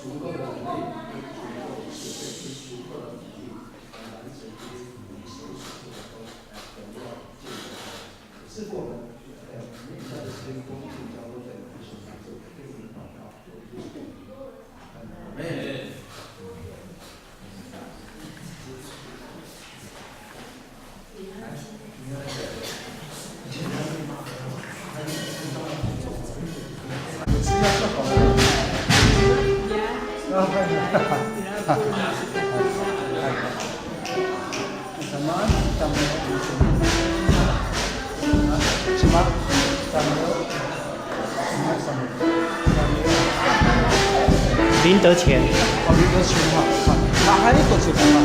足够的能力，足够的智慧，足够的体力，来完成这些你所属的都荣耀见证。是我们以下的时间恭敬交托在我们手上，做对我们祷告，做祝福。阿门。林德全，林德全还有一个是什么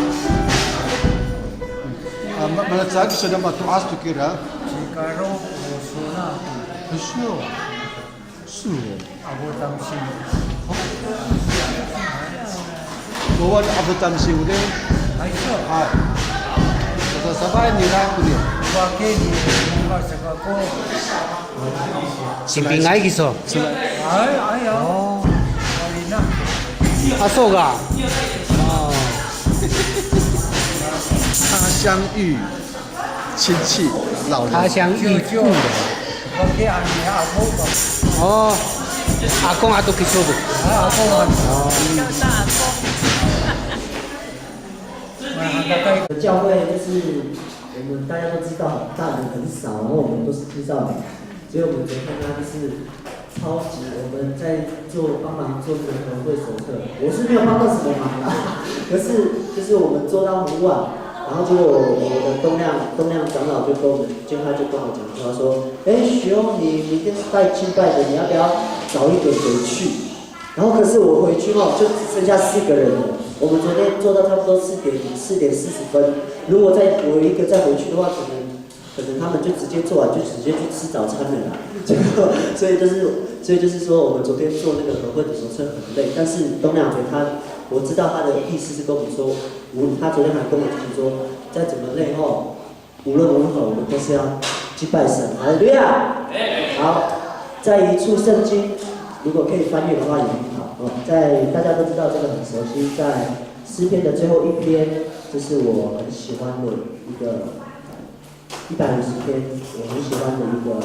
？mana sudah matuas tu kira? Cikaro Bosona Besar. Suruh. Abu Tamsin. Bawa Abu Tamsin udah. Aisyah. Ah. Kata sabai ni lah tu dia. Pakai di rumah sekako. 신빙아이 기서. Ayo. 어, Alina. 아소가. 他乡遇亲戚老人。他乡遇故人。 Pakai ania aku. 어, 아공 아도 기소도. Aku kan. 教会就是我们大家都知道，大人很少，然后我们都是知道的，所以我们昨天呢就是超级我们在帮忙做这个合会手册，我是没有帮到什么忙啦，可是就是我们做到很晚，然后结果我的东亮长老就跟我讲说，徐兄你明天是带敬拜的，你要不要早一点回去？然后可是我回去就只剩下4个人了。我们昨天做到差不多4点40分，如果我一个再回去的话，可能他们就直接做完就直接去吃早餐了啦。所以就是说，我们昨天做那个合会的手册很累，但是东亮我知道他的意思是跟我们说，他昨天还跟我提说，再怎么累无论如何我们都是要敬拜神，哈利路亚。好，在一处圣经。 如果可以翻阅的话也很好哦。大家都知道这个很熟悉，在诗篇的最后一篇，这是我很喜欢的一个150篇，我很喜欢的一个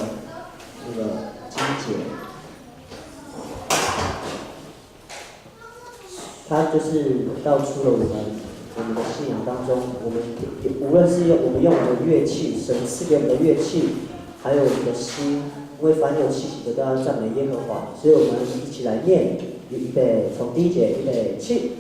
这个经节。它就是道出了我们的信仰当中，我们无论是我们用我们的乐器，神赐给我们的乐器，还有我们的心。 因为凡有气息的都要赞美耶和华，所以我们一起来念，预备，从第1节，预备起。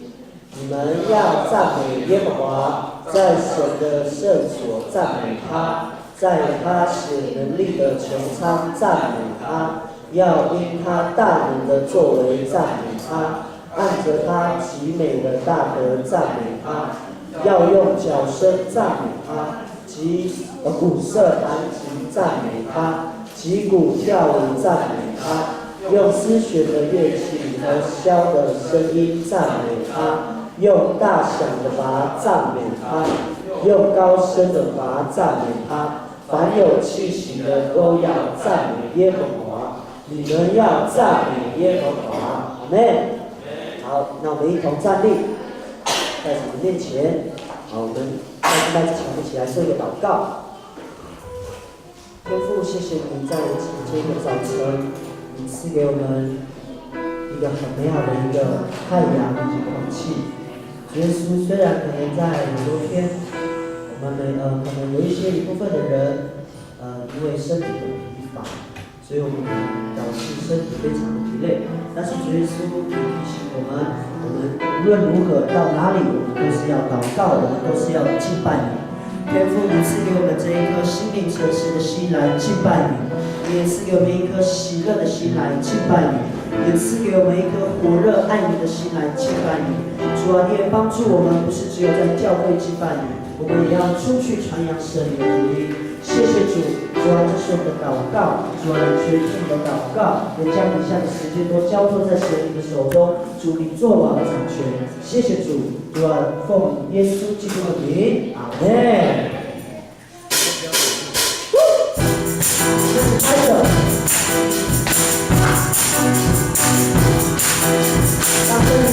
你们要赞美耶和华，在神的圣所赞美他，在他显能力的穹苍赞美他，要因他大能的作为赞美他，按着他极美的大德赞美他，要用角声赞美他，及鼓瑟弹琴赞美他。 击鼓跳舞赞美他，用丝弦的乐器和箫的声音赞美他，用大响的拔赞美他，用高声的拔赞美他。凡有气息的都要赞美耶和华，你们要赞美耶和华。阿门。好，那我们一同站立，在神的面前。好，我们在之前，我们一起来做一个祷告。 天父，谢谢你在这个早晨，你赐给我们一个很美好的一个太阳以及空气。耶稣，虽然可能在昨天，我们可能有一部分的人，因为身体的疲乏，所以我们导致身体非常的疲累。但是耶稣，你提醒我们无论如何到哪里，我们都是要祷告，我们都是要敬拜你。 天父，你赐给我们这一颗心灵诚实的心来敬拜你，你也赐给我们一颗喜乐的心来敬拜你，也赐给我们一颗火热爱你的心来敬拜你。主啊，你也帮助我们，不是只有在教会敬拜你，我们也要出去传扬神的福音。谢谢主，主啊，这是我们的祷告，主啊，你垂听我们的祷告，也将以下的时间都交托在神你的手中，主你做王掌权。谢谢主，主啊，奉耶稣基督的名，阿门。开始，让这里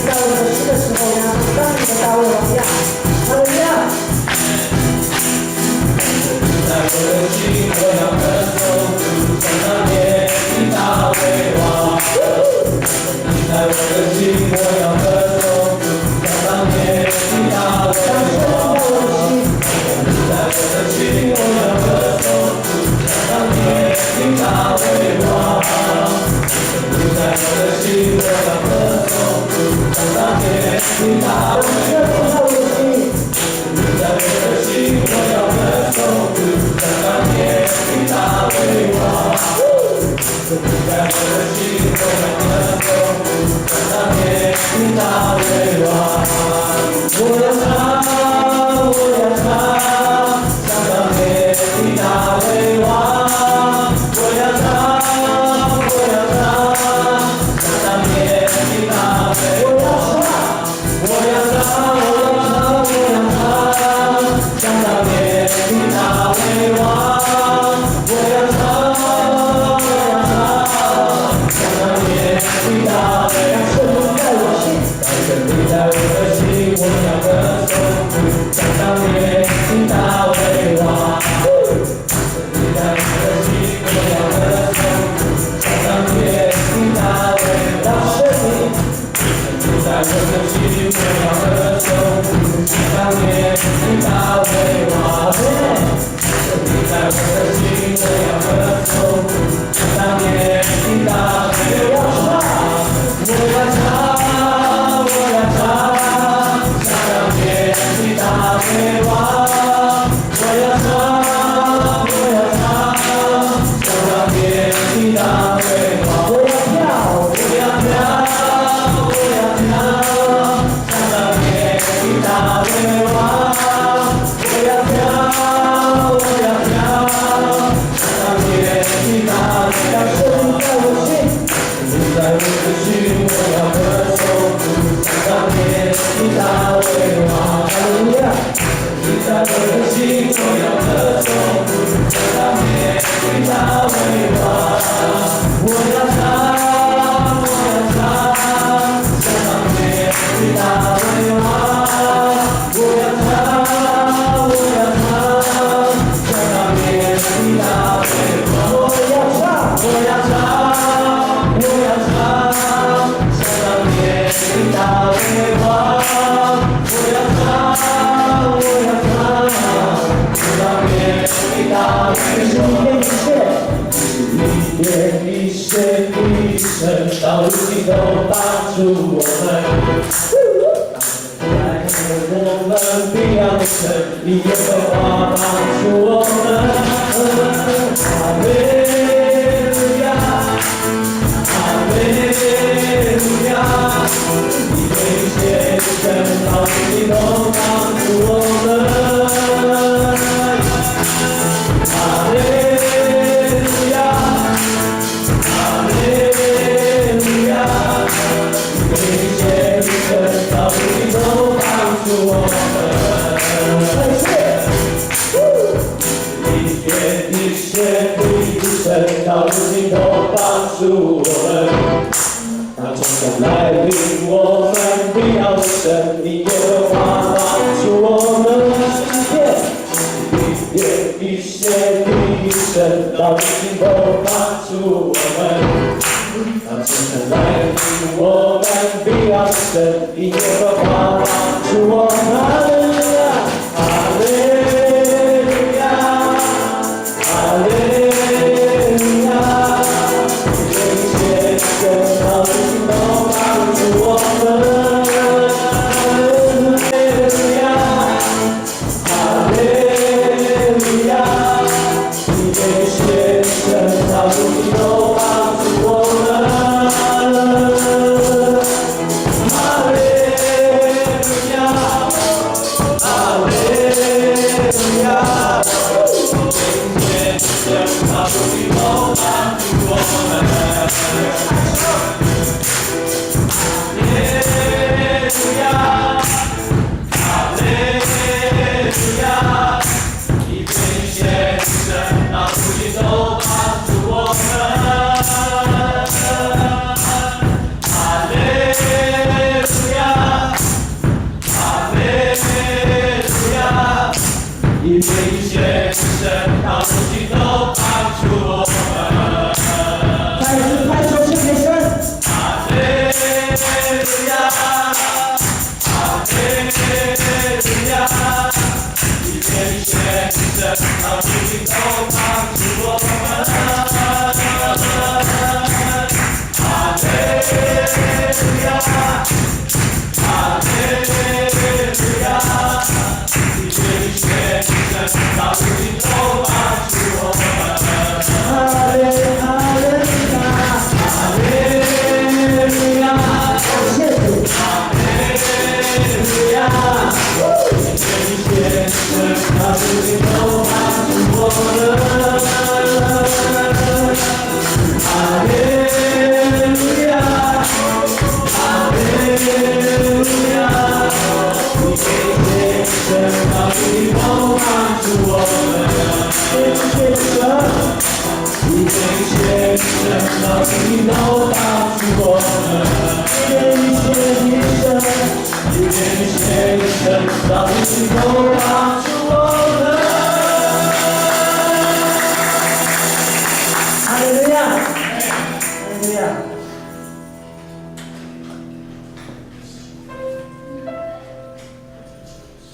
哈利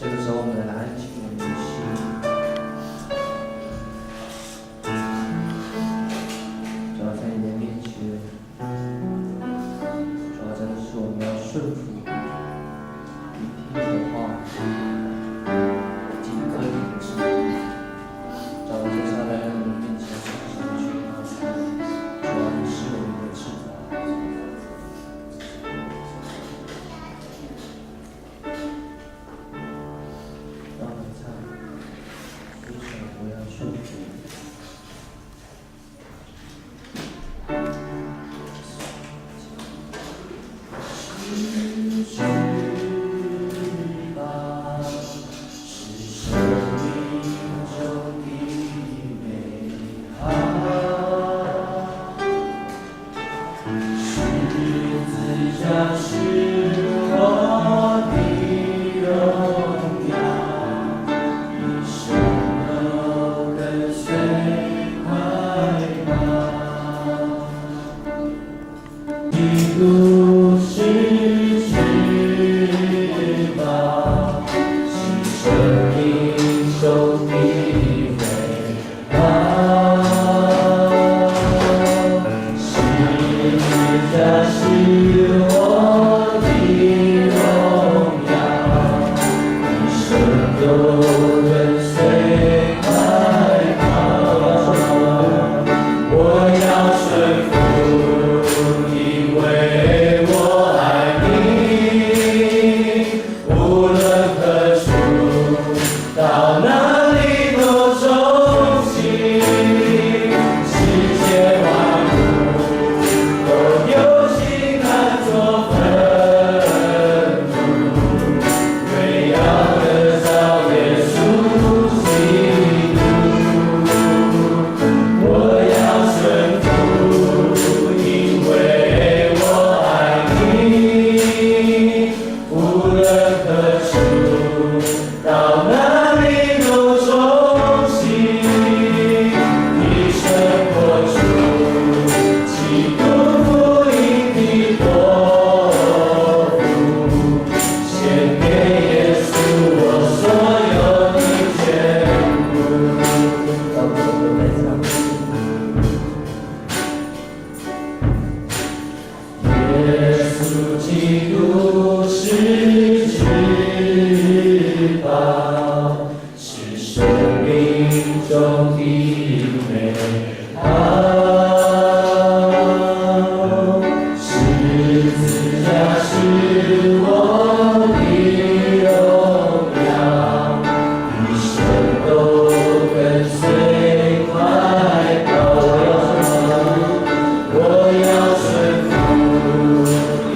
这个时候，我们来安静我们的心，主要在你的面前，主要真的是我们要顺服你听你的话，以及可以的事。主要接下来在你的面前，向上去告诉主要你是我们的指导。让我们唱，一首我要顺服。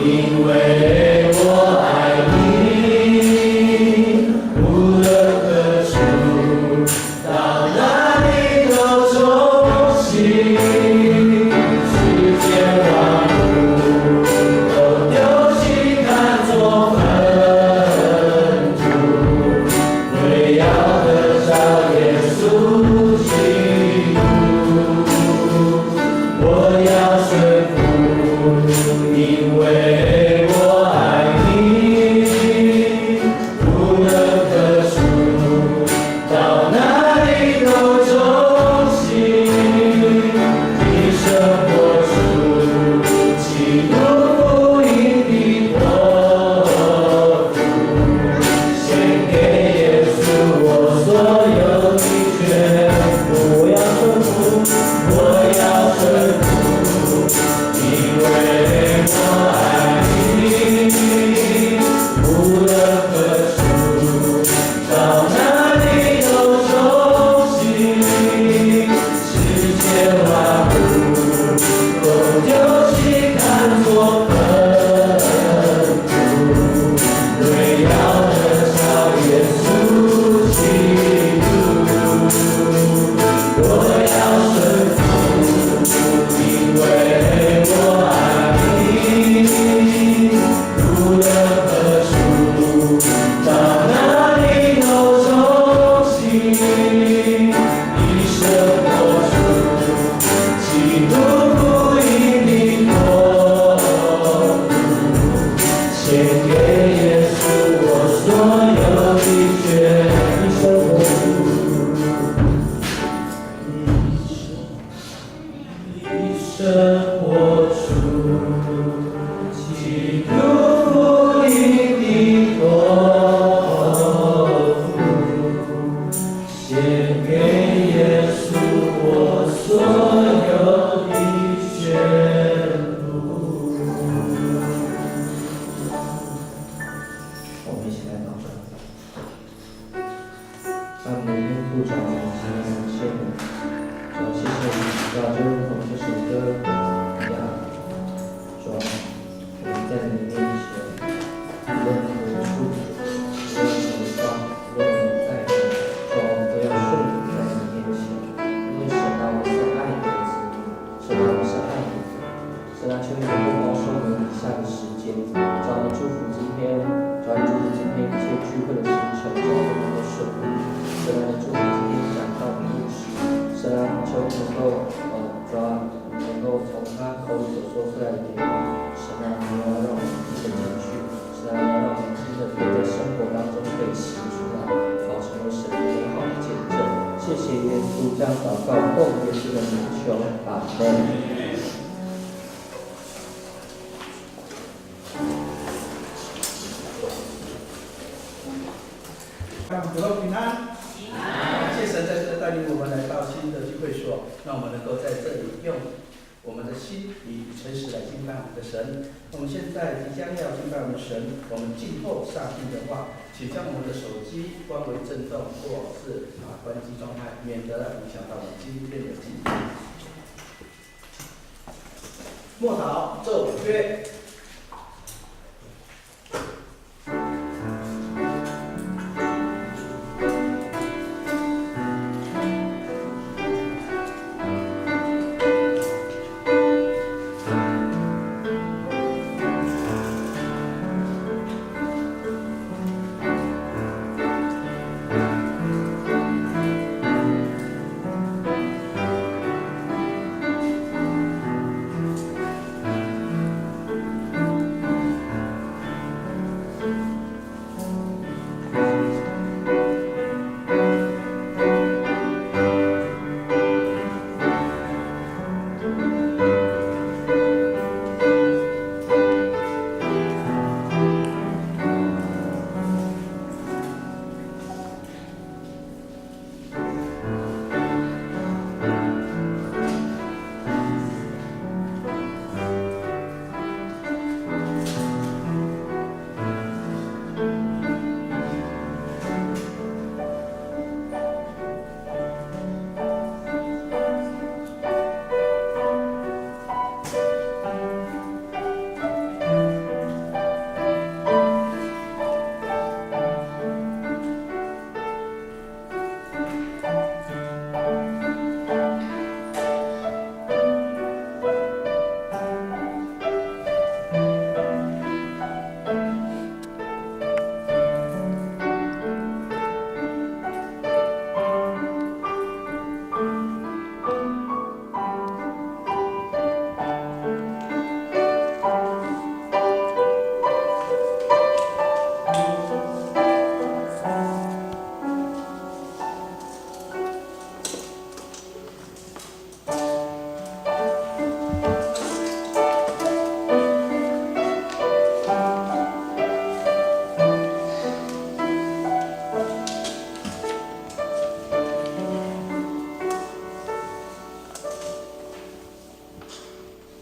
因为不保守我们以下的时间。主要你祝福今天，主要你祝福今天一切聚会的行程，主要都能够顺利。主要你祝福今天讲道的牧师，主要求能够主要能够从他口里所说出来的内容，神啊，你要让我们听得进去，神啊，你要让我们听得可以在生活当中可以行出来，好成为神美好的见证。谢谢耶稣，这样祷告，奉耶稣的名求，阿门。让我们得到平安。感谢神在这带领我们来到新的聚会所，让我们能够在这里用我们的心以诚实来敬拜我们的神。我们现在即将要敬拜我们的神，我们静候上帝的话，请将我们的手机关为震动或是关机状态，免得影响到我们今天的敬拜。默祷咒约。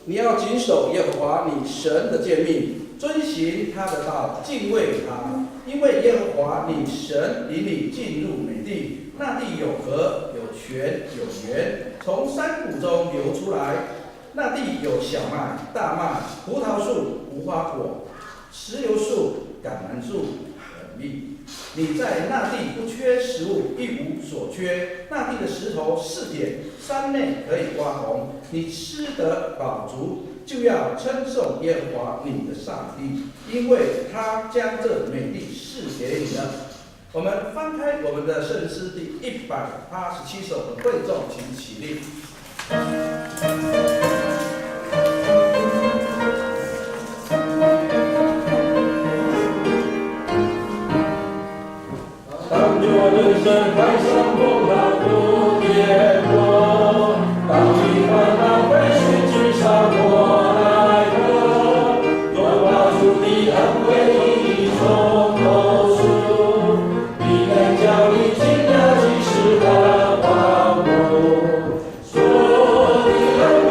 你要谨守耶和华你神的诫命，遵行他的道，敬畏他，因为耶和华你神领你进入美地，那地有河，有泉，有源，从山谷中流出来。那地有小麦、大麦、葡萄树、无花果、石榴树、橄榄树和蜜。你在那地不缺食物，一无所缺。那地的石头是点，山内可以挖红。你吃得饱足，就要称颂耶和华你的上帝，因为他将这美地赐给你了。我们翻开我们的圣诗第187首，很贵重，请起立。当作人生快上风浪不跌落，当你烦恼被水至上过来的，若把主的安慰一从口述，必能叫你惊讶即时的欢呼。说你安慰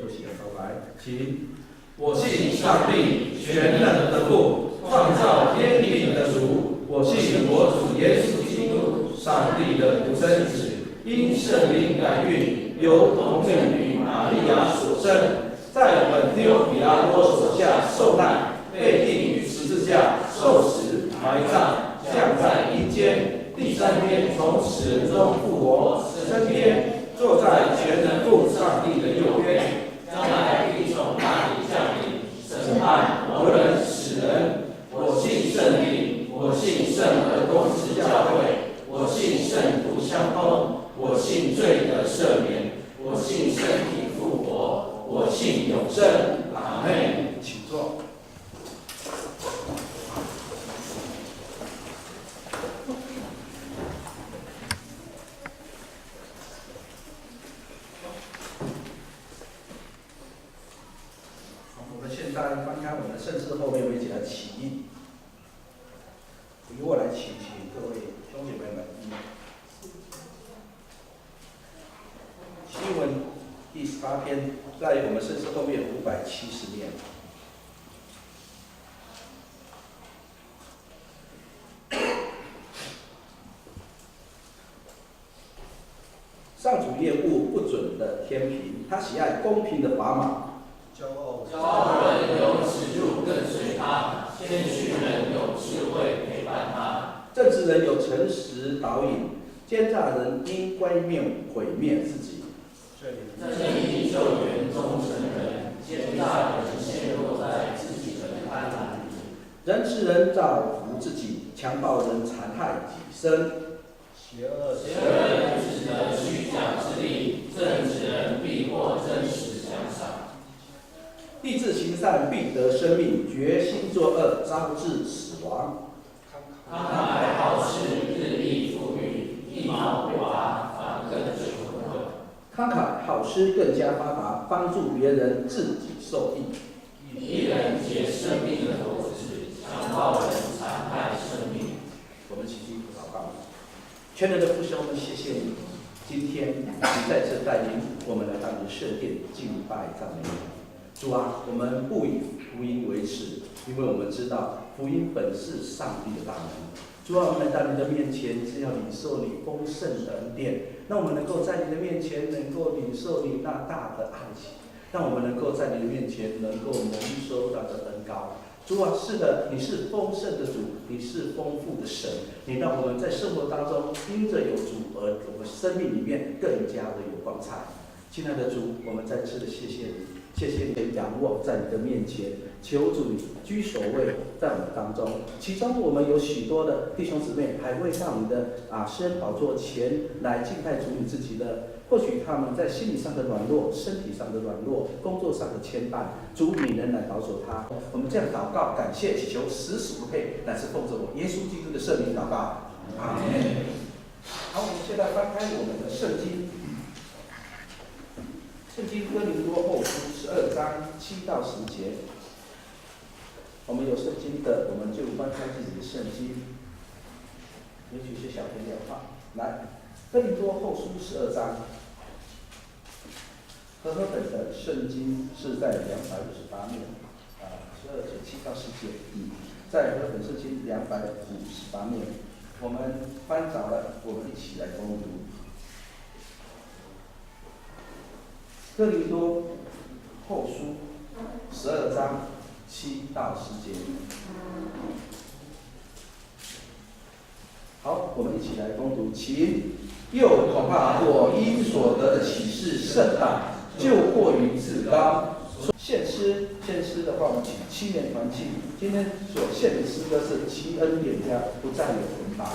休息的告白，请。我信上帝全能的父，创造天地的主。我信我主耶稣基督，上帝的独生子，因圣灵感孕，由童贞女玛利亚所生，在本丢比拉多手下受难，被钉于十字架，受死，埋葬，降在阴间，第3天从死人中复活，升天，坐在全能父上帝的右边，将来必从那里降临，审判活人死人。我信圣灵，我信圣而公之教会，我信圣徒相通，我信罪的赦免，我信身体复活，我信永生。阿门。请坐。我们现在翻开我们的圣诗后面，我们一起来起印。由我来请各位兄姐妹们。经文第18篇，在我们圣诗后面570面。上主厌恶不准的天平，他喜爱公平的砝码。骄傲人有耻辱跟随他，谦虚人有智慧陪伴他。正直人有诚实导引，奸诈人因乖谬毁灭自己。正义救援忠诚人，奸诈人陷落在自己的贪婪里。仁慈人造福自己，强暴人残害己身。邪恶人只得虚假之力，正直人必获真实奖赏。立志行善必得生命，决心作恶招致死亡。慷慨好施，日益富裕，一毛不拔，反更穷困。慷慨好施更加发达，帮助别人，自己受益。一人结生命的果子，强暴人残害生命。我们齐心祷告。全能的父神，我们谢谢你，今天你再次带领我们来到你的圣殿敬拜赞美你。主啊，我们不以福音为耻，因为我们知道福音本是上帝的大能。主啊，我们来到你的面前，是要领受你丰盛的恩典，让我们能够在你的面前能够领受你那大的爱情，让我们能够在你的面前能够蒙受到的恩膏。主啊，是的，你是丰盛的主，你是丰富的神，你让我们在生活当中因着有主而我们生命里面更加的有光彩。亲爱的主，我们再次的谢谢你，谢谢你的仰望在你的面前，求主你居首位在我们当中。其中我们有许多的弟兄姊妹还未到你的施恩宝座前来敬拜主你自己的，或许他们在心理上的软弱，身体上的软弱，工作上的牵绊，主你能来保守他。我们这样祷告，感谢祈求，实属不配，乃是奉着我耶稣基督的圣名祷告，阿门。好，我们现在翻开我们的圣经。圣经哥林多后书12章7到10节，我们有圣经的，我们就翻开自己的圣经，也许是小朋友哈。来，哥林多后书12章，和合本的圣经是在258面，12节7到10节，在和合本圣经258面，我们翻找了，我们一起来攻读。哥林多后书12章7到10节。好，我们一起来攻读。请又恐怕我因所得的启示甚大，就过于自高。献诗的话，我们请青年团契。今天所献的诗歌是奇恩典家，不再有文法。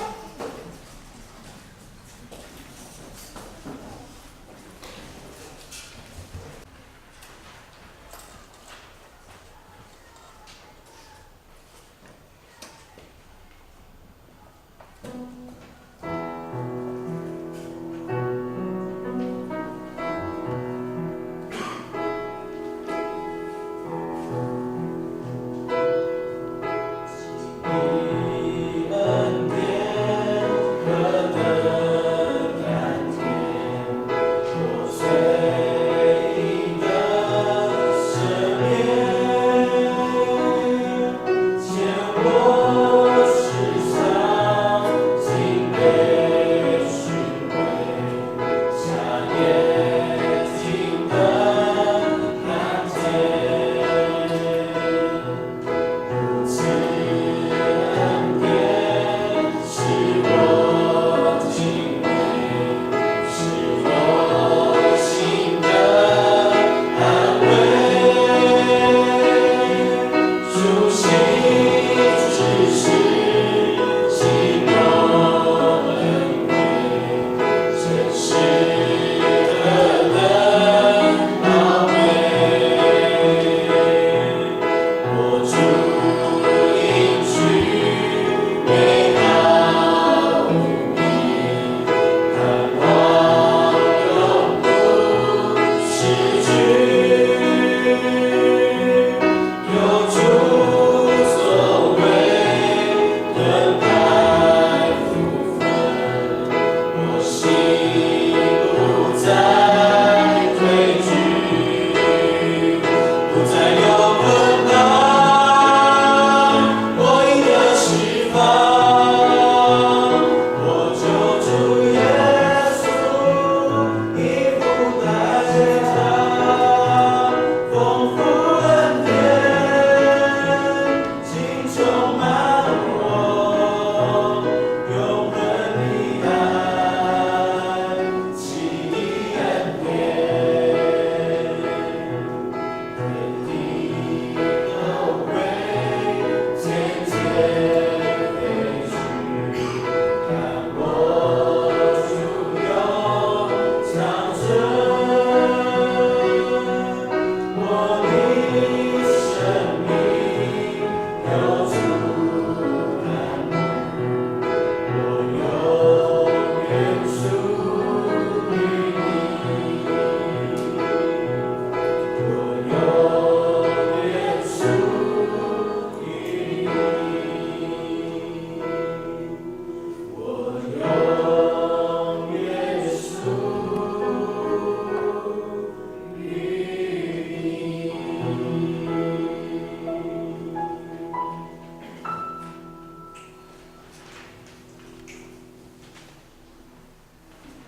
恩典。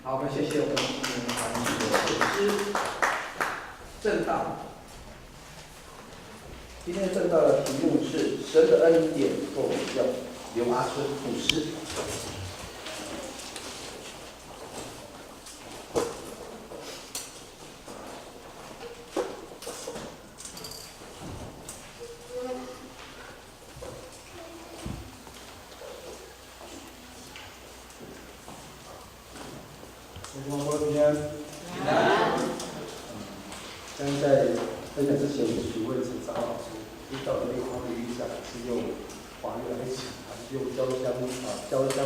好，我们谢谢我们团体的老师。正道，今天正道的题目是神的恩典够用。刘阿春牧师。刚刚在分享之前，我询问陈长老师，到底那个华语语讲是用华语来讲，还是用交相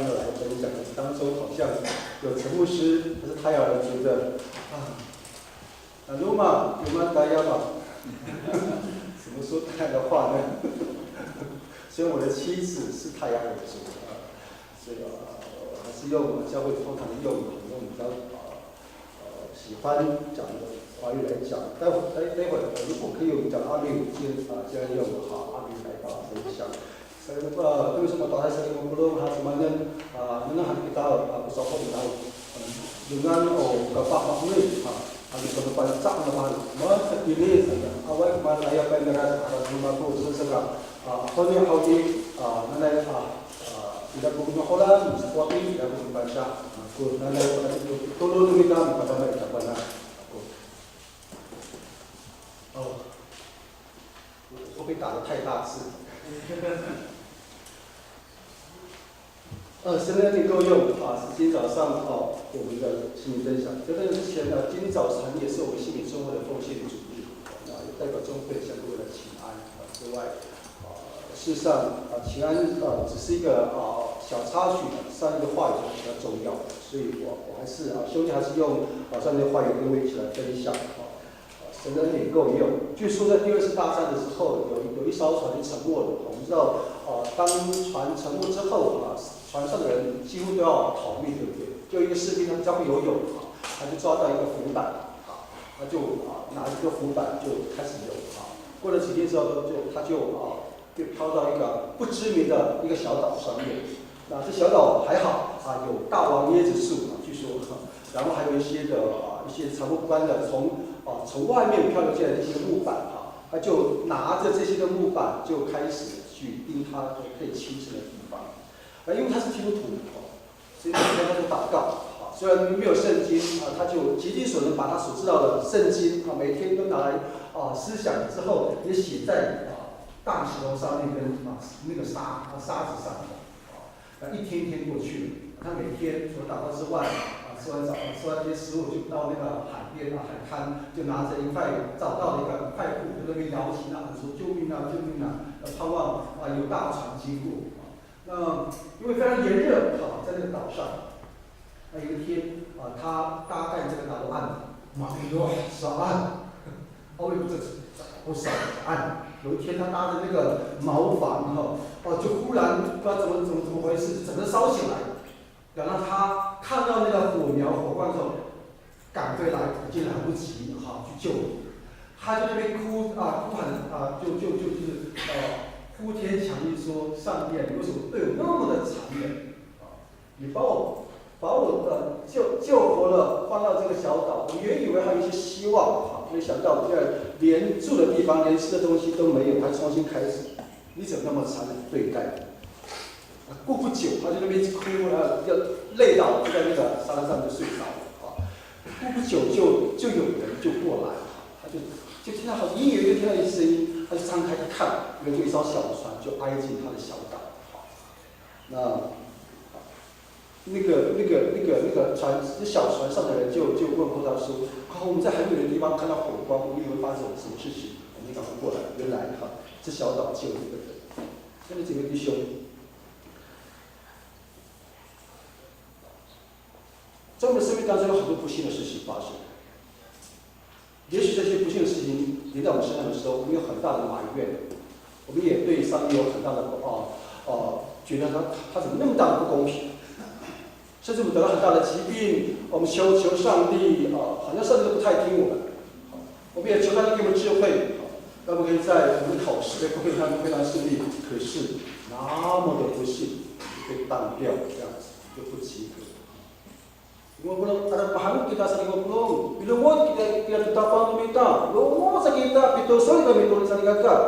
的来分享？当中好像有陈牧师，他是泰雅人族的鲁玛有吗？达亚嘛？怎么说泰雅的话呢？所以我的妻子是泰雅人族所以还是用教会通常的用语，用比较喜欢讲的华语来讲。待会儿如果可以用讲阿明今天这样用阿明来分享。为什么到还是我们belum harus mana hari kita bersama tahu dengan Bapak Makmur hari berbaca nama terpilih awal kemarin saya pendengar rumahku sesegera Holy nanti tidak punya kolam seperti tidak punya baca nanti tolong minta kepada mereka benar 会不会打得太大字？神的恩典够用是今天早上我们的心理分享。在这之前呢，今天早晨也是我们心理中会的奉献主日，也代表中会向各位的请安之外，事实上请安只是一个小插曲，上一个话语比较重要，所以我还是兄弟还是用上一个话语跟我一起来分享神的恩典够用。据说在第二次大战的时候，有一艘船就沉没了。我们知道，当船沉没之后船上的人几乎都要逃命，对不对？就一个士兵，他比较会游泳他就抓到一个浮板他就拿一个浮板就开始游过了几天之后，他就飘到一个不知名的一个小岛上面。那这小岛还好有大王椰子树据说，然后还有一些财务官的从外面飘流进来这些木板他就拿着这些的木板就开始去钉他可以栖身的地方。因为他是基督徒所以他就祷告虽然没有圣经他就竭尽所能把他所知道的圣经每天都拿来思想之后，也写在大石头上面跟那个沙子上一天一天过去了。他每天除了祷告之外吃完早饭，吃完这些食物，就到那个海边海滩，就拿着一块找到的一块布，就在那边摇旗说救命救命盼望有大船经过。那因为非常炎热在那个岛上，有一天他大概这个岛的岸马上就上岸，不少岸。有一天他搭着那个茅房就忽然不知道怎么回事，整个烧起来。然后他看到那个火苗火光之后，赶回来已经来不及去救人，他就在那边哭喊就是呼天抢地说：上帝你为什么对我那么的残忍你把我救活了，放到这个小岛，我原以为还有一些希望没想到现在连住的地方连吃的东西都没有，还重新开始，你怎么那么残忍对待我？过不久，他就在那边哭要累到就在那个沙滩上就睡着了过不久就有人就过来他就听到好隐隐约约听到一声音，他就张开一看，有一艘小船就挨近他的小岛那个小船上的人就问候他说：我们在很远的地方看到火光，我们以为发生了什么事情，我们赶快过来。原来这小岛只有一个人。现在这个弟兄。在我们的生命当中有很多不幸的事情发生，也许这些不幸的事情临到我们身上的时候，我们有很大的埋怨，我们也对上帝有很大的觉得他怎么那么大的不公平，甚至我们得到很大的疾病，我们求上帝好像上帝都不太听我们，我们也求上帝给我们智慧，让我们可以在我们的考试会非常顺利，可是那么的不幸被当掉，这样子就不及格。因 Belum ada paham kita saling belum. Bila buat kita tapang minta, lo sa kita pito soy kami tulis sa kakak.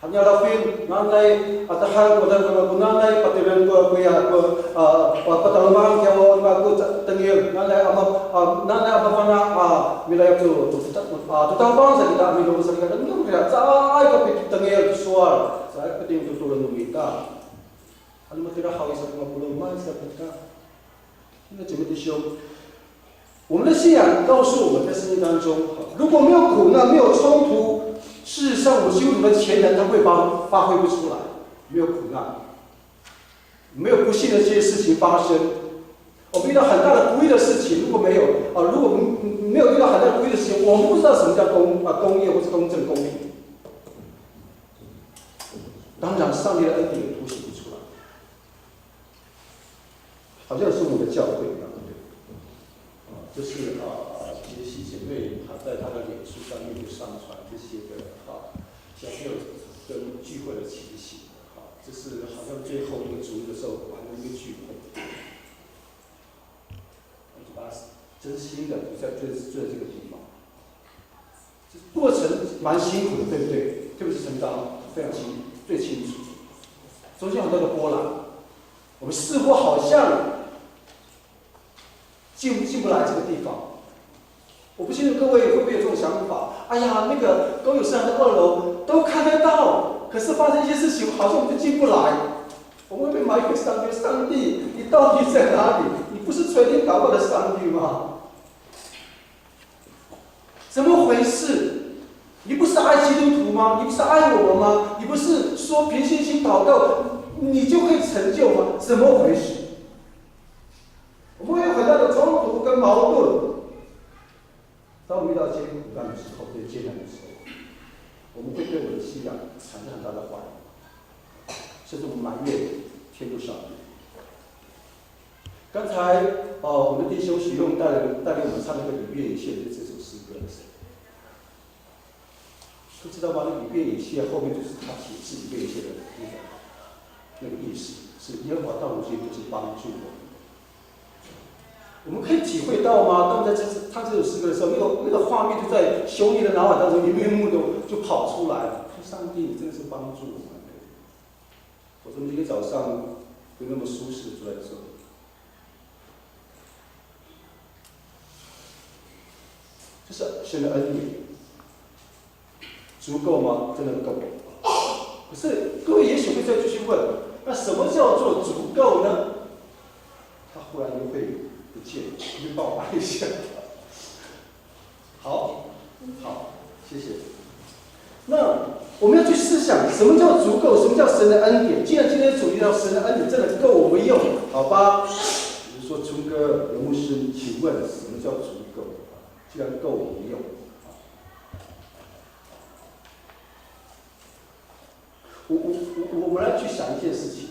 Hanya lafin nanay at hal pada nanay patiran ko kuya ko patalaman kaya mo ko tengil nanay ama pana wilayah tu tutambang sa kita amilo sa kita ngam kaya sai ka pit tengil suar sai pati tutulong kita. Ano matira hawi sa mga pulong man sa kita. 那姐妹弟兄，我们的信仰告诉我们，在生命当中，如果没有苦难、没有冲突，事实上，我基督徒的潜能它会发挥不出来。没有苦难，没有不幸的这些事情发生，我们遇到很大的不义的事情，如果没有没有遇到很大的不义的事情，我们不知道什么叫公义或是公正公平。当然，上帝的恩典也凸显不出来。 好像是我们的教会一样，对不对？这是杰西姐妹她在她的脸书上面有上传这些的小朋友跟聚会的情形，这是好像最后一个主日的时候完了一个聚会，我就把它真心的就在这个地方，这过程蛮辛苦的，对不对？特别是陈章非常最清楚，中间很多的波澜，我们似乎好像。 进不来这个地方，我不清楚各位会不会有这种想法？哎呀，那个公有圣堂的2楼都看得到，可是发生一些事情，好像我们就进不来。我们会被埋怨上帝，上帝，你到底在哪里？你不是垂听祷告的上帝吗？怎么回事？你不是爱基督徒吗？你不是爱我们吗？你不是说凭信心祷告，你就可以成就吗？怎么回事？ 我们会有很大的冲突跟矛盾。当我们遇到一些苦难的时候，对艰难的时候，我们会对我们的信仰产生很大的怀疑，甚至我们埋怨天父上帝。刚才我们弟兄许用带领我们唱那个《里边一切》的这首诗歌的时候，都知道吗？那里边一切后面就是他启示里边一切的那个意思，是耶和华道路线就是帮助我们。 我们可以体会到吗？当我们在唱这首诗歌的时候，那个画面就在兄弟的脑海当中，一幕幕就跑出来了。说上帝，你真的是帮助我们。我们今天早上不那么舒适坐在这里，这是神的恩典，足够吗？真的够吗？可是各位也许会再继续问，那什么叫做足够呢？他忽然就会。 不见，你帮我按一下。好，谢谢。那我们要去思想，什么叫足够？什么叫神的恩典？既然今天主题到神的恩典真的够我们用，好吧？比如说春哥、刘牧师，请问什么叫足够？既然够我们用，我们来去想一件事情。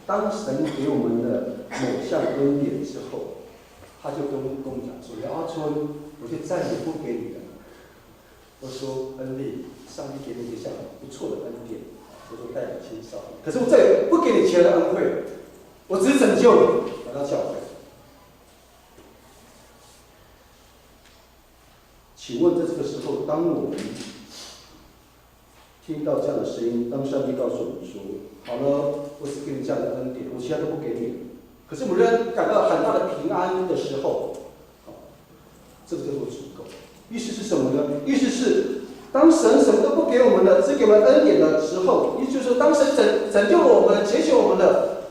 当神给我们的某项恩典之后，他就跟我们讲说：“阿春，我就再也不给你了。”我说：“恩利，上帝给你一项不错的恩典，我说带你青少年。可是我再也不给你其他的恩惠，我只拯救你来到教会。”请问在这个时候，当我们听到这样的声音，当上帝告诉我们说：“好了，我只给你这样的恩典，我其他都不给你。”可是我们仍然感到很大的平安的时候，这个叫做足够。意思是什么呢？意思是当神什么都不给我们的，只给我们恩典的时候，意思就是说，当神拯救了我们、拣选我们的，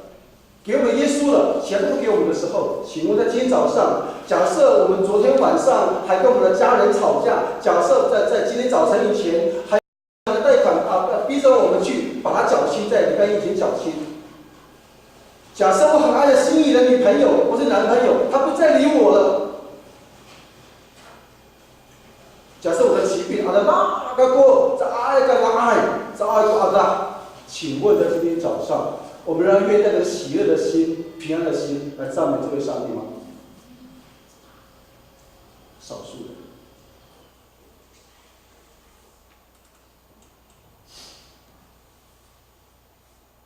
给我们耶稣了，其他都不给我们的时候，请问在今天早上，假设我们昨天晚上还跟我们的家人吵架，假设在今天早晨以前还贷款逼着我们去把它缴清，在礼拜一以前缴清。假设我很爱的心仪的女朋友或是男朋友，他不再理我了。假设我的疾病，请问在今天早上，我们让愿带着喜乐的心、平安的心来赞美这位上帝吗？少数人。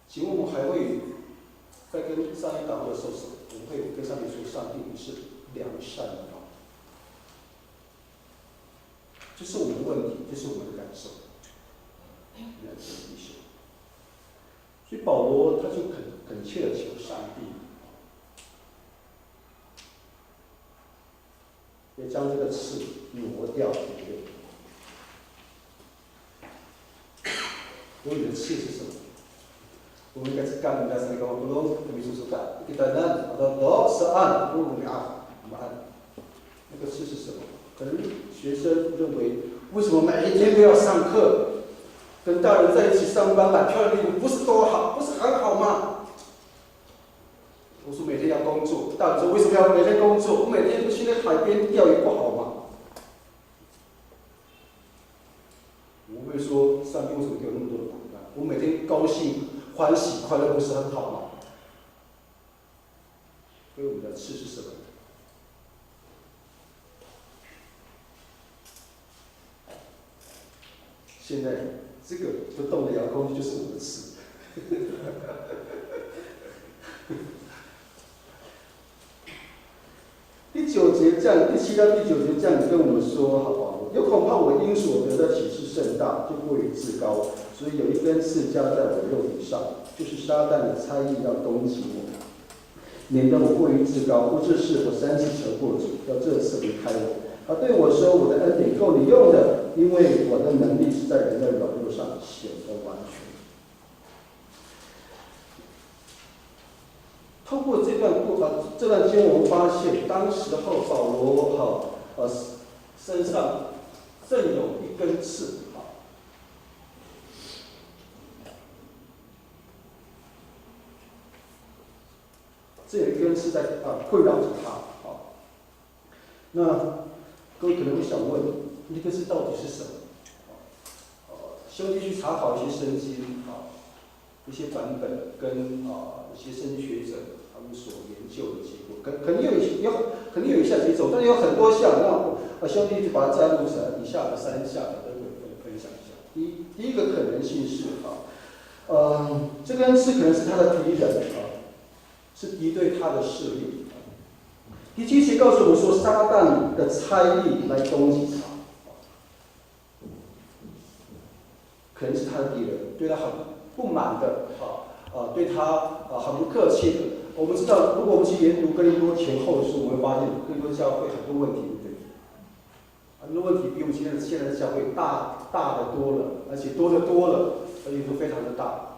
请问我们还会在跟上帝祷告的时候，我们会跟上帝说：“上帝，你是良善的。”这是我们的问题，这是我们的感受。所以保罗他就恳切的求上帝，也将这个刺挪掉，对不对？我们的刺是什么？我们应该是干的，是讲不拢，秘书说干，kita呢，都是按，不我们按，那个刺是什么？可能学生认为，为什么每一天都要上课？跟大人在一起上班，买漂亮的衣服不是多好，不是很好吗？我说每天要工作，大人说为什么要每天工作？我每天不去那海边钓鱼不好吗？我会说，上帝为什么给我那么多的苦难？我每天高兴、欢喜、快乐不是很好吗？所以我们的刺是什么？现在这个不动的遥控器就是我的刺。第9节这样，第7到第9节这样跟我们说，好不好？有恐怕我因所得的启示甚大，就过于自高，所以有一根刺加在我的肉体上，就是撒旦的猜疑要攻击我，免得我过于自高。不知是我3次求过主，要这次离开我。他对我说：“我的恩典够你用的，因为我的能力是在人的软弱上显得完全。”透过这段经文，我们发现，当时候保罗身上正有一根刺，这有一根刺在困扰着他。那各位可能会想问，那个刺到底是什么？兄弟去查考一些圣经一些版本跟一些圣经学者他们所研究的结果，肯定有以下几种，但是有很多项。那兄弟就把它摘录成以下的3项，跟各位分享一下。第一个可能性是这根刺可能是他的敌人是敌对他的势力。第7节告诉我们说，撒旦的猜疑来攻击他，可能是他的敌人，对他很不满的，对他很不客气的。我们知道，如果我们去研读哥林多前后书，我们会发现哥林多教会很多问题，对不对？很多问题比我们现在的教会大的多了，而且多的多了，而且都非常的大。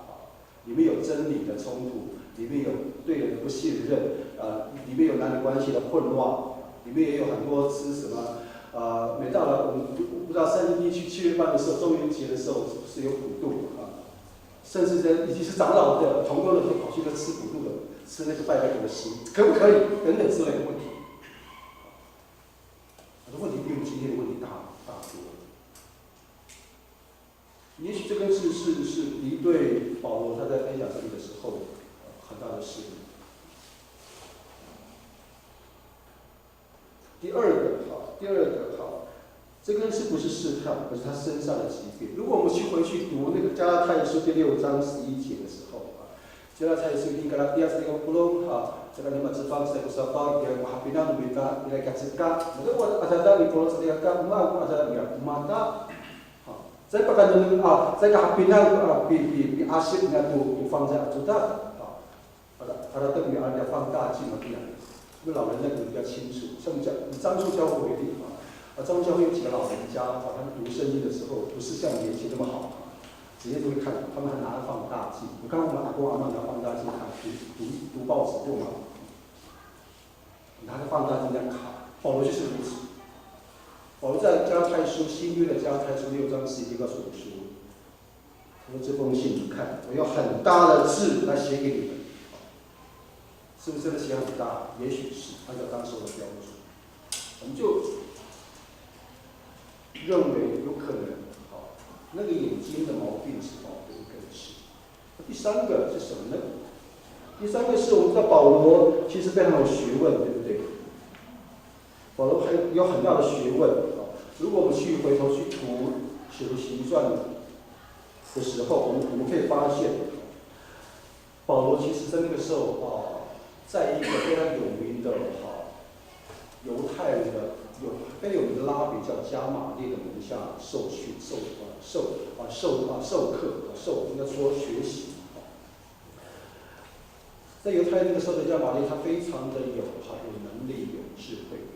里面有真理的冲突，里面有对人的不信任，里面有男女关系的混乱，里面也有很多是什么？每到了我们不知道3星期7月半的时候，中元节的时候是有普渡甚至已经是长老的同工的都跑去吃普渡的，吃那个拜拜的心，可不可以？等等之类的问题。很多问题比我们今天的问题大多了。也许这根刺是敌对保罗他在分享这里的时候很大的事。第二个这根刺不是试探，而是他身上的疾病。如果我们回去读那个加拉太书第6章11节的时候加拉太书应该第20这个你们知道saya usaha yang mahapina minta nilai kasihkan maka ada di pulau sediakan mau ada di mata saya pakai dengan saya kahapina bi asyik dengan tu放在主的ada特别要放大镜嘛，因为老人那个比较清楚。像以张树教会为例张树教会有几个老人家他们读圣经的时候不是像年轻那么好。直接就会看，他们还拿着放大镜。我看我们阿公阿嬤拿放大镜看，读报纸用嘛，拿着放大镜这样看。保罗就是如此。保罗在加拉太书新约的加拉太书6章11节告诉我们说，他说这封信你看，我用很大的字来写给你们，是不是真的写很大？也许是，按照当时的标准，我们就认为有可能。那个眼睛的毛病是保罗一根刺。第3个是什么呢？第3个是我们知道保罗其实非常有学问，对不对？保罗还有很大的学问。如果我们回头去读《使徒行传》的时候，我们可以发现，保罗罗其实在那个时候在一个非常有名的犹太的非常有名的拉比叫加马列的门下受课，应该说学习。在犹太那个时候的加马列，他非常的有能力、有智慧。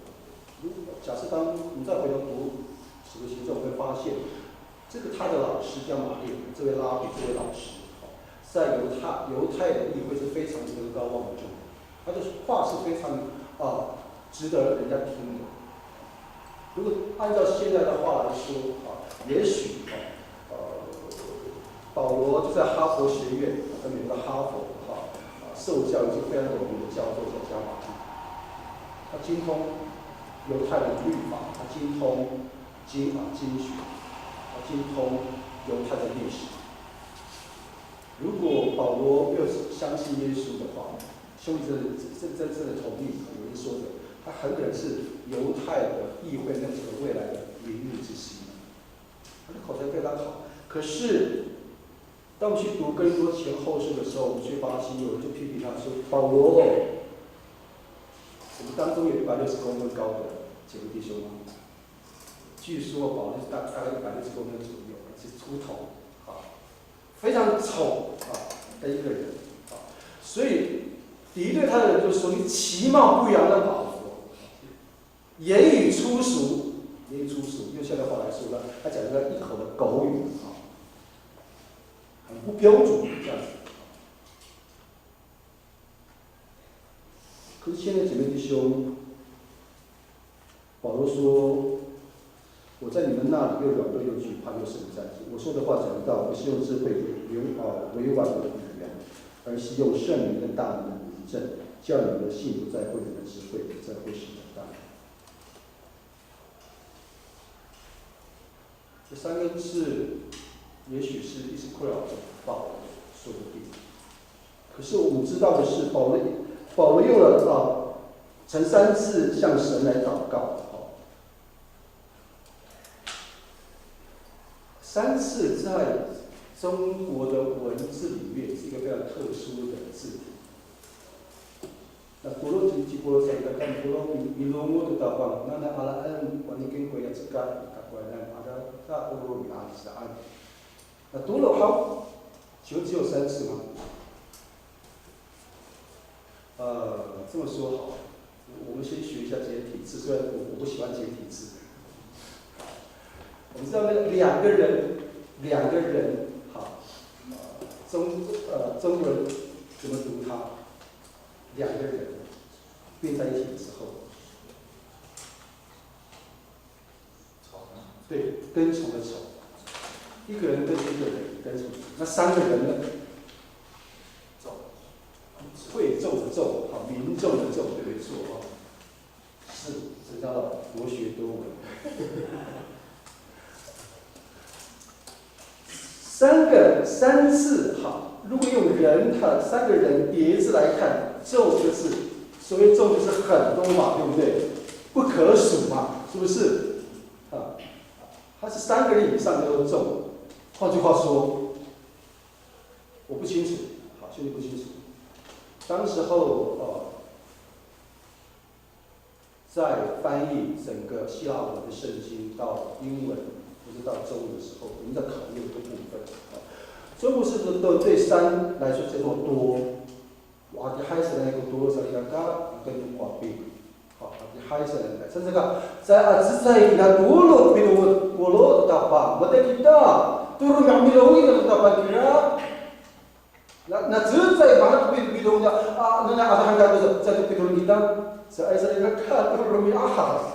假设当我们再回头读《使徒行传》，我会发现，这个他的老师加马列，这位拉比，这位老师，在犹太的议会是非常德高望重，他的话是非常值得人家听的。如果按照现在的话来说也许保罗就在哈佛学院，在美国的哈佛受教一个非常有名的教授叫加马列，他精通犹太的律法，他精通经学，他精通犹太的历史。如果保罗没有相信耶稣的话，兄弟真正的同意有人说的，他很可能是犹太的议会那个未来的明日之星。他的口才非常好，可是当我们去读哥林多前后书的时候，我们去发现有人就批评他说：“保罗，我们当中有160公分高的姐妹弟兄吗？据说保罗是大概160公分左右，是秃头，非常丑的一个人所以敌对他的人就说：你其貌不扬的保罗，言语粗俗，用现代话来说呢，他讲一个一口的狗语很不标准这样子。可是现在姐妹弟兄，保罗说：我在你们那里又软弱又惧怕又甚战兢。我说的话讲到，不是用智慧委婉的语言，而是用圣灵的大能的明证，叫你们的信不在乎人的智慧，不在乎神的大能。这3个字，也许是一直困扰着保罗，说不定。可是我们知道的是，保罗用了曾3次向神来祷告，3次在中国的文字里面是一个非常特殊的字体。那多罗吉波罗塞的看多罗米罗莫的祷告，那阿拉恩我们跟国家之间，他过来阿拉大多罗米阿里斯安。那多罗好，就只有3次吗？这么说好，我们先学一下简体字，虽然我不喜欢简体字。我们知道那个两个人，中国人怎么读它？两个人并在一起的时候，对，跟从的从，一个人跟一个人跟从，那3个人呢？会众的众，民众的众，对没错是，这叫博学多闻。3次如果用人3个人叠字来看，众就是，所谓众就是很多嘛，对不对？不可数嘛，是不是？它是3个人以上叫做众。换句话说，我不清楚，兄弟不清楚。当时候在翻译整个希腊文的圣经到英文或者到中文的时候，我们在考虑这个部分。中国是都对3来说叫做多，哇，你海神那个多，所以讲跟华币，你海神来，甚至讲在那多罗比罗达巴，我哋kita turun ambil itu dapat kira na zai banget bidongnya nanya ada hangga itu satu bidong kita saya sering kan turun ahad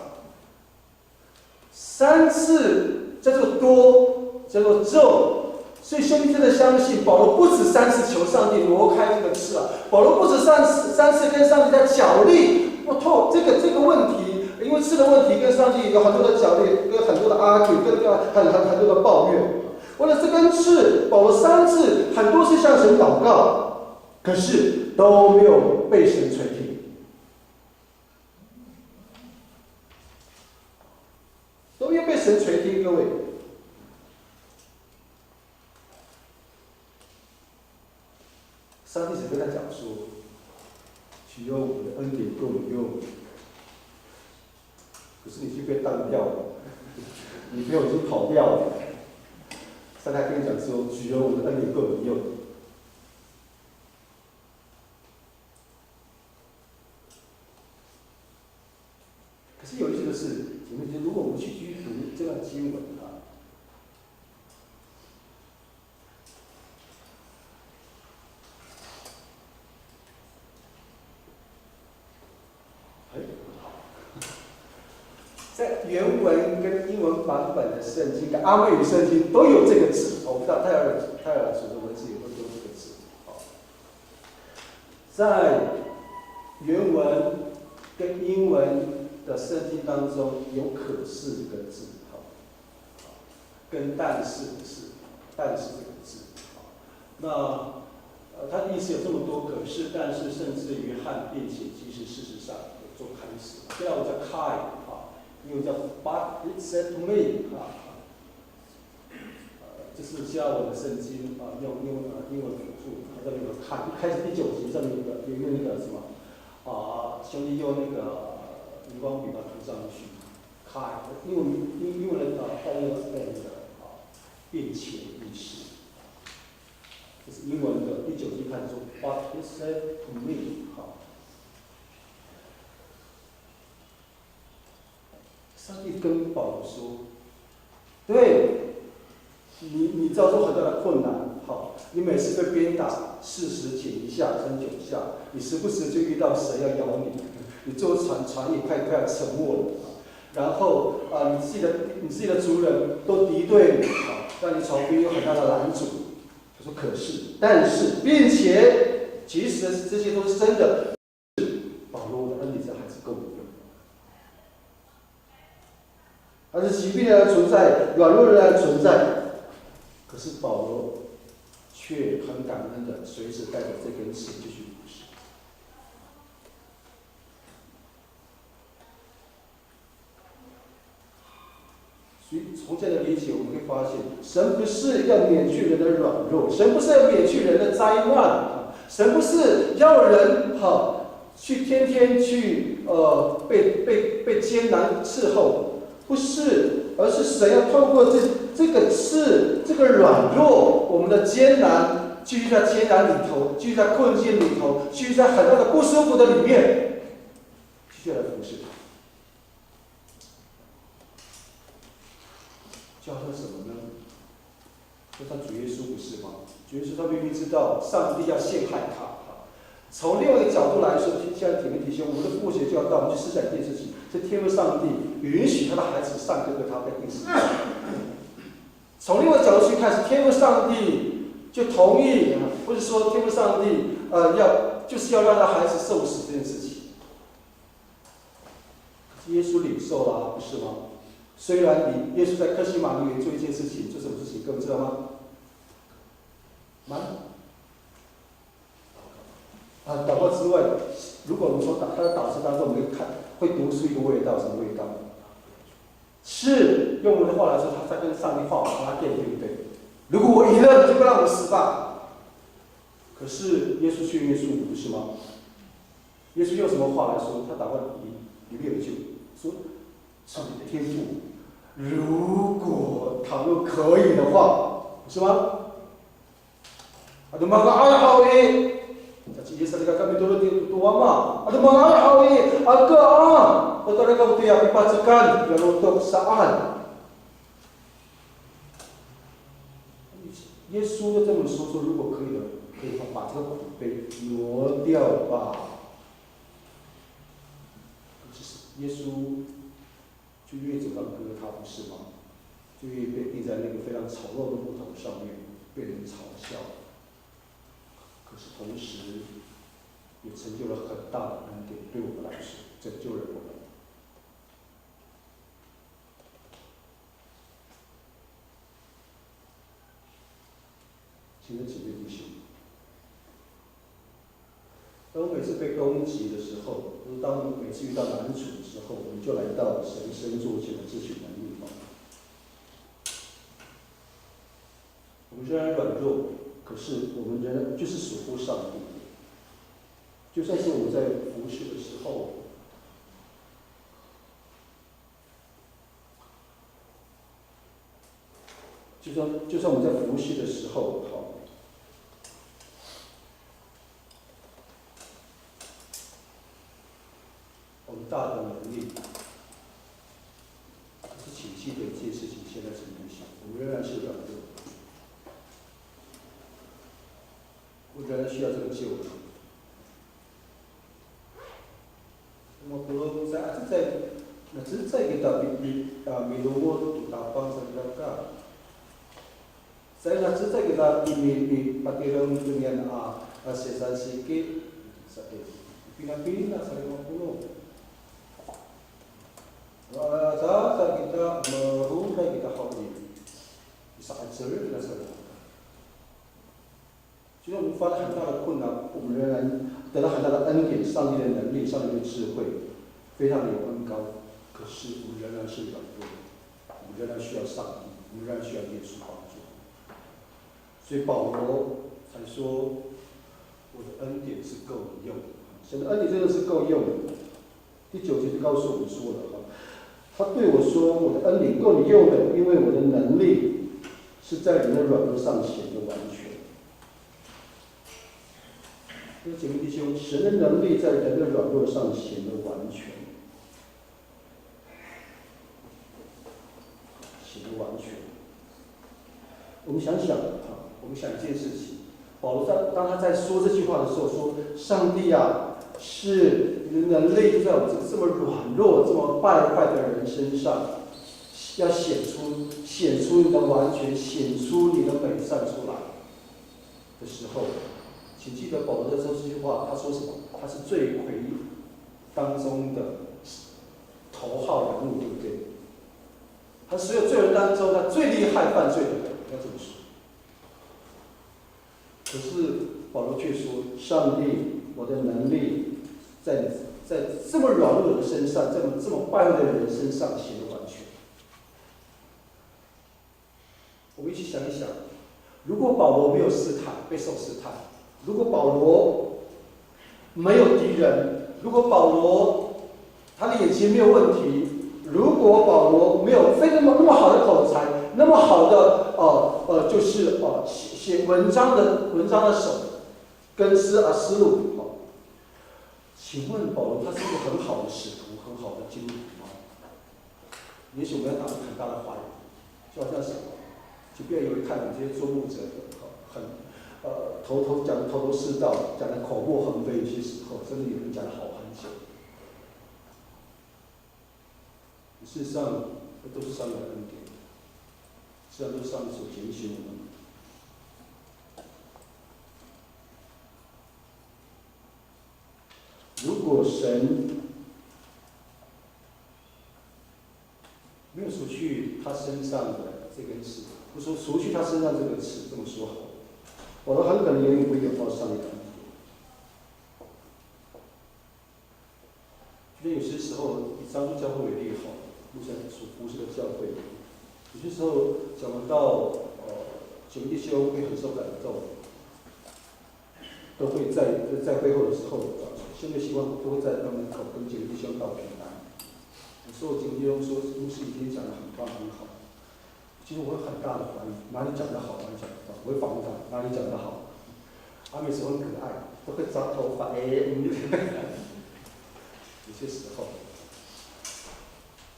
3次叫做多，叫做众，所以兄弟真的相信保罗不止3次求上帝挪开这个刺保罗不止3次跟上帝在角力，这个问题，因为刺的问题跟上帝有很多的角力，跟很多的argue，跟很多的抱怨。为了这根刺，保罗3次很多次向神祷告，可是都没有被神垂听，都没有被神垂听。各位上帝只跟他讲说，只有我的恩典够你用。可是你就被当掉了，你朋友已经跑掉了。上帝跟你讲说，只有我的恩典够你用。可是有意思的是，姐妹，如果我们去继续读这段经文啊，在原文跟英文版本的圣经跟阿美语圣经都有这个字，我不知道泰尔所的文字也会有这个字。在原文跟英文的圣经当中有可是这个字，跟但是的是，但是这个字，那它的意思有这么多可是，但是，甚至于和并且，其实事实上有做开始。虽然我叫 Kai 因为叫 But it said to me 这是希腊文的圣经用英文辅助，这里有看，一开始第9节上面有那个什么兄弟用那个荧光笔把它涂上去 ，Kai 英文人翻译了 and 并且意思。这是英文的第9节看说 ，But he said to me， 上帝跟保罗说，对，你遭受很大的困难，你每次被鞭打40减1下，乘9下，你时不时就遇到蛇要咬你，你坐船也快要沉没了，然后你自己的族人都敌对你，让你船边有很大的拦阻。说可是，但是，并且，其实这些都是真的。保罗的恩典还是够用，而是疾病的存在，软弱的存在。可是保罗却很感恩的，随时带着这根刺继续服侍。所以从这样的理解，我们会发现，神不是要免去人的软弱，神不是要免去人的灾难，神不是要人去天天去被艰难伺候，不是，而是神要透过这个刺，这个软弱，我们的艰难，继续在艰难里头，继续在困境里头，继续在很多的不舒服的里面，继续来服侍他。教他什么呢？就他主耶稣不是吗？主耶稣他明明知道上帝要陷害他。从另外一个角度来说，现在提兄，我们的复活节就要到，我们去思想一件事情：是天父上帝允许他的孩子上哥哥他被钉死。从另外一个角度去看，是天父上帝就同意，或者说天父上帝就是要让他孩子受死这件事情。耶稣领受了，不是吗？虽然耶稣在客西马尼园做一件事情，做什么事情？各位知道吗？祷告之外，如果我们说他的祷词当中，我们会读出一个味道，什么味道？是用我们的话来说，他在跟上帝画拉电，对不对？如果我赢了，你就不让我死吧。可是耶稣却约束你，不是吗？耶稣用什么话来说？他祷告里面有一句说：“天父，如果倘若可以的话，是吗？”ada mga ayaw Yesus ada kami turun di tuama. Ada mga ayaw agak talagang tiyak ipatsakan yang untuk saan. 耶稣就这么说，如果可以的话，把这个苦杯挪掉吧。耶稣就愿意走到哥哥他，不是吗？就愿意被钉在那个非常丑陋的木头上面，被人嘲笑。可是同时，也成就了很大的恩典，对我们来说，拯救了我们。亲爱的姐妹弟兄，当我们每次被攻击的时候，或者当我们每次遇到难处的时候，我们就来到神身座前的这群人地方。我们虽然软弱，可是我们人就是属乎上帝。就算是我们在服侍的时候，就算我们在服侍的时候，我们大的能力，可是请记得一件事情，现在是不行，我们仍然是软弱，我仍然需要这个救恩。那么不论只是在给他米罗沃读大方上那个，在那只在给他米把给人dengan sesan sikit sakit pindah-pindah saling membunuh. Saat kita merundai kita hadir di saat sulit dan sulit. 其实我们发了很大的困难，我们仍然得到很大的恩典，上帝的能力，上帝的智慧，非常的有恩高。可是我们仍然是软弱，我们仍然需要上帝，我们仍然需要耶稣帮助。所以保罗才说，我的恩典是够你用的。神的恩典真的是够用的。第9节就告诉我们说了，他对我说，我的恩典够你用的，因为我的能力是在人的软弱上显得完全。姐妹弟兄，神的能力在人的软弱上显得完全，显得完全。我们想想我们想一件事情，保罗当他在说这句话的时候说：“上帝啊，是你的能力就在我这么软弱、这么败坏的人身上，要显出你的完全，显出你的美善出来的时候。”请记得保罗在说这句话，他说什么？他是罪魁当中的头号人物，对不对？他所有罪人当中，他最厉害犯罪的人，要这么说。可是保罗却说：“上帝，我的能力在这么软弱的人身上，这么败坏的人身上显得完全。”我们一起想一想，如果保罗没有试探，备受试探。如果保罗没有敌人，如果保罗他的眼睛没有问题，如果保罗没有那么好的口才，那么好的就是写文章的手跟思路，请问保罗他是一个很好的使徒，很好的基督徒吗？也许我们要打出很大的怀疑，就好像什么，就不要以为看我们这些做牧者的讲的头头是道，讲的口沫横飞，有些时候真的有人讲的好很久。事实上，这都是上帝的恩典，实际上都是上帝所拣选我们。如果神没有除去他身上的这根刺，不说除去他身上这个刺，这么说好。我们很可能永远不会拥抱上帝的恩典。因为有些时候以彰化教会为例好，目前所服侍的教会，有些时候讲到姐妹弟兄会很受感动，都会在会后的时候，兄弟习惯都会在门口跟姐妹弟兄道平安。有时候姐妹弟兄说牧师今天讲得很棒很好。其实我有很大的怀疑，哪里讲得好，哪里讲得好，我会访问他，哪里讲得好。阿美时候很可爱，都会扎头发，有些时候，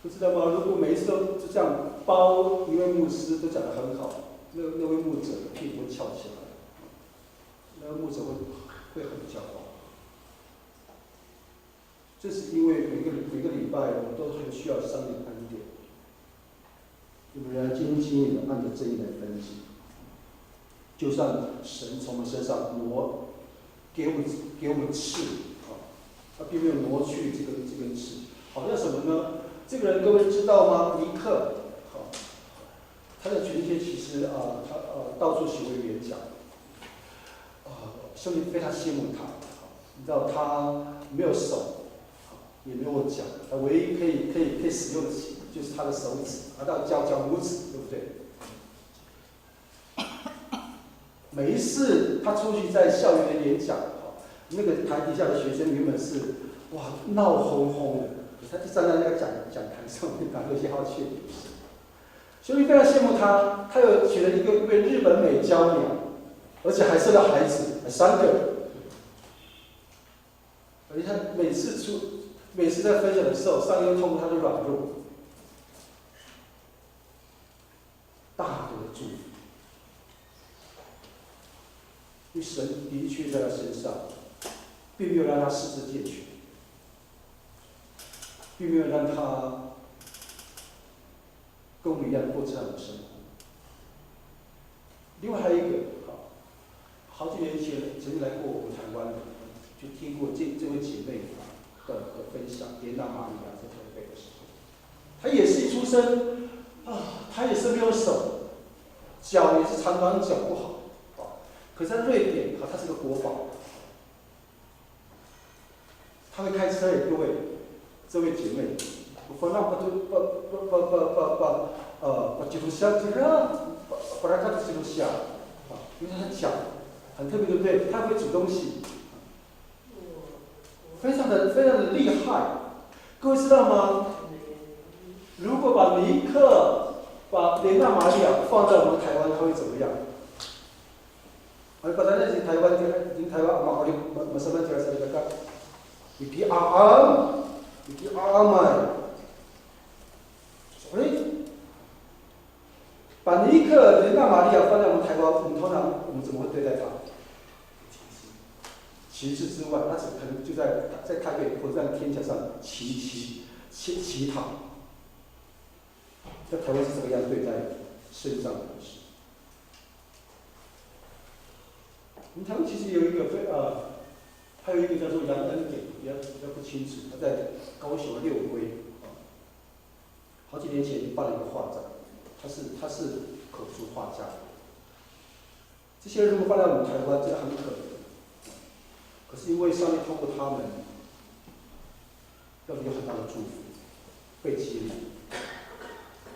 不知道吗？如果每一次都这样包一位牧师都讲得很好，那位牧者的屁股会翘起来，那位牧者会很骄傲。这是因为每个礼拜我们都很需要上帝的恩典。我们要兢兢业业的按着正义来分析，就算神从我们身上给我们刺，他并没有挪去这根刺，好像什么呢？这个人各位知道吗？尼克，他的权限其实他到处喜为演讲，圣灵非常羡慕他，你知道他没有手，也没有脚，他唯一可以使用的就是他的手指，到脚拇指，对不对？每一次他出去在校园的演讲，那个台底下的学生原本是哇闹哄哄的，他就站在那个讲台上面，然后有些好去。所以非常羡慕他，他有娶了一位日本美娇娘，而且还生了孩子，还3个。而且他每次在分享的时候，上帝透过他的软弱，大多的祝福。因为神的确在他身上，并没有让他四肢健全，并没有让他跟我们一样过这样的生活。另外还有一个，好几年前曾经来过我们台湾的，就听过这位姐妹的分享，莲娜玛利亚在台北的时候，她也是一出生她也是没有手，脚也是长短脚不好。可是在瑞典，他是个国宝，他会开车耶，各位，这位姐妹，我让吉鲁夏，把他看成吉鲁夏，因为他脚很特别，对不对？他会煮东西，非常的厉害。各位知道吗？如果把莲娜玛利亚放在我们台湾，他会怎么样？本来是台湾嘛，我们什么叫啥那个？一批嘛，所以把莲娜玛利亚放在我们台湾，我们怎么会对待她？歧视之外，那可能就在台北或者在天桥上乞讨。在台湾是怎么样对待身上的人士？我们台湾其实有一个还有一个叫做杨恩典，比较不清楚，他在高雄六龟，好几年前办了一个画展，他是口述画家。这些人如果放在我们台湾，真的很可能。可是因为上帝透过他们，让我们有很大的祝福，被激励。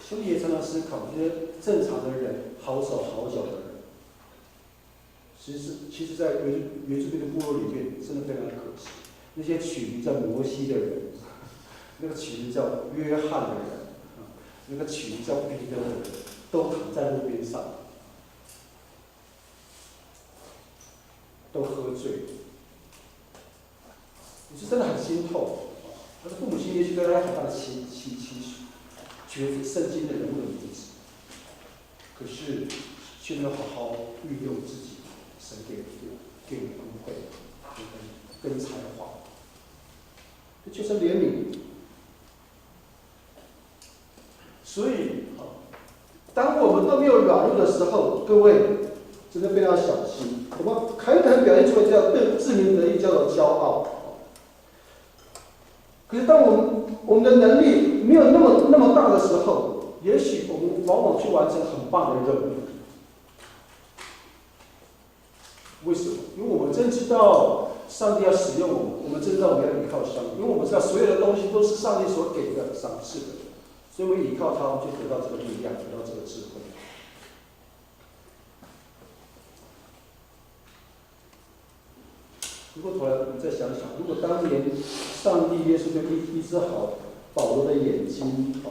兄弟也常常思考，这些正常的人，好手好脚的人。其实，在原住民的部落里面，真的非常可惜。那些取名叫摩西的人，那个取名叫约翰的人，那个取名叫彼得的人，都躺在路边上，都喝醉。你是真的很心痛。他的父母亲也许对他很大的期许，觉得圣经的人物的名字，可是却没有好好运用自己。神给你恩惠，跟才华，这就是怜悯。所以，当我们都没有软弱的时候，各位真的非常小心。我们很可能表现出来叫自鸣得意，叫做骄傲。可是，当我们的能力没有那么大的时候，也许我们往往去完成很棒的任务。为什么？因为我们真知道上帝要使用我们，我们真知道我们要依靠上帝，因为我们知道所有的东西都是上帝所给的赏赐的，所以我们依靠他，我们就得到这个力量，得到这个智慧。回过头来，我们再想想，如果当年上帝耶稣就医治好保罗的眼睛，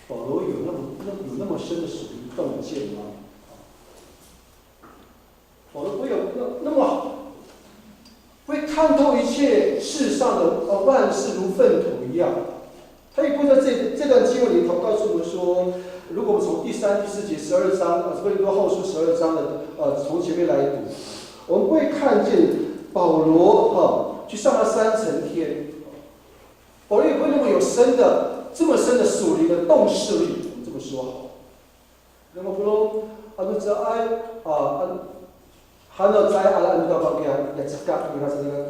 保罗有那么深的属灵洞见吗？保罗会有那么好，会看透一切世上的万事如粪土一样。他也不会在这段经文里头告诉我们说，如果我们从第3、第4节12章，哥林多后书12章的从前面来读，我们会看见保罗去上了3层天，保罗也不会那么有这么深的属灵的洞视力，我们这么说好。那么说Hano saya ala anu dapat ya cekak merasa dengan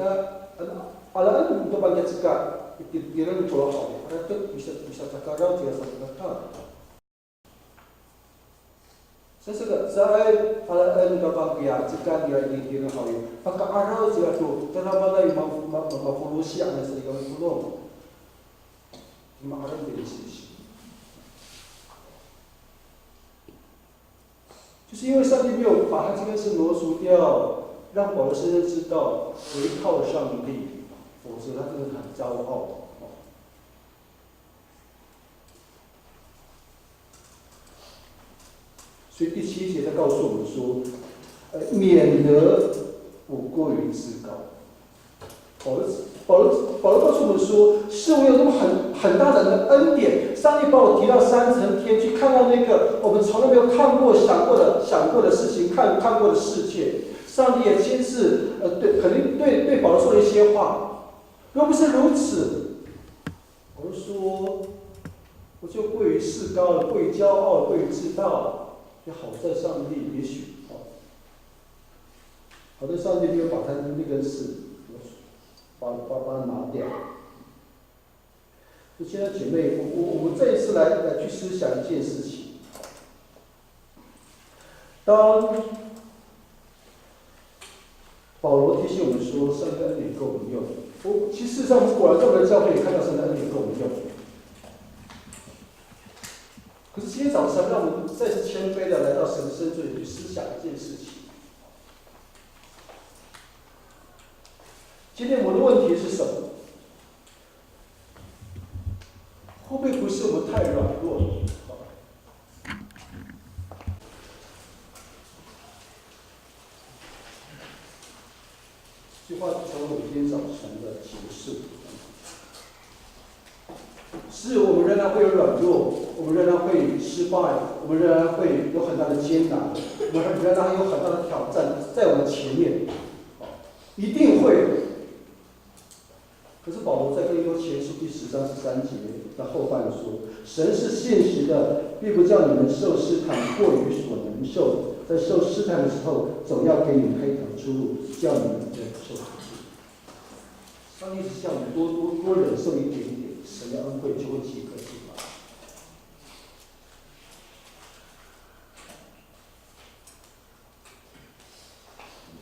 ala anu dapat ya cekak itu dia mencoba hal karena itu bisa sekarang tidak sekarang. Sesuatu saya ala anu dapat ya cekak dia ini hal itu. Maka arah juga tu terlalu banyak mempolusi yang sedikit belum. Cuma arah tidak sih. 就是因为上帝没有把他这件事挪除掉，让保罗先生知道唯靠上帝，否则他真的很骄傲。所以第7节他告诉我们说，免得我过于自高。保罗告诉我们说，是我有那么很大的恩典，上帝把我提到3层天去看到那个我们从来没有看过、想过的事情，看过的世界。上帝也亲自肯定对保罗说了一些话。若不是如此，保罗说，我就过于自高了，过于骄傲了，过于自大了。也好在上帝也许好在上帝没有把他那个事把它拿掉。所以亲爱的姐妹，我们这一次来去思想一件事情。当保罗提醒我们说，上帝恩典够我们用。其实事实上，果然在我们的教会也看到上帝恩典够我们用。可是今天早上，让我们再次谦卑的来到神的深处里去思想一件事情。今天我的问题是什么？会不会不是我们太软弱了？这句话成为我今天早晨的结束。是我们仍然会有软弱，我们仍然会失败，我们仍然会有很大的艰难，我们仍然有很大的挑战在我们前面，一定会。可是保罗在哥林多前书第10章13节的后半说：“神是现实的，并不叫你们受试探过于所能受，在受试探的时候，总要给你们开条出路，叫你们忍受得住。”上帝只叫我们多忍受一点点，神的恩惠就会即刻进来。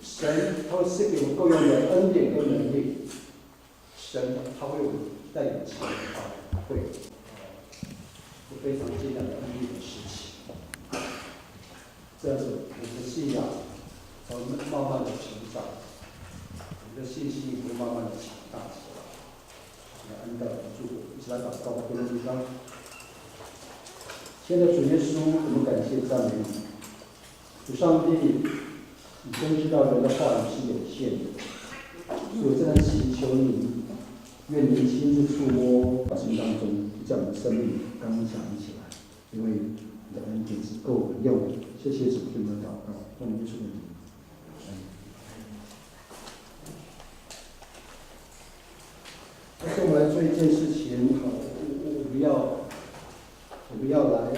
神他会赐给我们够用的恩典跟能力。神他会我们带领前会非常艰难的恩典的事情，这样子我们的信仰才会慢慢的成长，我们的信心也会慢慢的强大起来。来恩待我们祝福，一起来祷告，各位弟兄。亲爱的主耶稣，我们感谢赞美你，主上帝，你真知道人的话语是有限的，所以我真的祈求你。愿你亲自触摸生命当中，叫我们的生命刚强起来，因为你的恩典是够我们用的。谢谢主，听我们的祷告，奉耶稣的名。但是我们来做一件事情，我不要来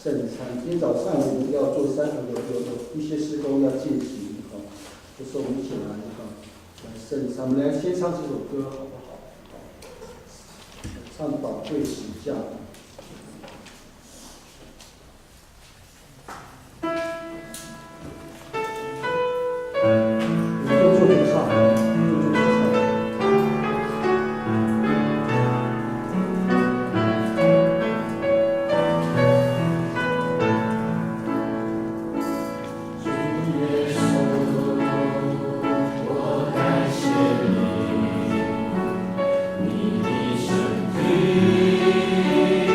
圣餐。今天早上我们要做有一些施工要进行，就是我们一起来圣餐。我们来先唱这首歌，好不好？唱宝贵实价。你的身体。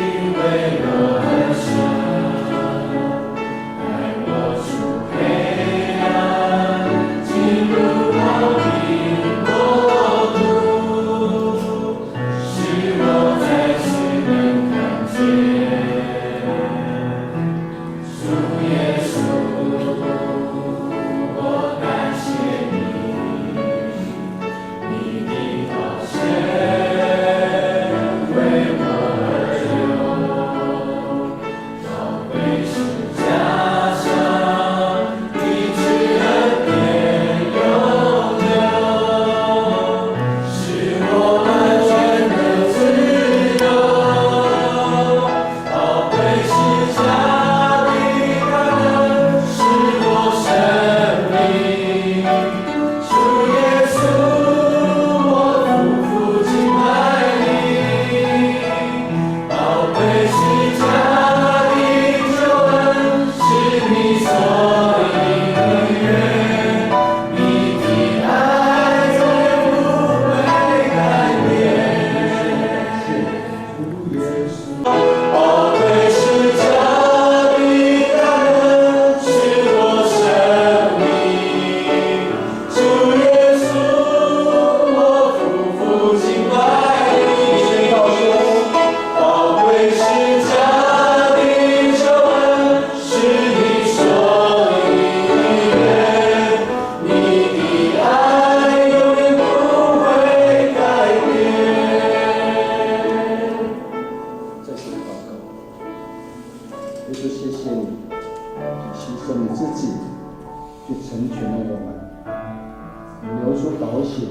出保险，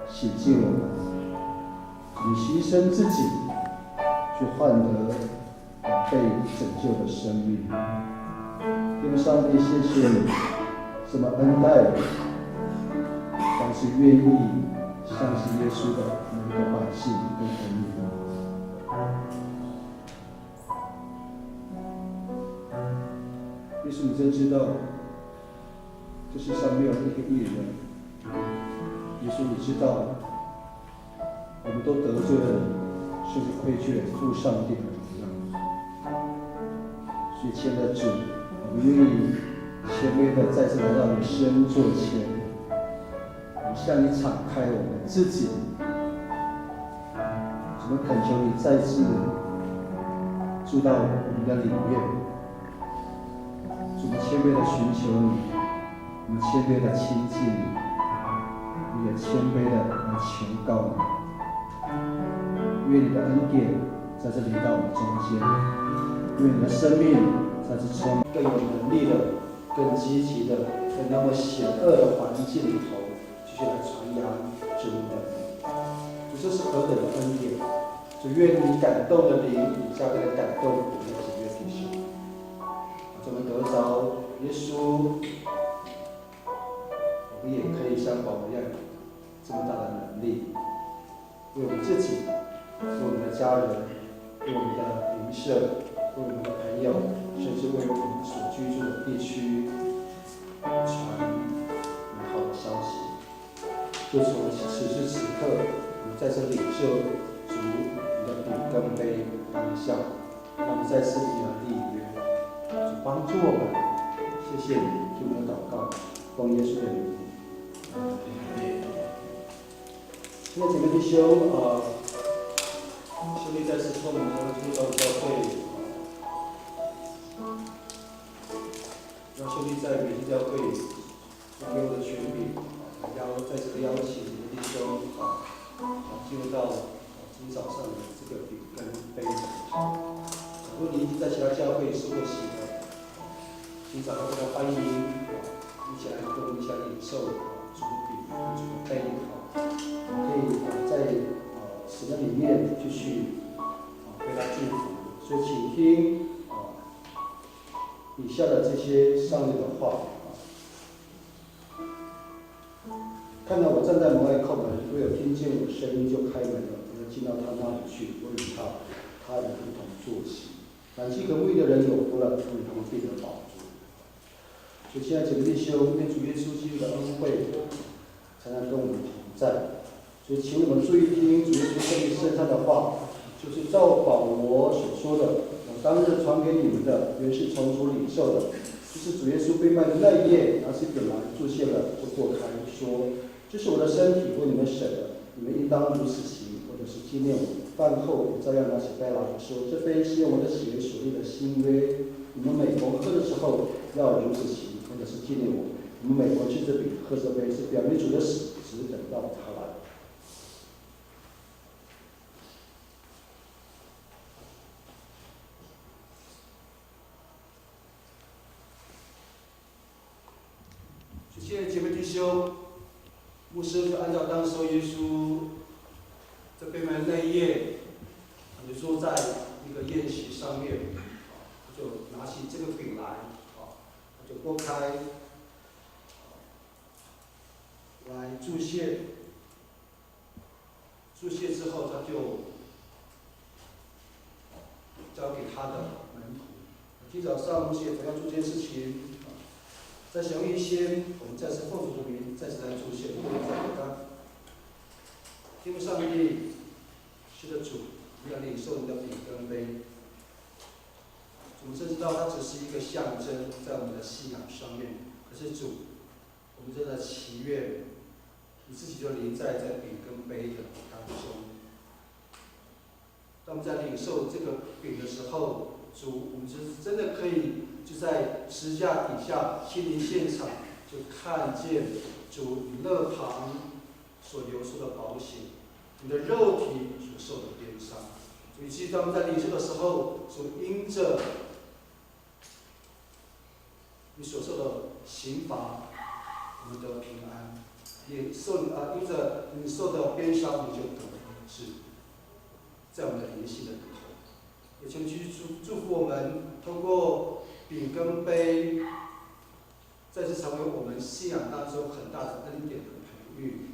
洗净我们，你牺牲自己，去换得被拯救的生命。天父上帝，谢谢你这么恩待我，凡是愿意相信耶稣的每一个百姓跟儿女。耶稣，你真知道，这世上没有一个义人。耶稣，你知道，我们都得罪了你，甚至亏缺了父上帝的荣耀。所以，亲爱的主，我们愿意谦卑的再次来到你身座前，我们向你敞开我们自己，我们恳求你再次住到我们的里面。我们谦卑的寻求你，我们谦卑的亲近你，我们也谦卑的来求告你。愿你的恩典在这里到我们中间，愿你的生命在这充更有能力的、更积极的，在那么险恶的环境里头，继续来传扬主你的名。主，这是何等的恩典！主，愿你感动的灵，你加倍的感动我们的几位弟兄。我们得着耶稣，我们也可以像保罗一样，这么大的能力，为我们自己，为我们的家人，为我们的邻舍，为我们的朋友，甚至为我们所居住的地区传美好的消息。就从此时此刻，我们在这领受主你的饼跟杯当下，让我们再次以你的立约。主帮助我们，谢谢你听我们的祷告，奉耶稣的名。现在姐妹弟兄，兄弟再次从我们进入到教会，让兄弟在每一教会给我的权柄，在这个邀请姐妹弟兄进入到今早上的这个饼跟杯的时候。如果你已经在其他教会受过洗的，今早上非常欢迎一起来跟我们一起来领受主饼、主杯可以在神的里面继续被他祝福。所以请听以下的这些上帝的话。看到我站在门外叩门，若有听见我的声音就开门了，我就进到他那里去，我与他与一同坐席。满心和睦的人有福了，与他们必得饱足。所以，亲爱的姐妹弟兄，愿主耶稣基督的恩惠才能跟我们同在。所以，请我们注意听主耶稣在你身上的话，就是照保罗所说的：“我当日传给你们的，原是从主领受的，就是主耶稣被卖的那一夜，拿起饼来祝谢了，就擘开，说：这是我的身体，为你们舍的，你们应当如此行，或者是纪念我。饭后也照样拿起杯来，说：这杯是用我的血所立的新约，你们每逢喝的时候要如此行，或者是纪念我。你们每逢吃这饼、喝这杯，是表明主的死，只等到他来。”亲爱的姐妹弟兄，牧师就按照当时耶稣在被卖那一夜，就坐在一个宴席上面，就拿起这个饼来，就拨开，来祝谢。祝谢之后，他就交给他的门徒。今早上牧师也同样做这件事情。在小一些，我们再次奉主的名，再次来祝谢，我们再给他。天父上帝，是的主，你要领受你的饼跟杯。我们真知道它只是一个象征，在我们的信仰上面。可是主，我们真的祈愿你自己就临在饼跟杯的当中。当我们在领受这个饼的时候，主，我们真的可以就在十字架底下亲临现场，就看见主你肋旁所流出的宝血，你的肉体所受的鞭伤。以及当我们在领受的时候，主因着你所受的刑罚，我们得平安。也因着你受到鞭伤，你就得了医治，在我们的灵性的里头。也请去祝福我们，通过饼跟杯，再次成为我们信仰当中很大的恩典和培育。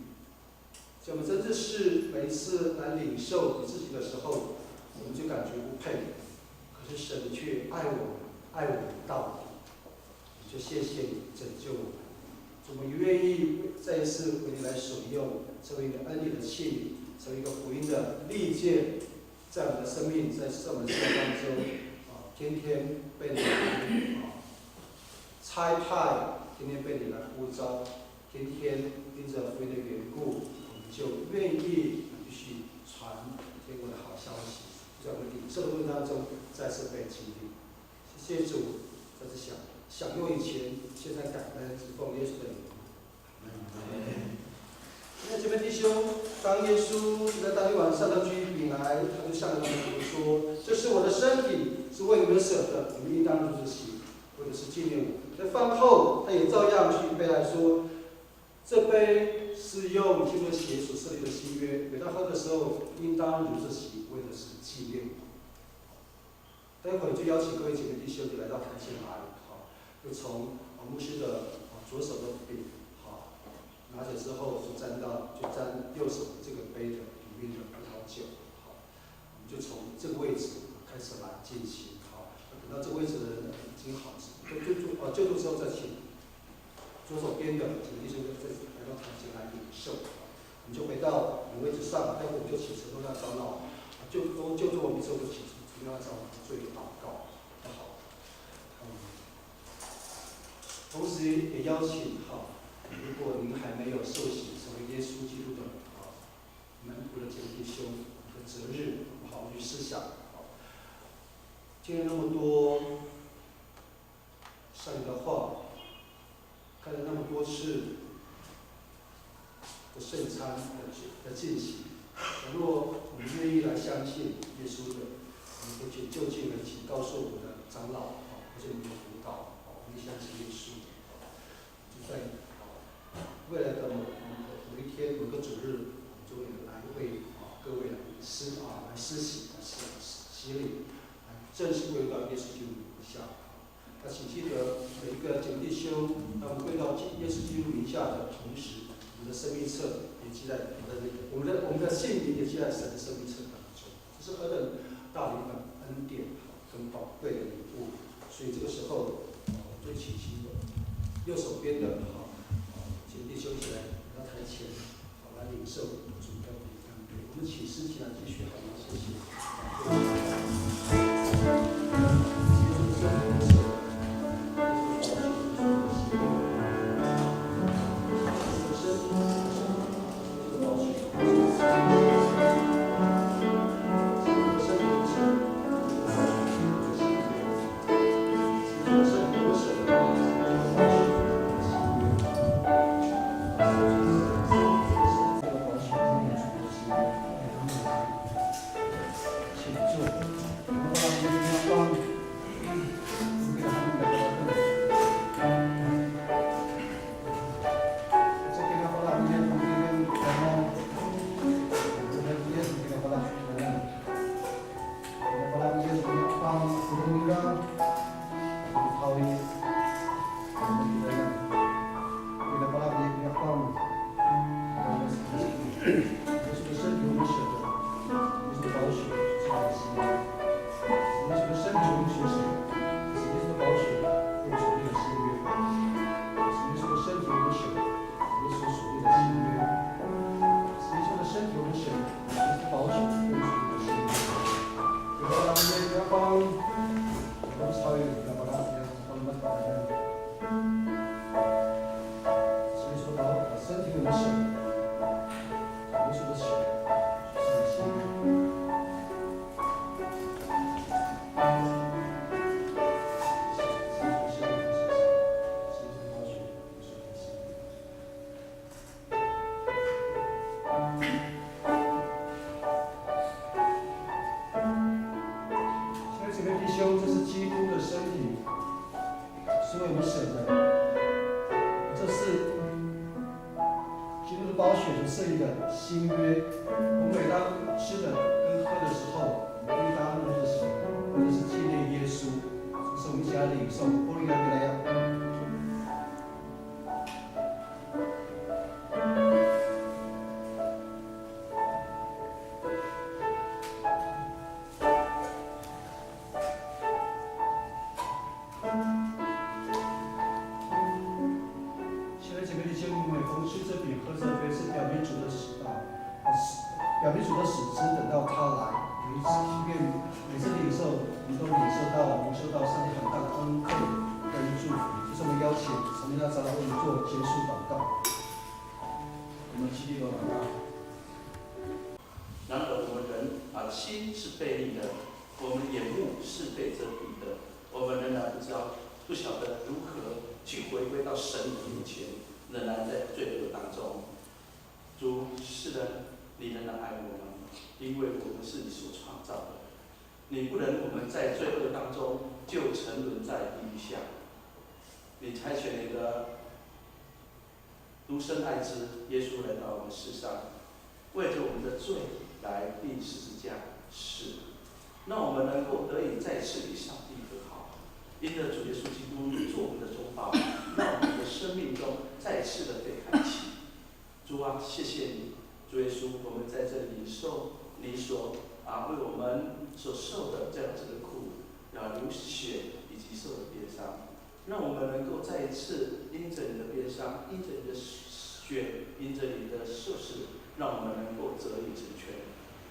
所以我们真的是每一次来领受你自己的时候，我们就感觉不配，可是神却爱我们，爱我们到底。就谢谢你拯救我们，我们愿意再一次为你来使用，成为一个恩典的器皿，成为一个福音的利剑，在我们的生命，在我们的生命当中，天天被你差派，天天被你来呼召，天天因着福音的缘故，我们就愿意继续传天国的好消息，在我们领受的过程当中再次被激励。谢谢主，再次享用以前，现在感恩，只奉耶稣的名。那这边弟兄，当耶稣在当天晚上他举饼来，他就向他们说：“这是我的身体，是为你们舍的，你们应当如此行，为的是纪念我。”在饭后，他也照样举杯来说：“这杯是用基督的血所设立的新约，每当喝的时候，应当如此行，为的是纪念我。”待会就邀请各位姐妹弟兄就来到台前来，就从牧师的左手的饼，拿着之后就沾右手这个杯的里面的葡萄酒，我们就从这个位置开始来进行，等到这个位置的人已经好，就住之后再请左手边的请弟兄再来到台前来领受，我们就回到你位置上，待会我们就请陈东亮长老，就住我们之后就请陈东亮长老做一个祷告，好。同时也邀请如果您还没有受洗成为耶稣基督的门徒的姐妹弟兄的择日，好好去思想。听了那么多上帝的话，看了那么多次的圣餐的进行，如果我们愿意来相信耶稣的，我们就就近的请告诉我们的长老或者我们的辅导，我们相信耶稣。就在未来的某一天某个主日，我们就会来为各位来施洗洗礼，正式归到耶稣基督名下。那请记得每一个姐妹弟兄，当我们归到耶稣基督名下的同时，我们的生命册也记在我们的姓名也记在神的生命册当中。这是何等大的一个恩典跟宝贵的礼物。所以这个时候，最请右手边的请弟兄一起来到台前，来领受主的饼跟杯。我们请诗起来继续，好吗？谢谢。基督的宝血所设立的新约。我们每当吃的跟喝的时候，我们应当用的是什么？或者是纪念耶稣。这是我们一起来领受。波利亚比莱亚。表明主的死，只等到他来。愿每次领受，我们都领受到上帝很大的恩惠跟祝福。这是我们邀请神明大长老为你做结束祷告。我们起立祷告。然而我们人心是悖逆的，我们眼目是被遮蔽的，我们仍然不晓得如何去回归到神的面前，仍然在罪恶当中。主，是的，你仍然爱我们，因为我们是你所创造的。你不能我们在罪恶当中就沉沦在地狱下。你差遣你的独生爱子耶稣来到我们世上，为着我们的罪来钉十字架死，让我们能够得以再次与上帝和好。因着主耶稣基督做我们的中保，让我们的生命中再次的被开启。主啊，谢谢你，主耶稣，我们在这里受你所为我们所受的这样子的苦，流血以及受的鞭伤，让我们能够再一次因着你的鞭伤，因着你的血，因着你的受死，让我们能够得以成全，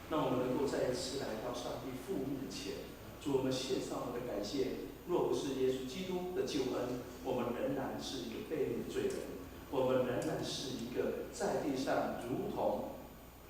让我们能够再一次来到上帝父面前。主，我们献上我们的感谢。若不是耶稣基督的救恩，我们仍然是一个悖逆的罪人。我们仍然是一个在地上如同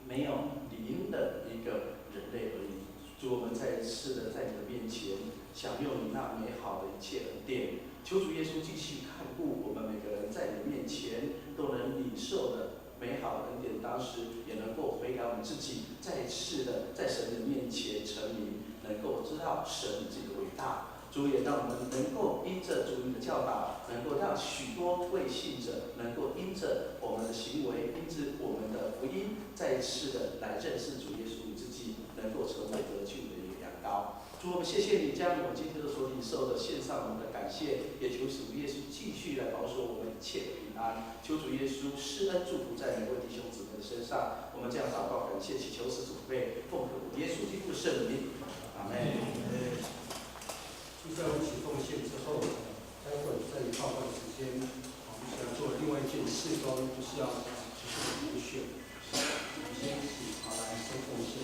没有灵的一个人类而已。主，我们再一次的在你的面前享用你那美好的一切恩典。求主耶稣继续看顾我们每个人，在你的面前都能领受的美好的恩典，当时也能够悔改我们自己，再一次的在神的面前成名，能够知道神这个伟大。主也让我们能够因着主你的教导，能够让许多未信者能够因着我们的行为，因着我们的福音，再一次的来认识主耶稣你自己，能够成为得救的一个羊羔。主，我们谢谢你将我们今天的所领受的献上我们的感谢，也求主耶稣继续来保守我们一切的平安。求主耶稣施恩祝福在每位弟兄姊妹的身上。我们这样祷告感谢，祈求是主辈奉主耶稣基督的圣名，阿门。就在我们一起奉献之后，待会在祷告的时间，我们想做另外一件事工，就是要持续的补选。我们先一起来收奉献。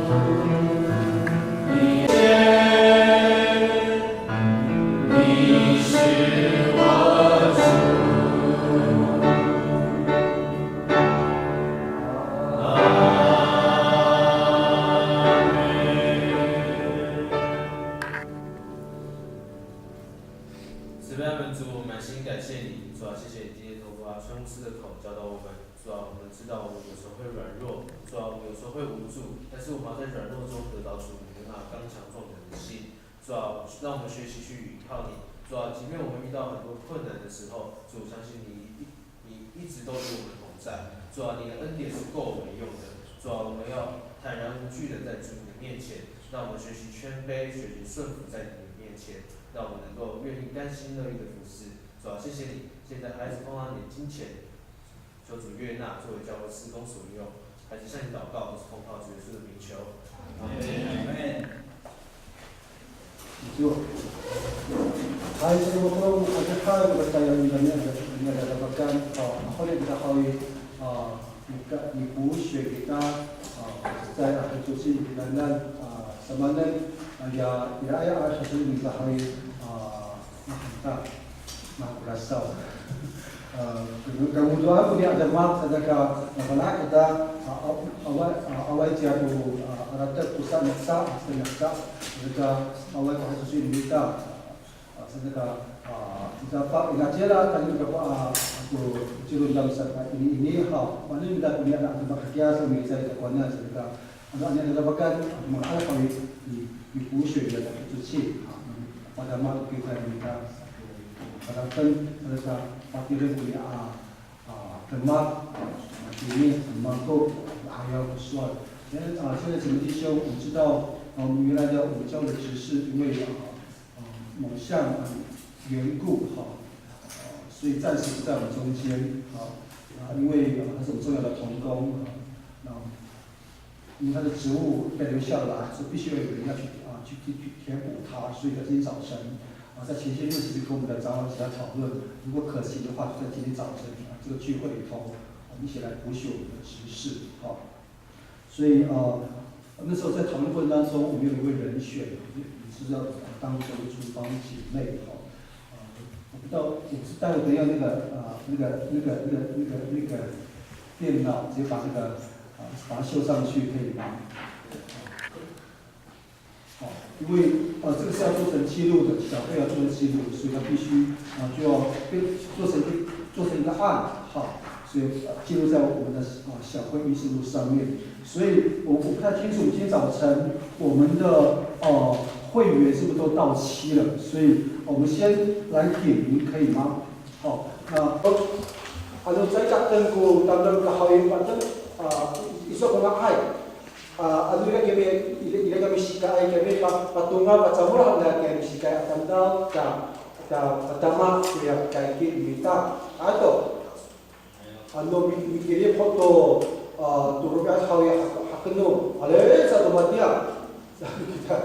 慈悲爱们主，我们满心感谢你，主啊，谢谢你今天透过宣牧师的口教导我们，主啊，我们知道我们有时候会软弱，主啊，我们有时候会无助，但是我们要在软弱中得到主你那刚强壮胆的心，主啊，让我们学习去倚靠你，主啊，即便我们遇到很多困难的时候，主，相信你一直都与我们同在，主啊，你的恩典是够我们用的，主啊，我们要坦然无惧的在主你的面前，让我们学习谦卑，学习顺服在你的面前。让我们能够愿意甘心乐意的服侍，主啊，谢谢你。现在孩子奉上你的金钱，求主悦纳作为教会事工所用。孩子向你祷告，都是奉靠主耶稣的名求。阿门。Hai sa mo ada kaya bertanya dengan dapatkan apa yang kita tahu ibu kita saya akan cuci dan semanan ya tidak ada sesuatu yang kita tahu kita makrasau kemudian punya ada mak sedekah mana kita awal jatuh rata pusat naksa sedekah awal sesuatu yang kita sedekah kita pak ingatlah tadi berapa aku curun dalam sedekah ini mana kita punya anak berkerja sambil saya kawannya sedekah anaknya dapatkan mengalah kami di pusat dia dapat cuci pada mak kita kadang-kadang sedekah pakai punya temat ini mampu ayah bersuara. 现在整个弟兄，我知道原来的我们教的执事因为某项缘故所以暂时不在我们中间因为他是我们重要的同工因为他的职务被留下来，所以必须要有人要去填补他，所以在今天早晨在前些日其实跟我们的长老一起来讨论，如果可行的话，就在今天早晨这个聚会里头，我们一起来补选我们的执事所以那时候在讨论过程当中，我们有一位人选，也是要当这个厨房姐妹我不知道，我是待会等下那个电脑直接把这个把它秀上去可以吗？因为这个是要做成记录的，小费要做成记录，所以它必须就要做成一个案所以记录在我们的小会议事录上面。所以我不太清楚今天早晨我们的会员是不是都到期了？所以我们先来点名，可以吗？ano saya captain ko dalam kahawin patang iso ko na ay ano kami kami sikai kami patunga patsamura na kami sikai atanda ka patama kuya kai kita ato ano mikiri foto turuga hawi hakno ale sa tumatia kita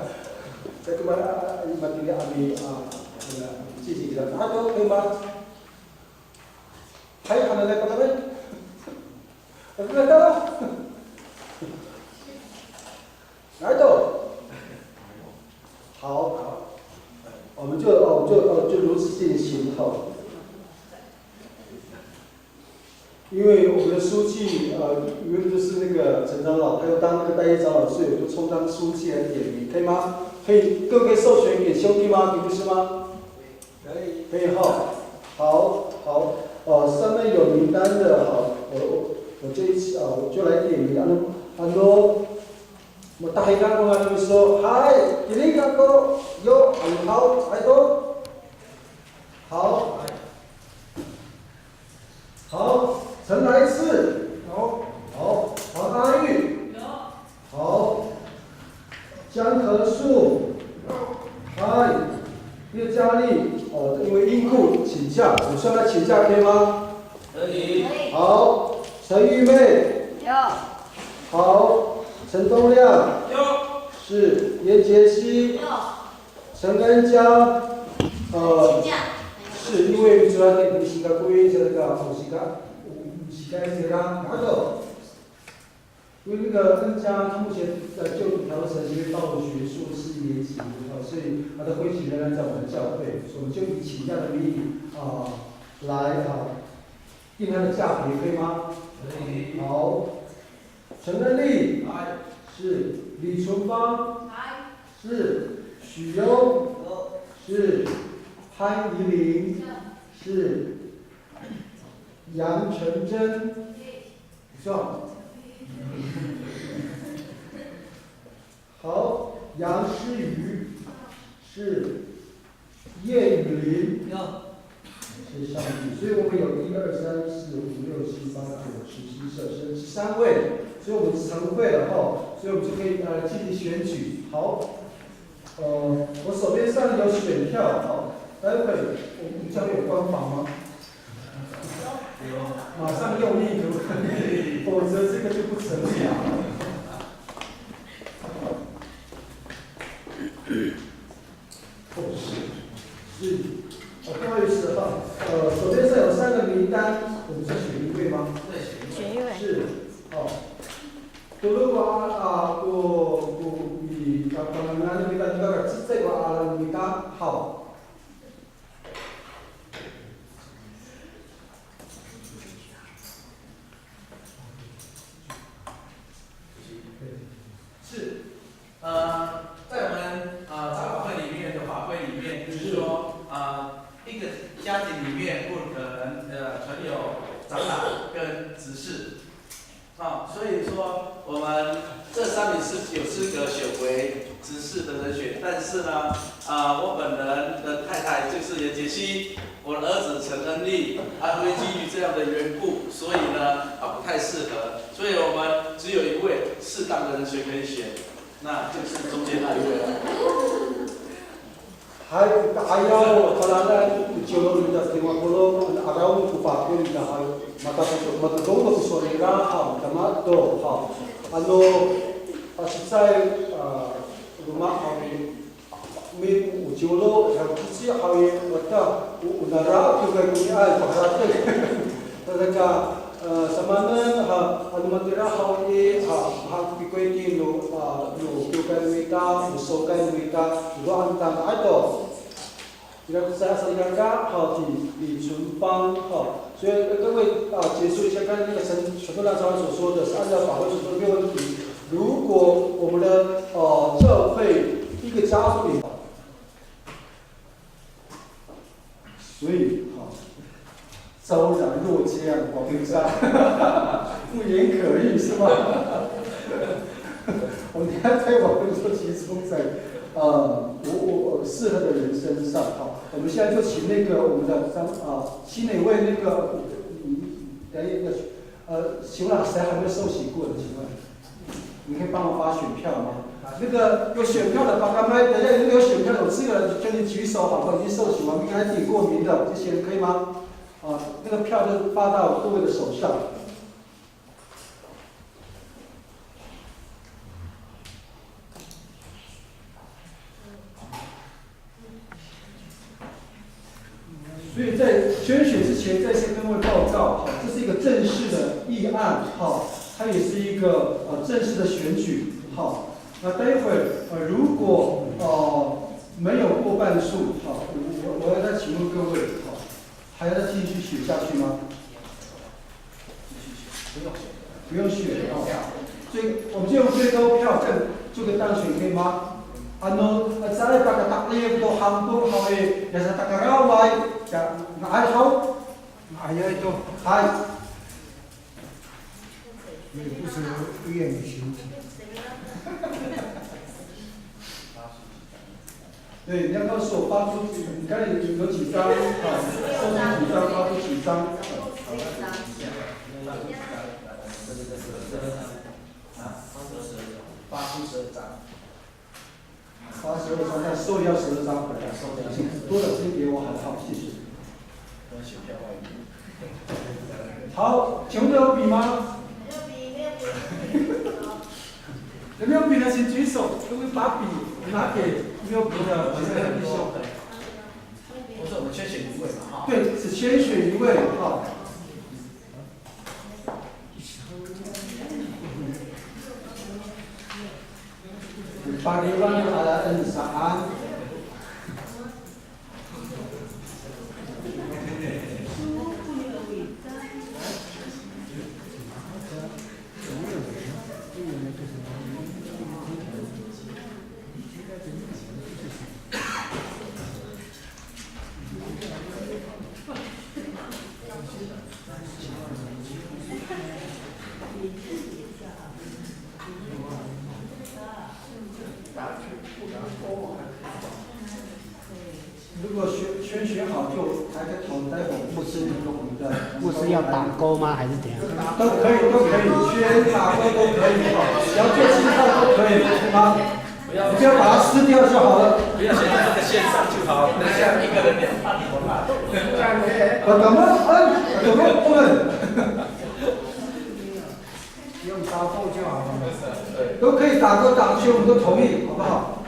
saya kemarin materi abi sisi kita ato kema hai ana le pagawai tapi na tahu来走，好，我们就如此进行因为我们的书记因为就是那个陈长老，他要当那个代业长老，所以我就充当书记来点名，可以吗？可以，各位授权给兄弟吗？你不是吗？可以好，上面有名单的我这一次我就来点名很多。Matahikan ko nga gusto, Hai, kilig ako, yo, hao, ito,好，陈来世，好，阿玉，好，江河树，嗨，叶嘉丽，因为因故请假，我向他请假可以吗？可以。好，陈玉妹，好。陈东亮，是严杰希，陈恩佳，是因为主要的时间规这个时间这个哪个？因为那个恩家他目前就读调成因为道学硕士1年级所以他的婚期仍然在我们的教会，所以我们就以请假的名义来定他的假别，可以吗？可以。好，陈恩利是，李纯芳是，许优是，潘怡玲是，杨成真算。好，杨诗雨是，叶雨林是上帝，所以我们有1、2、3、4、5、6、7、8、9、10、11、12、13位，所以我们成会了所以我们就可以进行选举。好，我手边上有选票，待会我们教会有官房吗？马上用力可不可以？否则这个就不成立了。不好意思手边上有3个名单，我们是选1位吗？对，选1位。是，好。是，在我们长老会里面的法规里面，就是说一个家庭里面不可能存有长老跟执事，所以说我们这3名是有资格选为执事的人选，但是呢，我本人的太太就是严洁希，我的儿子陈恩利，因为基于这样的缘故，所以呢不太适合，所以我们只有1位适当的人选可以选，那就是中间那1位了。Hai ayaw kalana jolo da tema polo araw ku pa ko da ha mata ko so ra ha tama do ha ano asai rumah mi jolo ha kisi ha wata unara ku ga ni ai pa ta samanan anumatira hawi pikoy no kukan wita musokan wita doan tang ado tidak saya salinga李纯芳所以各位结束一下刚才那个陈大超所说的是按照法规所说的没有问题。如果我们的教会一个家族里，所以昭然若揭，我平常不言可喻是吗？我们看在网络说集中在我适合的人身上我们现在就请那个我们的新哪位那个请问谁还没有受洗过的？请问你可以帮我发选票吗？那个有选票的把他们等一下有选票有资格的就你举手已经受洗完并且点过名的这些人可以吗？那个票就发到各位的手上。所以在选举之前，再先跟各位报告，这是一个正式的议案，它也是一个正式的选举，那待会儿如果没有过半数，我要再请问各位，还要再继续选下去吗？不用选所以我们就用最高票就可以当选，可以吗？saya pakai taklif to hampur hawe biasa takarawai ya ngai hau ayah itu 嗨也不是愿意行体。对，你要告诉我发出你刚才有几张收集几张发出几张发出12张。发12张，但收要12张回来，多的先给我好不好？谢谢。好，请问有笔吗？有没有笔的请举手，各位把笔拿给没有笔的弟兄。不是我们先选1位嘛对，只先选1位 Bagaimana keadaan saat如果选好就抬个头，待会不是红的，不是要打勾吗？还是怎样？都可以，圈打勾都可以，只要做心跳都可以，吗？你只要把它撕掉就好了。不要写在这个线上就好，等一下一个人2把头嘛。怎么不能？用打勾就好了。都可以打勾打圈，我们都同意，好不好？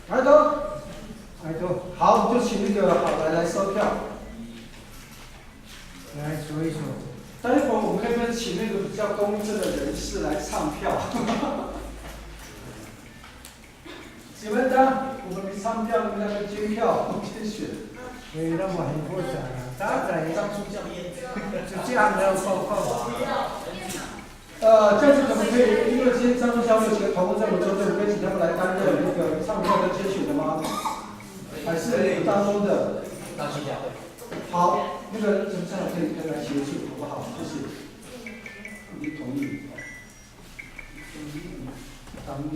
抬头，好，就请那个好来收票。来数一数。待会我们可不可以请那个比较公正的人士来唱票？你们的，我们唱票，你们那边监票，监选。那么很复杂了，大概就这样的报告。这样子可不可以？因为今天张忠孝有几个同工在我周队，可以请他们来担任那个唱票跟监选的吗？还是当中的？好，那个陈站长可以来协助，好不好？谢谢。你同意？当面。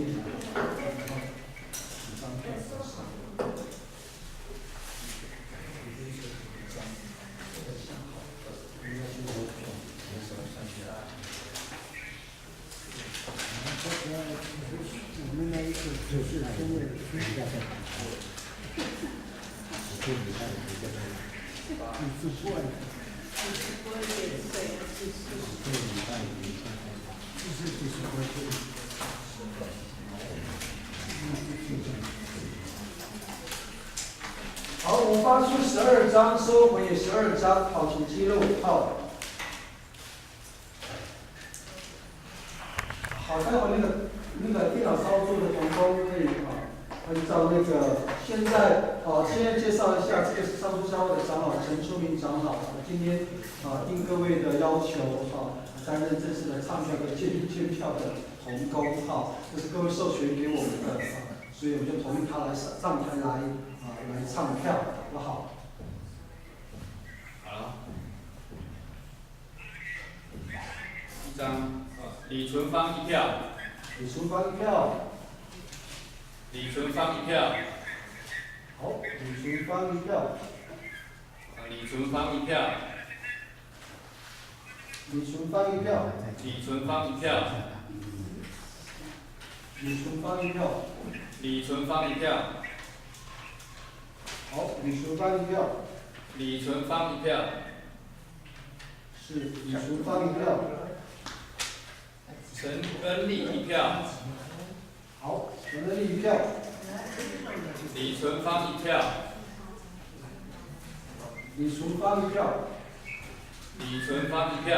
我们那一个就是因为好，我们发出12张，收回也12张，好，请记录。好，好，待会那个电脑操作的同工可以按照那个现在介绍一下，这个是上述教会的长老陈秋明长老，今天应各位的要求担任正式的唱票和监票的同工这是各位授权给我们的所以我们就同意他来上台来唱票，好不好？好了，一张，李纯芳1票，李纯芳1票，李纯芳1票，好，李纯芳1票，李纯芳1票，李纯芳1票，李纯芳1票，李纯芳1票，李纯芳1票，好，李纯芳1票，李纯芳1票，是李纯芳1票，陈恩利1票，好，陈恩利1票，李纯芳1票，李纯芳1票，李纯芳1票，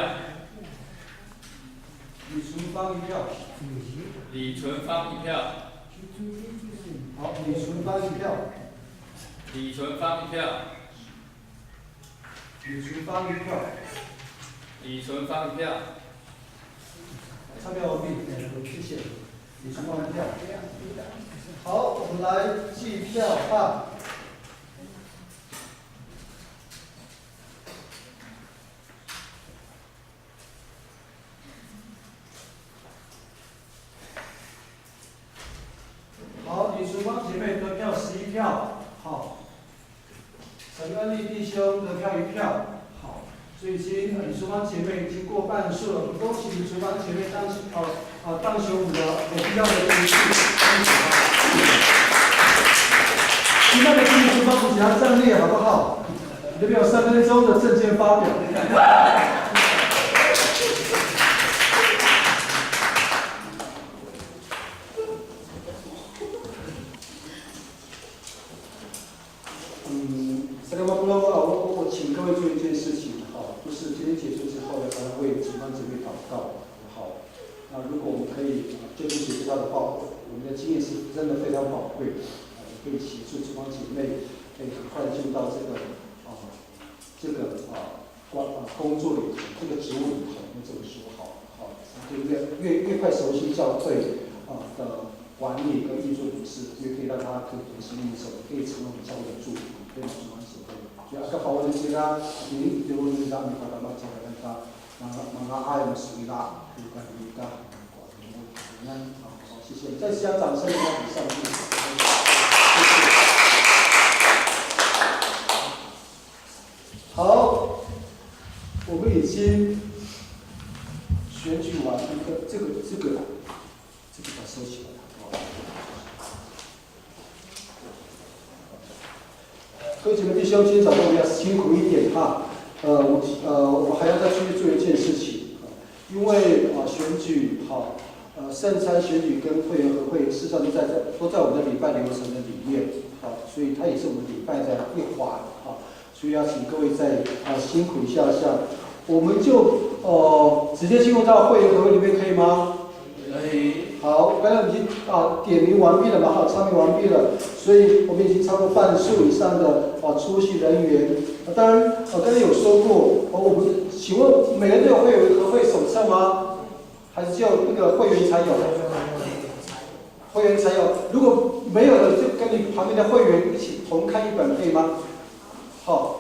李纯芳1票，李纯芳1票，好，李纯芳1票，李纯芳1票，李纯芳1票，李纯芳1票，唱票完毕，谢谢。李纯芳1票，好，我们来计票吧。好，李纯芳姐妹得票11票，好。陈恩利弟兄得票1票，好。所以李纯芳姐妹已经过半数了，我们恭喜李纯芳姐妹当选我们的有必要的人数，恭喜她。其他的请李纯芳姐姐站立好不好？这边有3分钟的政见发表。我请各位注意一件事情，就是今天结束之后呢，还要为主办姐妹祷告，好。如果我们可以就近解决他的话，我们的经验是真的非常宝贵，可以协助厨房姐妹可以很快的进入到工作里头，这个职务里头，那这么说就越快熟悉教会的管理跟运作模式，越可以让他可以得心应手，可以成为我们教会的助理，对厨房姐妹。所以把我的这个你对我们家里头的嘛，这个那个爱我们属于啦，可以跟你讲，好，谢谢。再次掌声，欢迎上帝。好，我们已经选举完一个这个把它收起来。各位姐妹弟兄，今天早上我们要辛苦一点哈。我还要再去做一件事情，因为选举圣餐选举跟会员和会事实上都在我们的礼拜流程的里面，所以它也是我们礼拜的一环所以要请各位再辛苦一下。我们就直接进入到会员和会里面，可以吗？可以。好，刚才已经点名完毕了嘛，唱名完毕了，所以我们已经超过半数以上的出席人员。当然，刚才有说过，我们请问每个人都有会员和会手册吗？还是只有那个会员才有？会员才有。如果没有的，就跟你旁边的会员一起同看一本，可以吗？好。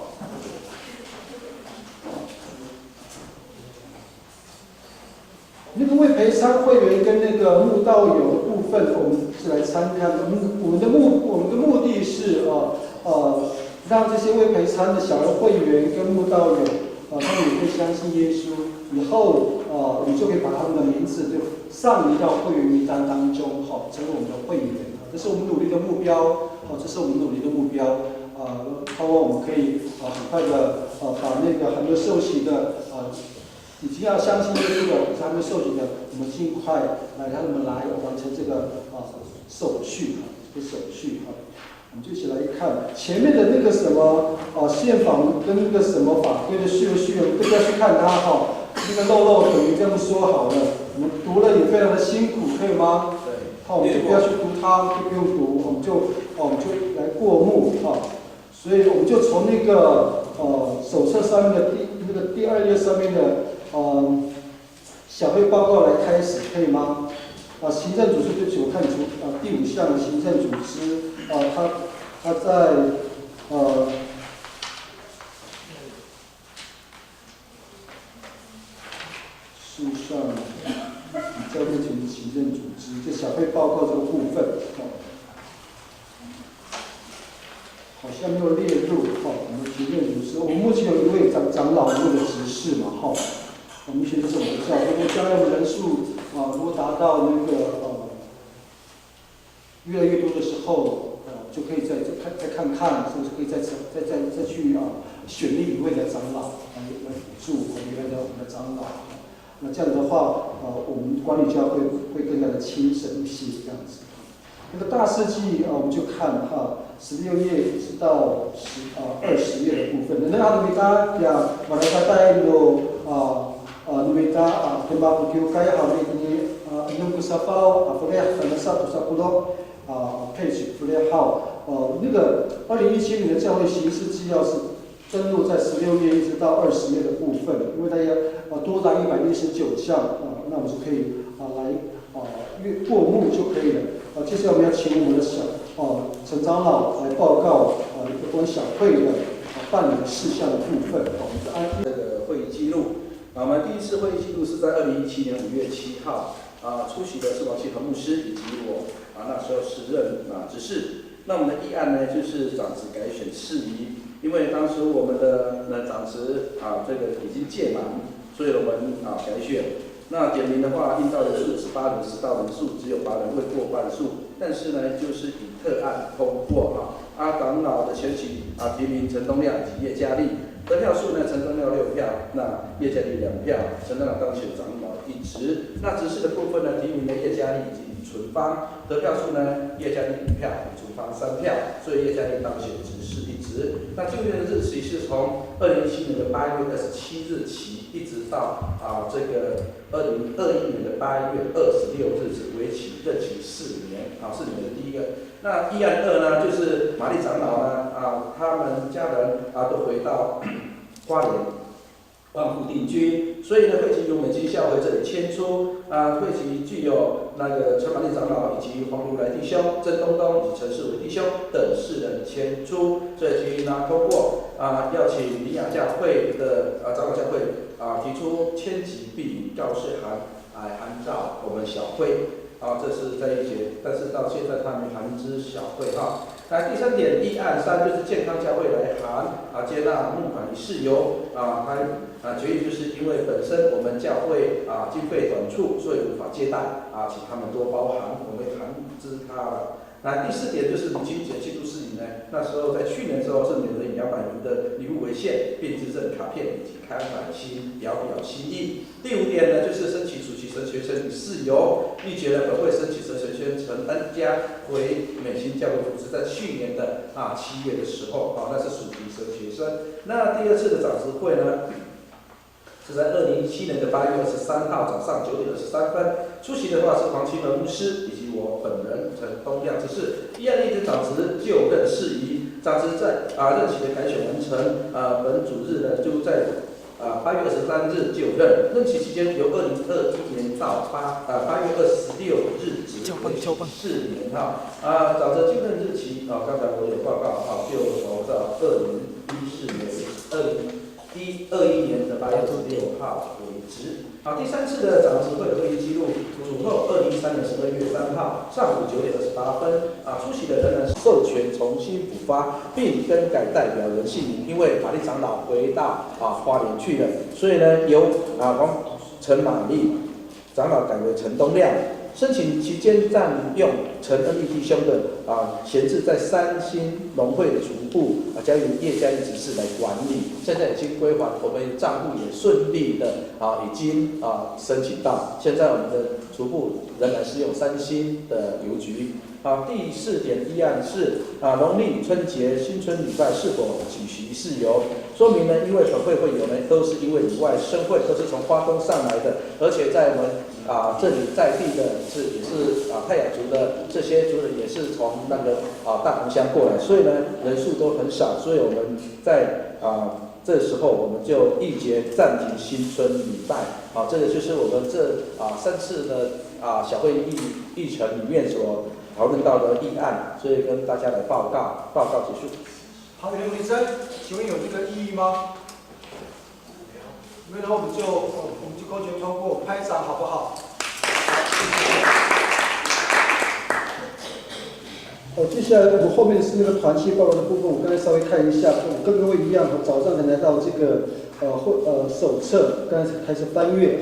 那个为陪参会员跟那个慕道友的部分，我们是来参看。我们的目的是让这些为陪参的小人会员跟慕道友，他们也会相信耶稣，以后你就可以把他们的名字就上移到会员名单当中，成为我们的会员。这是我们努力的目标，盼望我们可以很快的把那个还没有受洗的已经要相信耶稣的，可是还没受洗的，我们尽快让他们来完成这个手续我们就一起来看前面的那个什么宪法跟那个什么法规的序文，不要去看它那个漏等于这么说好了，我们读了也非常的辛苦，可以吗？对。我们就不要去读它，就不用读，我们就来过目所以我们就从那个手册上面的第2页上面的小会报告来开始，可以吗？行政组织对不起，我看第5项的行政组织它在事实上教会群行政组织就小会报告这个部分好像没有列入我们行政组织。我们目前有一位长老的那个执事嘛我们选的是我们的教会，如果将来我们人数如果达到那个越来越多的时候就可以再看看，是不是可以再去选立一位的长老来辅助原来的我们的长老。那这样的话我们管理教会会更加的轻省一些这样子。那个大事记我们就看16页直到20页的部分。那他们大家mereka tayo numita tembaku kaya hari ini inyong kusapau boleh satu page boleh 那个2017年的教会形式纪要是登录在16页一直到20页的部分，因为大家多达119项那我们就可以来过目就可以了。接下来我们要请我们的陈长老来报告有关小会的办理事项的部分。我们是按这个会议记录。我们第一次会议记录是在2017年5月7号出席的是王启和牧师以及我那时候时任执事。那我们的议案呢，就是长子改选事宜，因为当时我们的长子这个已经届满，所以我们改选。那点名的话，应到人数是8人，实到人数只有8人，未过半数。但是呢，就是以特案通过长老的选举提名陈东亮以及叶嘉丽，得票数呢，陈东亮6票，那叶嘉丽2票，陈东亮当选长老一职。那执事的部分呢，提名了叶嘉丽以及李纯芳，得票数呢，叶嘉丽1票，李纯芳3票，所以叶嘉丽当选执事一职。职。那就业的日期是从2017年的8月27日起，一直到这个2021年的8月26日止，为期任期4年。是你们的第一个。那议案2呢，就是玛丽长老呢他们家人都回到花莲万福定居，所以呢，会籍由美基教会这里迁出。会籍具有那个陈玛丽长老以及黄如来弟兄、曾东东以及陈世伟弟兄等4人迁出。所以基于呢，通过邀请林雅教会的长老教会提出迁籍避免告示函来函照我们小会。这是在一节，但是到现在他没函知小会来第3点，议案3就是健康教会来函接纳募款事由决议就是因为本身我们教会经费短促，所以无法接待请他们多包涵，我们函知他了。第4点就是母亲节庆祝事宜呢，那时候在去年的时候是每人以200元的礼物为限，并制赠卡片以及开满心表心意。第5点呢，就是升旗主席神学生事由，预决了本会升旗神学生陈恩佳回美心教会服侍，在去年的7月的时候那是属于神学生。那第2次的长执会呢，是在2017年的8月23号早上9点23分，出席的话是黄清文牧师以及我本人陈东亮执事。议案1的长执就任事宜，长执在任期的改选完成，本主日呢就在8月23日就任，任期期间由2021年到8月26日止，为期4年长执就任日期刚才我有报告就从到2021年的8月26号为止。第3次的长执会会议记录，主后2013年12月3号上午9点28分，出席的仍然是授权重新补发，并更改代表人姓名，因为玛丽长老回到花莲去了，所以呢由陈玛丽长老改为陈东亮。申请期间占用陈恩义弟兄的闲置在三星农会的储户交由叶嘉义执事来管理，现在已经归还，我们账户也顺利的已经申请到，现在我们的储户仍然是用三星的邮局。第4点议案是农历春节新春礼拜是否举行事由，说明呢，因为本会会友呢都是因为里外生会，都是从花东上来的，而且在我们这里在地的也是泰雅族的这些族人也是从那个大同乡过来，所以呢人数都很少，所以我们在这时候我们就议决暂停新春礼拜。这个就是我们这3次的小会议程里面所讨论到的议案，所以跟大家来报告结束。好，刘医生，请问有这个异议吗？没有的话，我们就勾决通过，拍掌好不好？接下来我们后面是那个团契报告的部分，我刚才稍微看一下，我跟各位一样，早上才拿到这个手册，刚才开始翻阅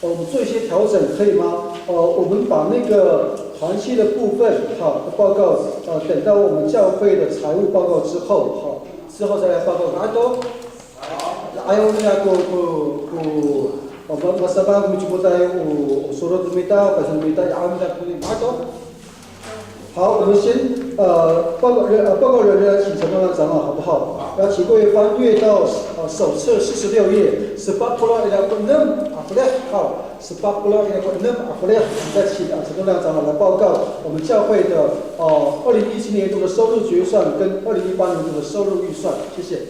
我们做一些调整可以吗？我们把那个团契的部分报告等到我们教会的财务报告之后再来报告。Ayaw niya masabag mo po tayo usurot lumitaw, kasi lumitaw ayaw niya po ito. 好，我们先报告人员请陈东亮长老好不好？要请各位翻阅到手册46页，18puluh ila 6 好，18puluh ila 6，再请陈东亮长老来报告我们教会的2017年度的收入决算跟2018年度的收入预算，谢谢。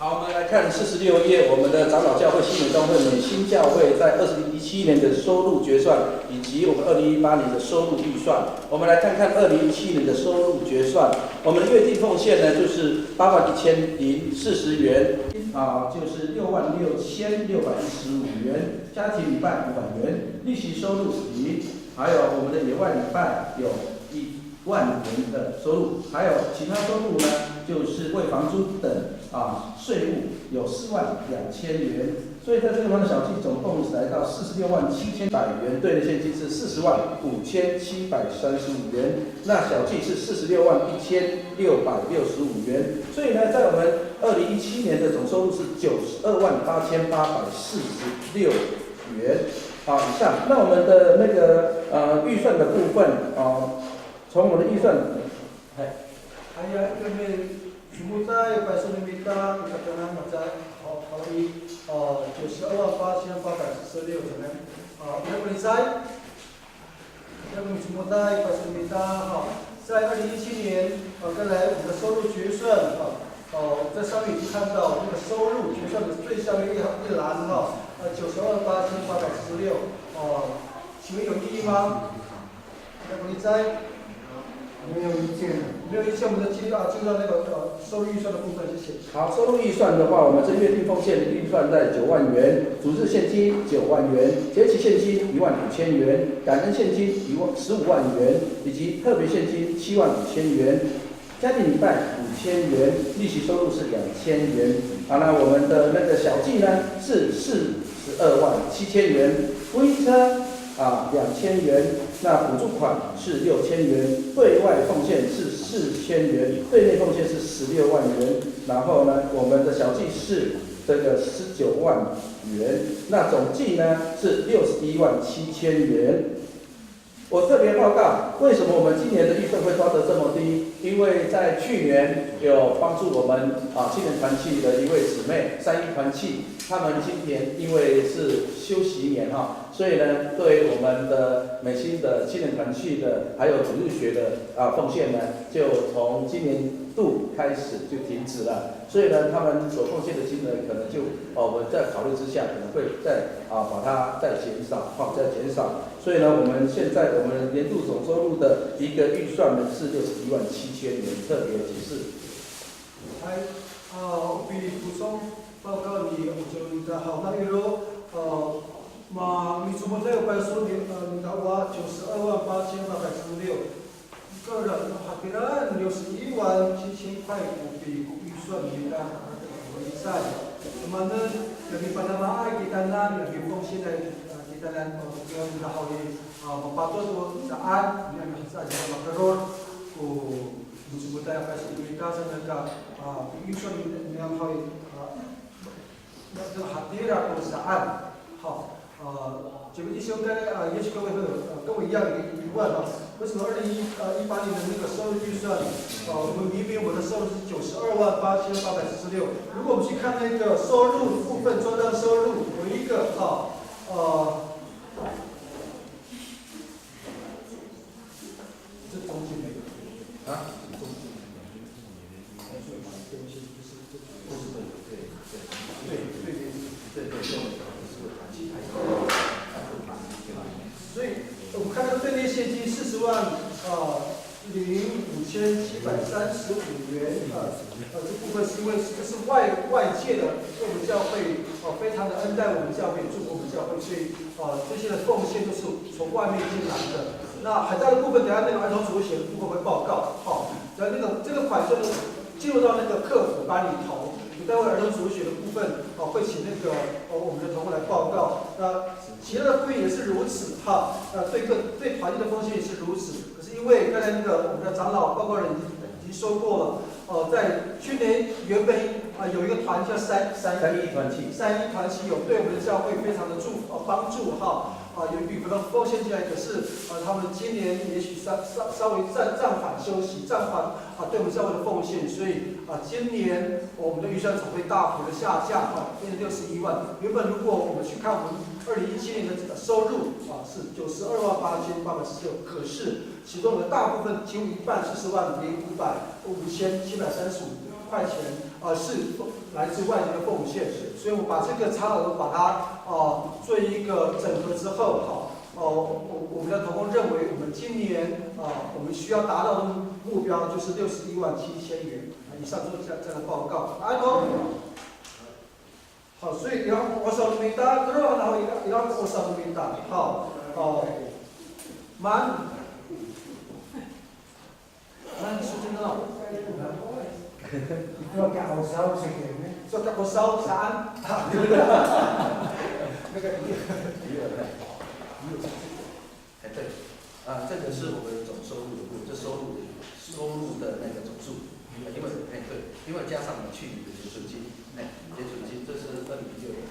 好，我们来看46页，我们的长老教会新美东会美新教会在2017年的收入决算，以及我们2018年的收入预算。我们来看看2017年的收入决算。我们的月定奉献呢，就是81040元，就是66615元，家庭礼拜500元，利息收入0，还有我们的野外礼拜有1万元的收入，还有其他收入呢，就是为房租等税务有42000元，所以在这个地方的小计总共来到467100元，兑的现金是405735元，那小计是461665元，所以呢，在我们2017年的总收入是928846元以上。那我们的那个预算的部分从我们的预算， Ayah kami Sumutai Pasunimita Katanan Macai Kali 92,846怎么样？那么在那么Sumutai Pasunimita 在2017年刚才我们的收入决算在上面已经看到那个收入决算的最下面一栏92,846请问有异议吗？那么在没有意见。没有意见，我们的进到那个收入预算的部分，谢谢。好，收入预算的话，我们这月定奉献预算在9万元，主日现金9万元，节期现金15000元，感恩现金15万元，以及特别现金75000元，家庭礼拜5000元，利息收入是2000元。好了，我们的那个小计呢是427000元，福音车2000元，那补助款是6000元，对外奉献是4000元，对内奉献是16万元。然后呢，我们的小计是这个19万元，那总计呢是617000元。我特别报告，为什么我们今年的预算会抓得这么低？因为在去年有帮助我们青年团契的一位姊妹3一团契，他们今年因为是休息年所以呢，对我们的美心的青年团契的还有主日学的奉献呢，就从今年度开始就停止了。所以呢，他们所奉献的金额可能就我们在考虑之下，可能会再把它再减少，再减少。所以呢，我们现在我们年度总收入的一个预算呢是617000元，特别提示。我比补充报告你，我就好，那你主播在有白说你的话92,846，个人别人617000块比预算名单比赛，那么呢，lebih pada mahal kita lebih fungsi dari kita dan yang dahului membantu saat yang saja makaror disebutkan apa kita sebagai usual yang hari hadir atau saat 好这个弟兄也许各位会跟我一样疑问为什么2018年的那个收入预算我们明明我的收入是92,846，如果我们去看那个收入部分专项收入有一个这中间没有所以我们看到对内现金40,005,735元这部分是因为这是外界的对我们教会非常的恩待我们教会，祝福我们教会，所以这些的奉献都是从外面进来的。那很大的部分，等下那个儿童主日学的部分会报告。然后这个款项进入到那个客服班里头。待会儿童主日学的部分会请那个我们的同工来报告。其他的部分也是如此对团体的奉献也是如此。可是因为刚才那个我们的长老报告人已经说过了，在去年原本有一个团叫3一团契有对我们的教会非常的帮助有一笔不能奉献进来，可是他们今年也许稍微暂缓休息，暂缓对我们教会的奉献，所以今年我们的预算总会大幅的下降变成61万。原本如果我们去看我们2017年的收入是92,846，可是其中的大部分几乎一半40,500,5735块钱是来自外界的奉献，所以我把这个差额把它做一个整合之后我们的同工认为我们今年我们需要达到的目标就是61,700,000元。以上做这样的报告。好，所以我手里面打，然后我手里面打，时间到了。做给我烧这个呢？做给我烧啥？那个对，这个是我们总收入的部分，这收入的那个总数，因为加上了去年的结水金，这是2016年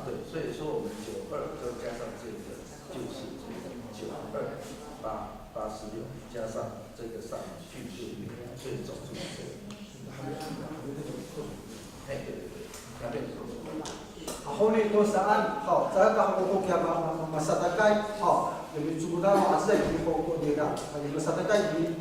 对，所以说我们92再加上这个就是这个92,886加上这个上去数，所以总数是。哎，对对对，那边。后面都是按好，再讲我给嘛沙大概好，有没有足够的话，是在以后过年的，有没有沙大概以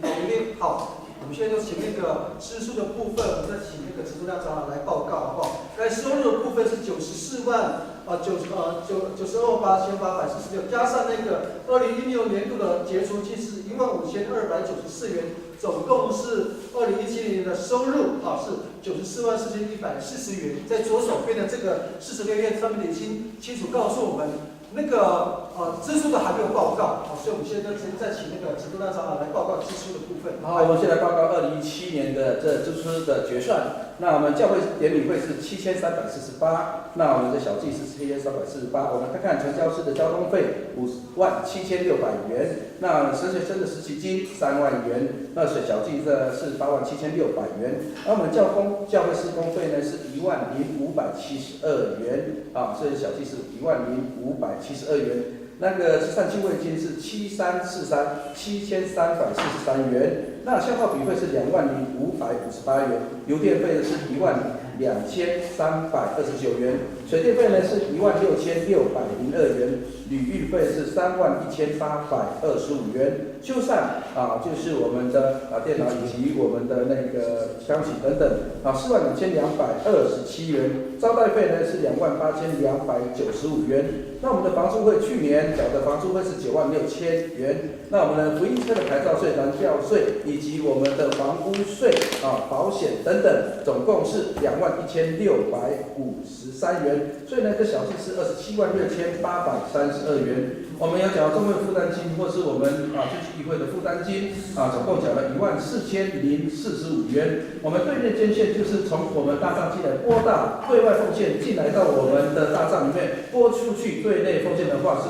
好。我们现在就请那个支出的部分，我们再请那个支出量长老来报告，好不好？该收入的部分是94万92万8846，加上那个2016年度的结除金是15294元，总共是2017年的收入是94万4140元。在左手边的这个46页上面已经清楚告诉我们。那个支出的还没有报告，所以我们现在再请那个支出量长老来报告支出的部分。好，我们现在报告2017年的这支出的决算。那我们教会典礼费是7348，那我们的小祭是7348。我们看看传教士的交通费57600元，那神学生的实习金3万元，那小祭这是87600元。那我们教会施工费呢是10572元啊，所以小祭是10572元。那个善气味金是7343元，那消耗比费是20558元，油电费是12329元，水电费呢是16602元，旅运费是31825元，修缮就是我们的电脑以及我们的那个箱体等等42227元，招待费呢是28295元。那我们的房租费去年缴的房租费是96000元，那我们的福音车的牌照税、燃料税以及我们的房屋税保险等等，总共是21653元，所以呢，这小计是276832元。我们要缴中会负担金或是我们区议会的负担金总共缴了14045元。我们对内捐献就是从我们大账进来拨到对外奉献进来到我们的大账里面拨出去，对内奉献的话是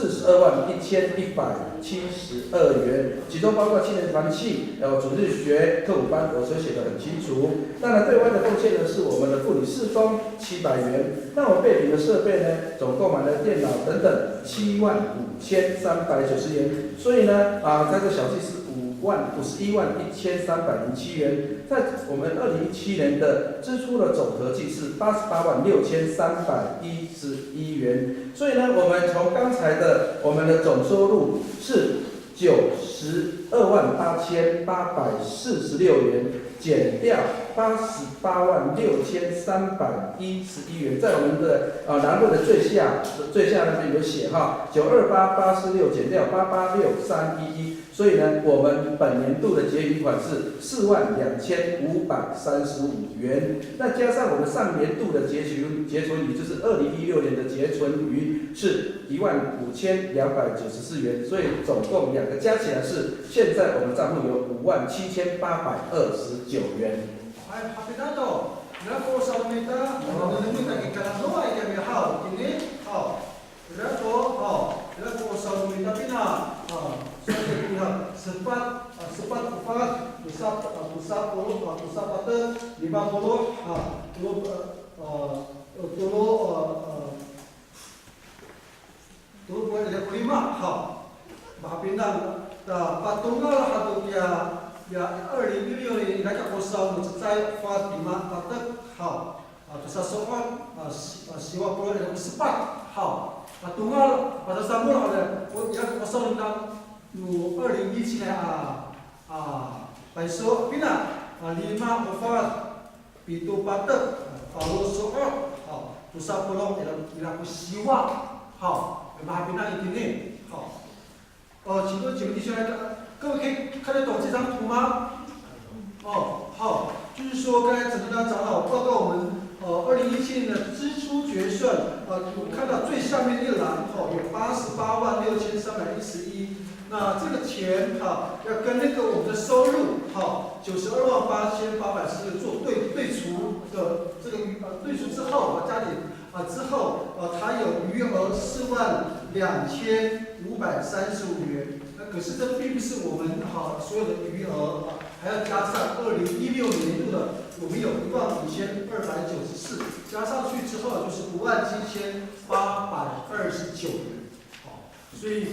421172元，其中包括青年团契、主日学、课舞班，我所写的很清楚。当然，对外的奉献呢是我们的妇女事工700元。那我们备品的设备呢，总购买了电脑等等75390元。所以呢，这个小计是511307元。在我们2017年的支出的总合计是886311元。所以呢，我们从刚才的我们的总收入是928846元，减掉886311元，在我们的栏位的最下那边有写92846减掉886311。所以呢，我们本年度的结余款是42535元，那加上我们上年度的结存余，就是2016年的结存余是15294元，所以总共两个加起来是现在我们账户有57829元。2016年那个我烧我在发地嘛，就是说希望不能18好，东澳pada sambul ada yang kosong tentang 2017年besok pina 5 Ofat Pitu Patek Paulus Sokat Pusat Polong ilaku Siwa 好 Maha Pina ini 好请问几位弟兄来各位可以看得懂这张图吗？好，就是说刚才整个长老报告我们2017年的支出决算，我们看到最下面一栏有886311，那这个钱要跟那个我们的收入928840做对除的这个对除之后加点之后它有余额42535元。可是这并不是我们所有的余额还要加上2016年度的，我们有15294，加上去之后就是57829元。所以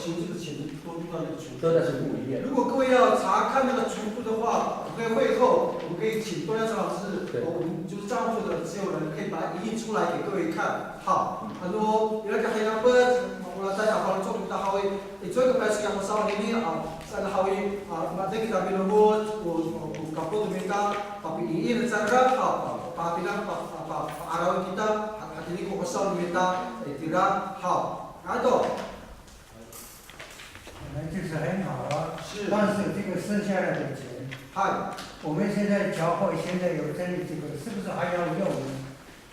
请这个钱都入到那个储都在储户里面。如果各位要查看那个储户的话，我们可以会后，我们可以请东亚张老师，我们就是账户的持有人，可以把它影印出来给各位看。好，他说原来还要不，我大家可能做不到好诶，你做一个白纸样的烧里面啊，在那好诶啊，那这个大边的我搞不懂明白，把影印的这个好，把araw kita at hindi ko kasal kita itira好，拿走。就是很好啊，是但是这个剩下来的钱，嗨，我们现在教会现在有整理这个，是不是还要用呢？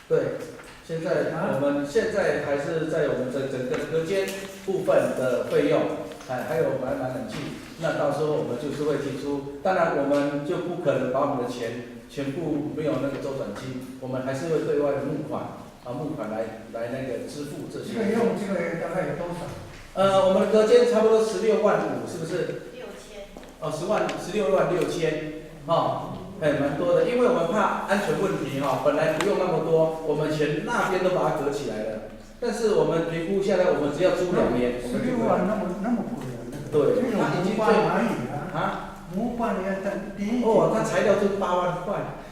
对，现在我们现在还是在我们的整个隔间部分的费用，还有买冷气，那到时候我们就是会提出，当然我们就不可能把我们的钱全部没有那个周转金，我们还是会对外的募款来那个支付这些。这个用这个大概有多少？我们的隔间差不多16.5万，是不是6000。哦，16.6万，蛮多的，因为我们怕安全问题本来不用那么多，我们全那边都把它隔起来了。但是我们评估下来，我们只要租2年，我们就16万那么贵啊？对，这种它已经模板哪里啊？啊？模板要等第一。哦，它材料就8万块，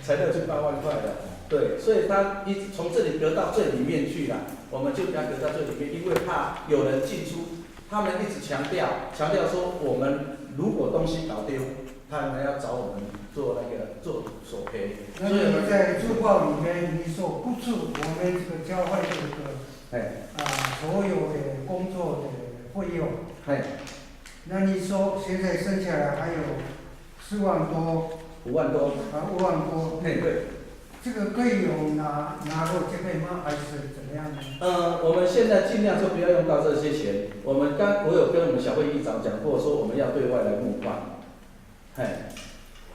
材料就8万块的。对，所以它一直从这里隔到最里面去了，我们就给它隔到最里面，因为怕有人进出，他们一直强调说，我们如果东西搞丢，他们要找我们做索赔。那你在珠报里面你说不出我们这个教会这个所有的工作的费用，那你说现在剩下来还有4万多，5万多，5万多，对。这个可以有拿入这边吗？还是怎么样呢？我们现在尽量就不要用到这些钱。我有跟我们小会议长讲过，说我们要对外来募款。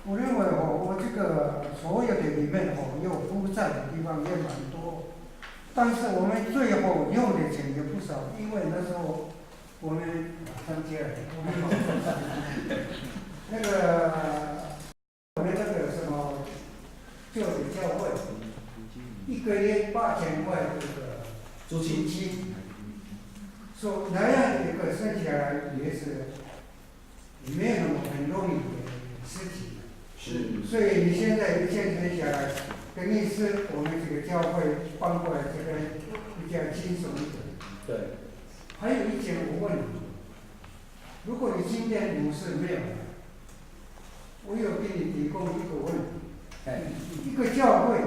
我认为我这个所有的里面有负债的地方也蛮多，但是我们最后用的钱也不少，因为那时候我们上街了，那个我们那个什么旧的教会，1个月8000块这个租金，说那样的一个算起来也是没有那么很容易的事情。是。所以你现在健身下来，等于是我们这个教会搬过来这边比较轻松一点。对。还有一点我问你，如果你今天牧师没有了，我有给你提供一个问题，一个教会，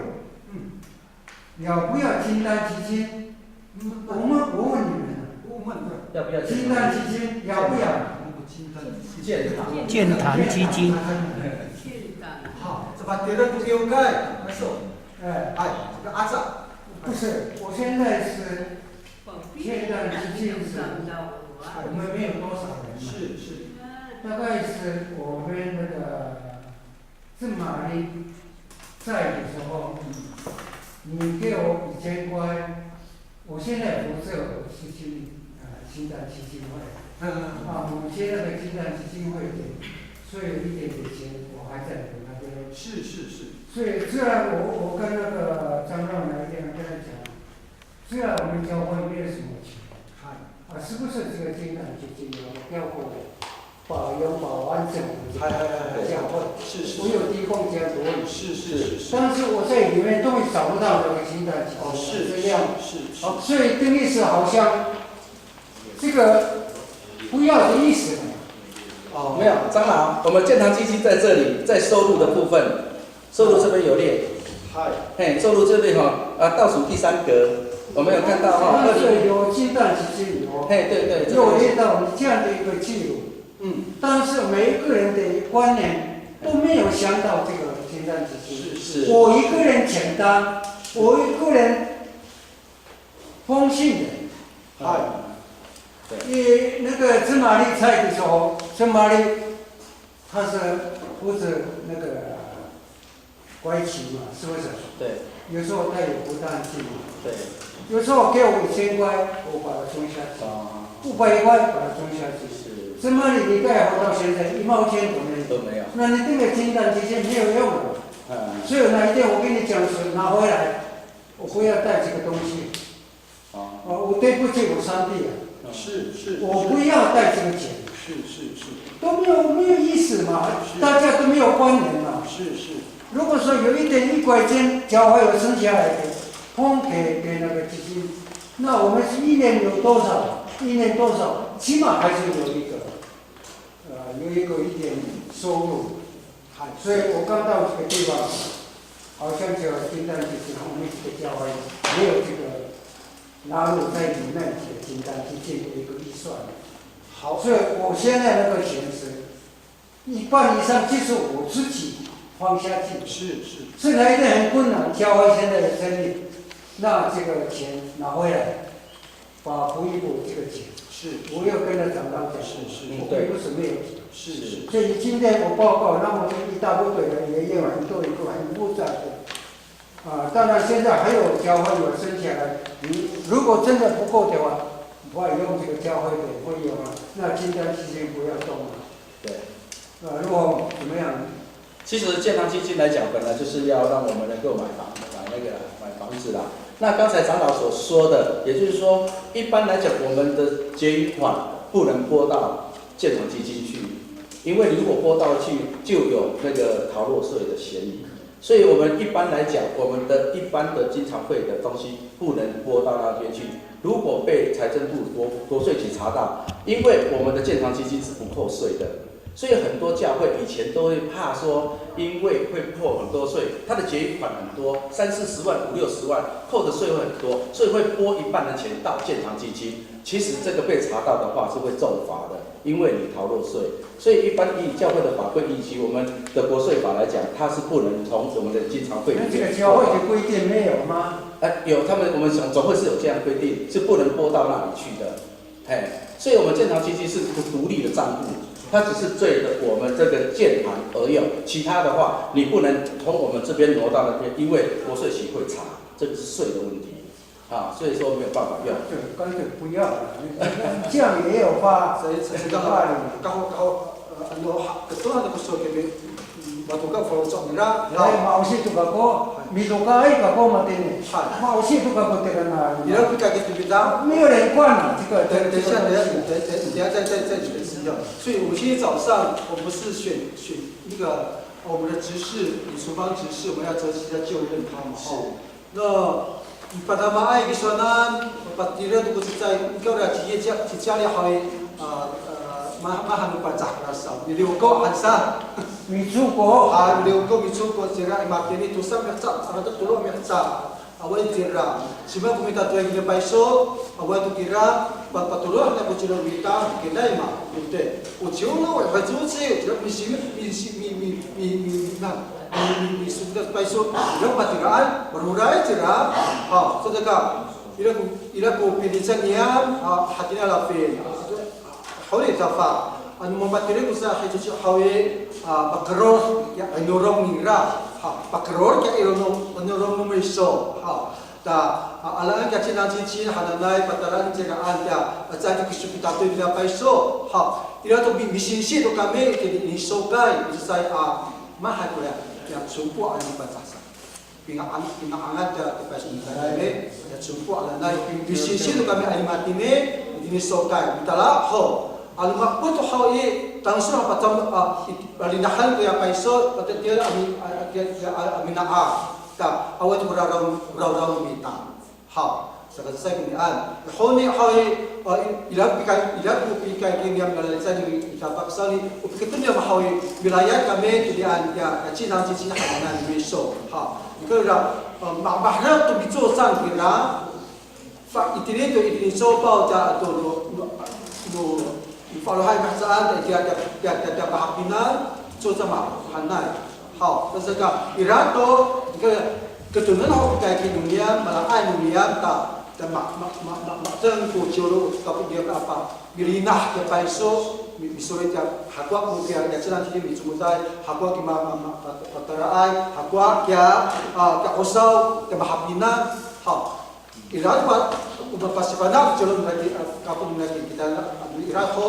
要不要金丹基金？我问你们，要不要金丹基金要不要？建堂基金。好，这把别的不用盖，没错。这个阿扎。不是，我现在是建堂基金是，我们没有多少人。是。大概是我们那个郑玛丽在的时候，你给我1000块，我现在不是是金丹基金会，我现在的金丹基金会的，所以一点点钱我还在那边。是。所以虽然我跟那个张让来跟他讲，虽然我们教会没有什么钱，是不是这个金丹基金要过保安政府的教会，我有提供这样的问题，但是我在里面终于找不到那个金丹基金资料，所以等于是好像这个不要的意思。没有，长老，我们建堂基金在这里，在收入的部分，收入这边有列，收入这边倒数第3格，我们有看到有金丹基金对，有列到你这样的一个记录。但是每一个人的观念都没有想到这个金丹基金。是。我一个人承担，我一个人奉信的。那个芝麻粒菜的时候，芝麻粒他是负责那个拐起嘛，是不是？对。有时候他也不淡定嘛。对。有时候给我1000块，我把它种下去；500块把它种下去。芝麻粒你盖好到现在1毛钱都没有。那你这个金丹基金没有用的。所以那一天我跟你讲说拿回来，我不要带这个东西。我对不起我上帝啊，是，我不要带这个钱，是，都没有意思嘛，大家都没有关联嘛。是。如果说有1.1块钱教会有生下来的，通给那个基金，那我们是1年有多少？起码还是有一点收入。所以我刚到这个地方，好像就金丹基金，我们这个教会没有这个纳入在里面这个金丹基金的一个预算。好，所以我现在那个钱是1半以上，就是我自己放下去。是来的很困难，教会现在的成立，那这个钱拿回来，补一补这个钱。我又跟他长老讲，我并不是没有钱。所以今天我报告，那么一大部队人也有很多一个很复杂的。当然现在还有教会有生下来，你如果真的不够的话，我用这个教会的会用那金丹基金不要动了。对。如果怎么样？其实建堂基金来讲，本来就是要让我们能够买房子啦。那刚才长老所说的，也就是说，一般来讲，我们的结余款不能拨到建堂基金去，因为如果拨到去，就有那个逃漏税的嫌疑。所以我们一般来讲，我们的一般的经常会的东西不能拨到那边去。如果被财政部国税局查到，因为我们的建堂基金是不扣税的。所以很多教会以前都会怕说，因为会扣很多税，它的结余款很多，30、40万、50、60万，扣的税会很多，所以会拨1半的钱到建堂基金。其实这个被查到的话是会重罚的，因为你逃漏税。所以一般以教会的法规以及我们的国税法来讲，它是不能从我们的经常会里面。那这个教会的规定没有吗？有，我们总会是有这样规定，是不能拨到那里去的。所以我们建堂基金是独立的账户。它只是对着我们这个建堂而用，其他的话你不能从我们这边挪到那边，因为国税局会查，这个是税的问题，所以说没有办法用。对，干脆不要了，这样也有法律。毛细都个过，米都个一个过嘛的呢，毛细都个不得个那。没有人管了，这个。等一下再举个例子。所以我们今天早上，我们是选那个我们的执事，厨房执事，我们要择期要就任他嘛。那pada maay gisonan patira tu kucai ikaw ra jali hawi mahanu pajak rasa miliuko hansa micuko micuko sira imakini tu sam yaksa ada tulung yaksa awal tira sima kumita tu yang paiso awal tu kira patulung na kucilo mita kinai ma ute uciulo wa bajuci mi sudah paiso ilang patiraan berurai tira sedekah ilaku pilihan niam hatinya lafin holi tafa anu membatiri usaha itu hawi bakror ya nurong ngira bakror ya nurong nomor iso ta ala ka cina cici hadanai pataran jegaan ya jadi kisupita tu dia paiso ila tu misi tu kami ini sokai saya mahal ya yang sumpu ala bahasa pinangat ya kepas ini ya sumpu ala naik bisisi tu kami alimati ini sokai bitala ho almak pun tu ho ye langsung apa tam balinahan tu ya paiso pada dia aminaa ta awal tu berarau bintang ha saya kemudian honi hawi ilah pikai kini yang melalui kita paksa ni kita dia hawi wilayah kami kemudian ya Cina hadanan besok kerana bahra tu bicu sang kira fak itu sobau ja tu follow hai masalah dia bahagian tu sama hanai terus irato keturunan orang kaya dunia malah dunia tak dan mak kucuru tapi dia apa bilinah ke paiso misalnya hakwa mungkin ya jalan sini dicumutai hakwa kima patarai hakwa ya osau ke bahapina irat buat pasti pada jalan lagi kapun lagi kita irat ho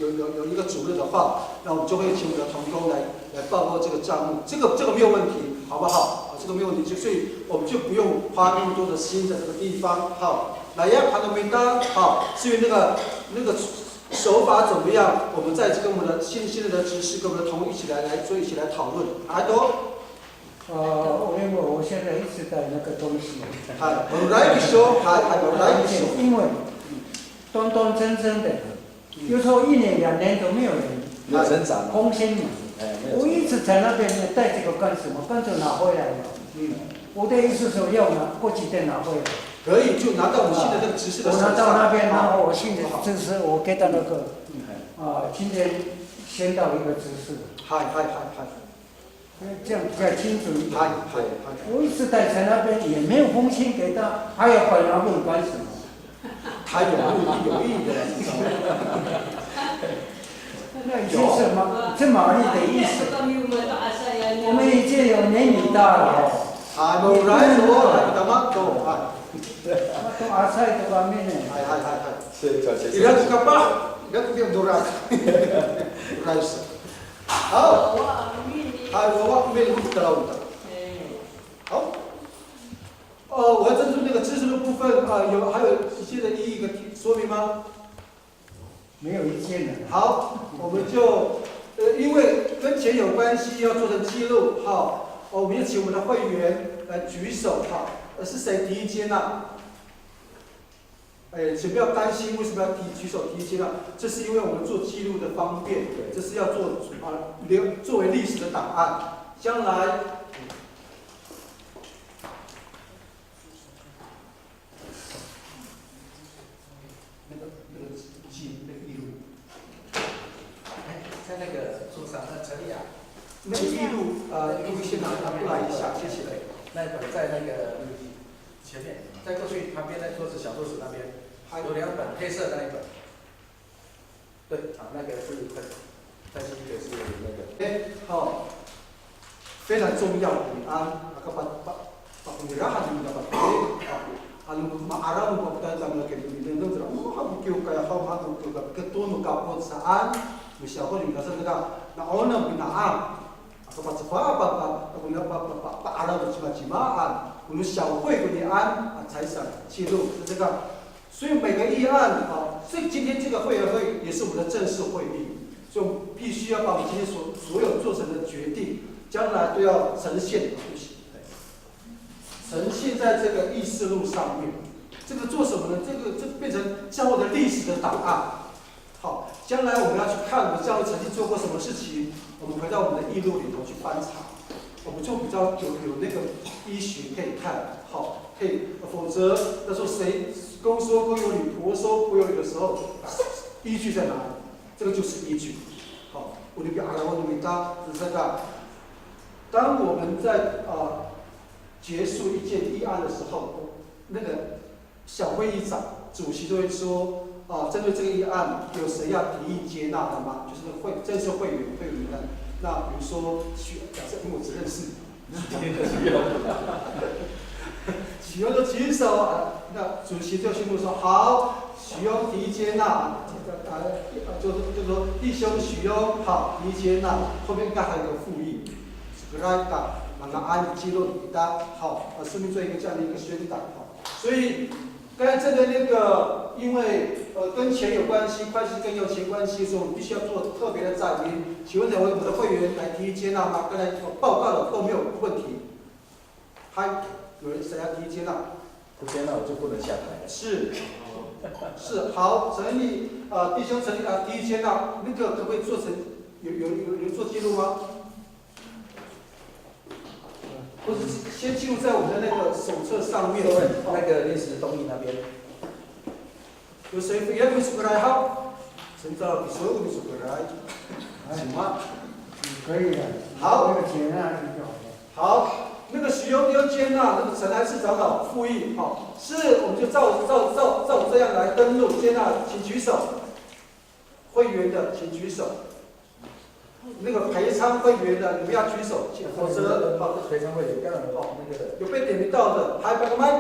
有一个主任的话，那我们就会请我们的同工来报告这个账目，这个没有问题，好不好？这个没有问题，所以我们就不用花那么多的心在这个地方。好，来呀，盘的名单。好，至于那个手法怎么样，我们再跟我们的现在的执事跟我们的同一起来讨论。阿多。因为我现在一直在那个东西。我来一说，我来一说。因为端端正正的，有时候1年2年都没有人增长，空心嘛。我一直在那边带这个干什么？干脆拿回来了。我的意思说要拿，过几天拿回来。可以，就拿到我们新的这个执事的手上。我拿到那边，然后我新的执事，我给他那个今天先到一个执事。这样比较清楚一点。我一直待在那边，也没有封信给他，还要管他问干什么？他有意的。那已经是玛丽的意思。我们已经有年龄大了。冇来说，他妈多都阿塞都方面呢。你看这个吧，你看这个多大，开始。好。我没有不得了的。好。我要针对那个知识的部分还有一些的一个说明吗？没有意见的。好，我们就因为跟钱有关系，要做成记录。好，我们就请我们的会员来举手。好，是谁提意见呢？请不要担心，为什么要举手提意见呢？这是因为我们做记录的方便，这是要作为历史的档案，将来。在那个桌上，那陈丽啊，那个记录你先拿过来一下，谢谢。那本在那个前面，再过去旁边那桌子小桌子那边有2本黑色的那一本。对，那个是再进去是那个。好，非常重要的安，把pemirahan di dapat araw mo pagkatapos ng kaibigan ng drama habukyo kaya habukyo ketuno kapot saan misya ko yung kasal na ona binaam kapag sa pa araw的jimaan我们小会跟你安财产记录是这个，所以每个议案今天这个会也是我们的正式会议，所以我们必须要把我们今天所有做成的决定，将来都要呈现。呈现在这个议事录上面，这个做什么呢？这变成教会的历史的档案。好，将来我们要去看我们教会曾经做过什么事情，我们回到我们的议录里头去翻查，我们就比较有那个依循可以看。好，可以，否则那时候谁公说公有理，婆说婆有理的时候，依据在哪里？这个就是依据。好，我们阿拉伯的名单是这个。当我们在结束一件议案的时候，那个小会议长、主席都会说：针对这个议案，有谁要提议接纳的吗？就是正式会员名单。那比如说假设因为我只认识许攸就举手那主席就宣布说：好，许攸提议接纳。就说弟兄许攸好提议接纳，后面应该还有个附议，把它按记录给大家好，顺便做一个这样的一个宣导。所以刚才针对那个，因为跟钱有关系，会计跟有钱关系，所以我们必须要做特别的载明。请问我们的会员来提议接纳吗？刚才报告的都没有问题。有人谁要提议接纳？不接纳我就不能下台。是好，陈毅弟兄陈毅提议接纳，那个可不可以做成有做记录吗？或者先记录在我们的那个手册上面。那个临时东义那边。有谁要不出来好？现在你所有的出来，行吗？可以的。好。那个接纳就好了。好，那个许攸要接纳，那个陈还是长老复议，好，是我们就照这样来登录接纳，请举手。会员的请举手。那个陪参会员的，你们要举手，否则陪参会员刚刚好那个有被点名到的，还把麦，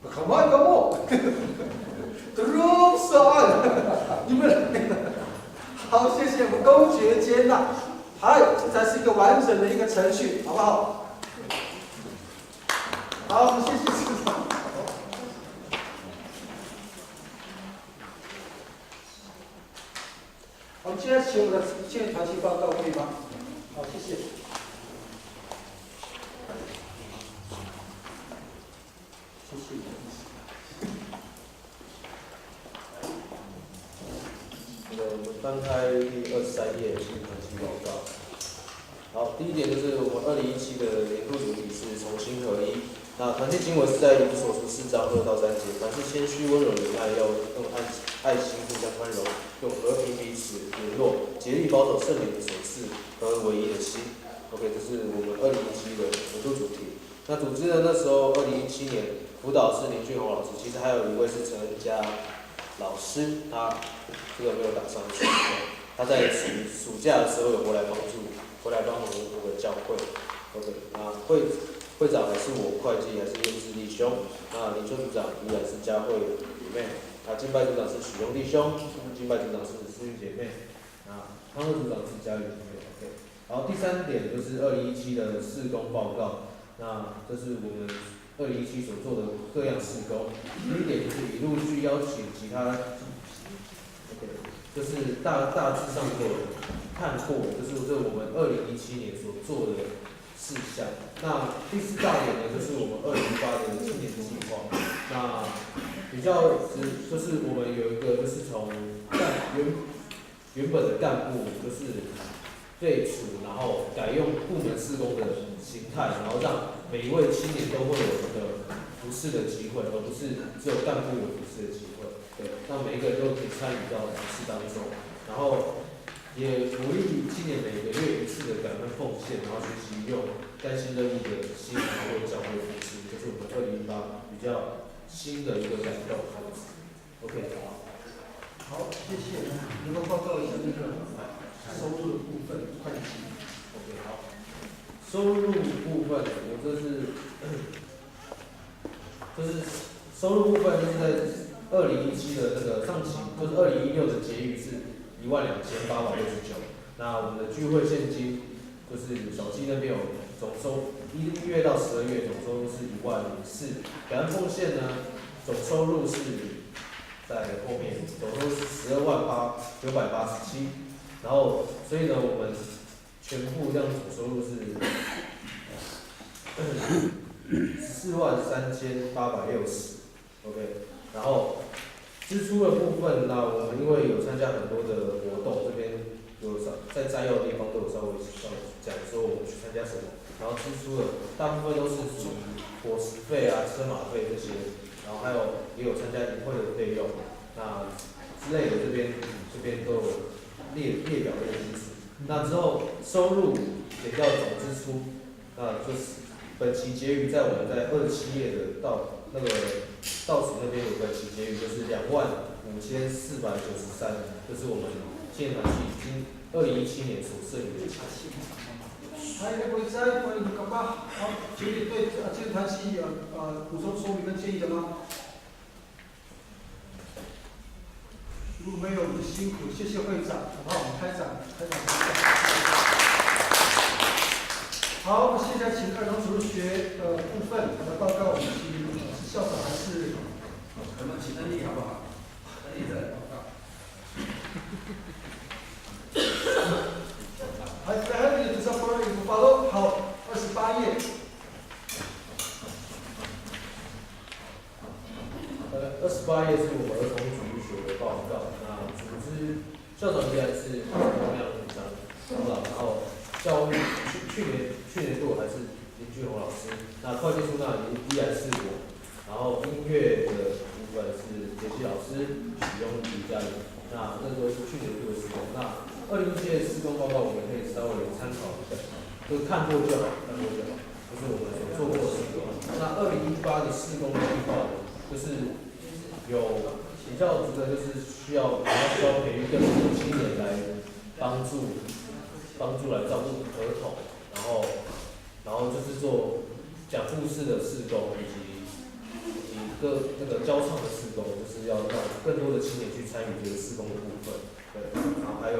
干嘛干嘛？都是案，你们好，谢谢我们公决接纳，这才是一个完整的一个程序，好不好？好，谢谢市长。我们接下来请我们的建团体报告可以吗？好，谢谢。谢谢。我们翻开第23页新团体报告。好，第一点就是我们2017的年度主题是重新合一。那团体经文是在以弗所书4章2到3节，凡是谦虚温柔仁爱，要用爱心互相宽容，用和平彼此联络，竭力保守圣灵所赐和唯一的心。OK， 这是我们2017的年度主题。那组织呢？那时候2017年辅导是林俊宏老师，其实还有一位是陈恩佳老师，他这个没有打上去。他在暑假的时候有回来帮我们这个教会。OK， 那会长还是我，会计还是燕志弟兄，那领袖组长依然是佳慧姐妹，那敬拜组长是许兄弟兄，敬拜组长是思韵姐妹，那康乐组长是佳玉姐妹。OK， 然后第3点就是2017的事工报告，那这是我们2017所做的各样事工。第一点就是以陆续邀请其他 ，OK， 就是大致上的看过，就是我们2017年所做的事项。那第4大点呢，就是我们2018的青年计划。那比较就是我们有一个就是从原本的干部就是废除，然后改用部门事工的形态，然后让每一位青年都会有一个服事的机会，而不是只有干部有服事的机会。对，让每一个人都可以参与到服事当中，然后也鼓励青年每个月1次的感恩奉献，然后学习用甘心乐意的心，然后为教会服事，这是我们2018比较新的一个感动。OK， 好，谢谢。能够报告一下那个收入的部分，会计。OK， 好。收入部分，我这是收入部分就是在2017的那个上期，就是2016的结余是12869。那我们的聚会现金就是小鸡那边有总收1月到12月总收入是10004，感恩奉献呢总收入是在后面，总收入是128987，然后所以呢我们全部这样总收入是143860，OK， 然后支出的部分呢，我们因为有参加很多的活动，这边有在摘要的地方都有稍微讲说我们去参加什么，然后支出的大部分都是属于伙食费啊、车马费这些，然后还有也有参加营会的费用，那之类的这边都有列表列清楚。那之后收入减掉总支出，那就是本期结余在我们在27页的倒数那边有本期结余，就是25493，就是我们建团体已经2017年所剩余的钱。还有各位在关于干嘛？好，请你对建团体补充说明跟建议的吗？如果没有，我们辛苦，谢谢会长，好不好？我们开展。好，我们现在请儿童主日学部分的报告，我们请校长还是我们请恩利好不好？恩利再来报告。还有就是follow 好，28页。28页是我们儿童主日学的报告。那组织校长依然是洪亮组长，然后教育去年度还是林俊宏老师，那会计处那依然是我，然后音乐的部分是杰西老师、许雍瑜家里，那都是去年度的施工。那2017的施工报告我们可以稍微参考一下，就看过就好，就是我们所做过的施工。那2018的施工计划就是有比较值得就是需要培育更多的青年来帮助来照顾儿童，然后就是做讲故事的事工以及那个教唱的事工，就是要让更多的青年去参与这个事工的部分。对，然后还有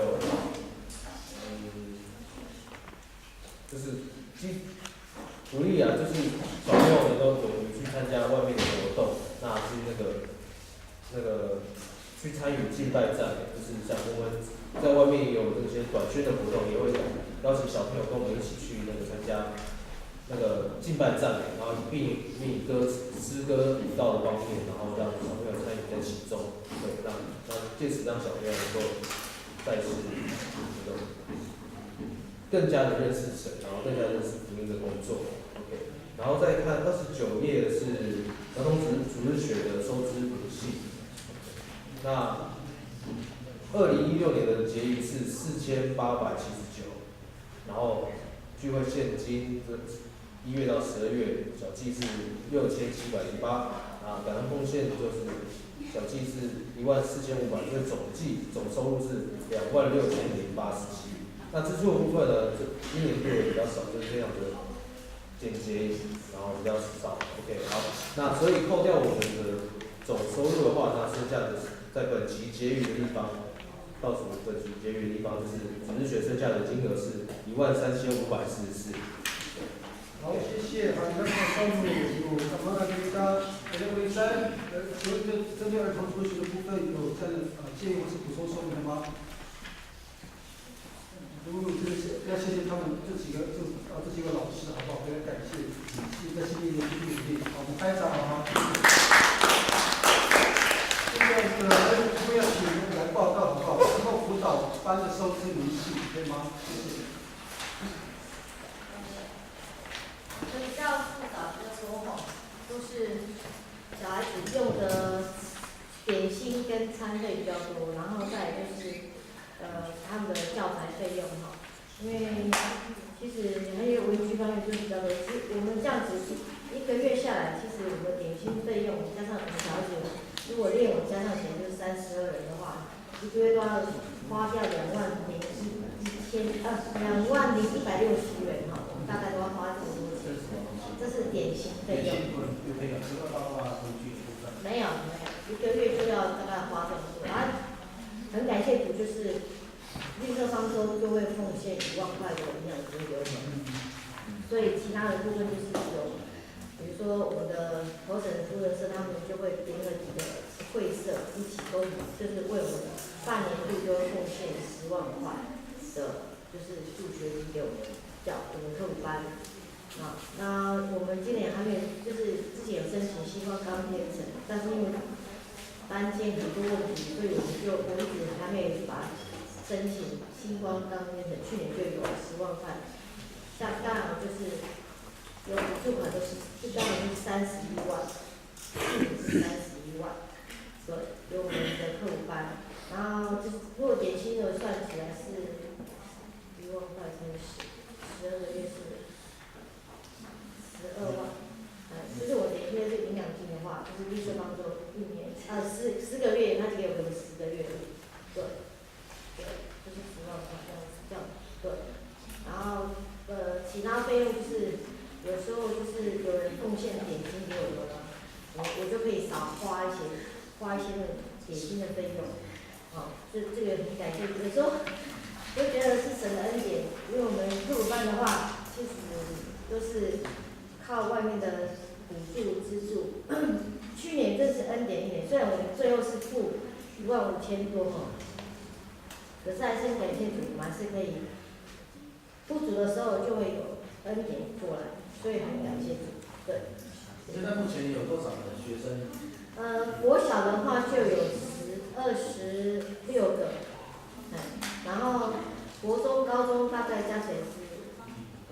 鼓励啊，就是小朋友能够勇于去参加外面的活动，那去那个去参与敬拜赞美，就是像我们在外面也有这些短宣的活动，也会邀请小朋友跟我们一起去参加那个敬拜赞美，然后并以诗歌舞蹈的方面，然后让小朋友参与在其中，对，借此让小朋友能够再次更加的认识神，然后更加认识福音的工作。OK， 然后再看29页是儿童主日学的收支谱系。那2016年的结余是4879，然后聚会现金1月到12月小计是6708，啊，感恩奉献就是小计是14500，所以总收入是26087。那支出的部分呢，今年度也比较少，就是非常的简洁，然后比较少。OK， 好，那所以扣掉我们的总收入的话，那剩下的在本期结余的地方，倒数本期结余的地方就是主日学剩下的金额是13544。好，谢谢。好，那么上面有什么大家3，针对儿童主日学的部分有建议或是补充说明的吗？如果要谢谢他们这几个老师，好不好？非常感谢，在心里的努力。好，我们拍掌好吗？现在他们要请来报告，好不好？之后辅导班的收支明细，可以吗？谢谢。所以教辅导这个说吼，都是小孩子用的点心跟餐费比较多，然后再来就是他们的教材费用哈，因为其实还有文具方面就是比较多，我们这样子一个月下来，其实我们的点心费用加上我们小孩子如果练舞加上钱就是32人的话，一个月都要花掉20160元哈，我们大概都要花这么多钱，这是点心费用。没有，一个月就要大概花这么多，然后很感谢主，就是绿色方舟就会奉献1万块的营养金给我们，所以其他的部分就是有，比如说我们的投审夫人社他们就会联合几个会社一起都就是为我们半年度就会奉献10万块的，就是助学金给我们我们课班。那我们今年还没有，就是之前有申请西方钢铁城，但是因为搬迁很多问题，所以我一直还没有把申请星光钢铁城，去年就有10万块，像当然就是有补助款都是，就当然是31万，去年是31万，对，有我们的课务班，然后就是如果点薪额算起来是1万块乘以12个月是12万。就是我点贴这营养金的话，就是绿色方舟1年10个月，他只给我们10个月，对，就是10万块这样，对，然后其他费用就是有时候就是有人奉献点心给我们了，我就可以少花一些那点心的费用，这个很感谢，有时候就觉得是神的恩典，因为我们课辅班的话，其实都是靠外面的补助资助，去年真是恩典一年，虽然我们最后是付15000多哈，可是还是感谢主，我们还是可以不足的时候就会有恩典过来，所以很感谢主。对。现在目前有多少的学生？国小的话就有26个，然后国中、高中大概加起来是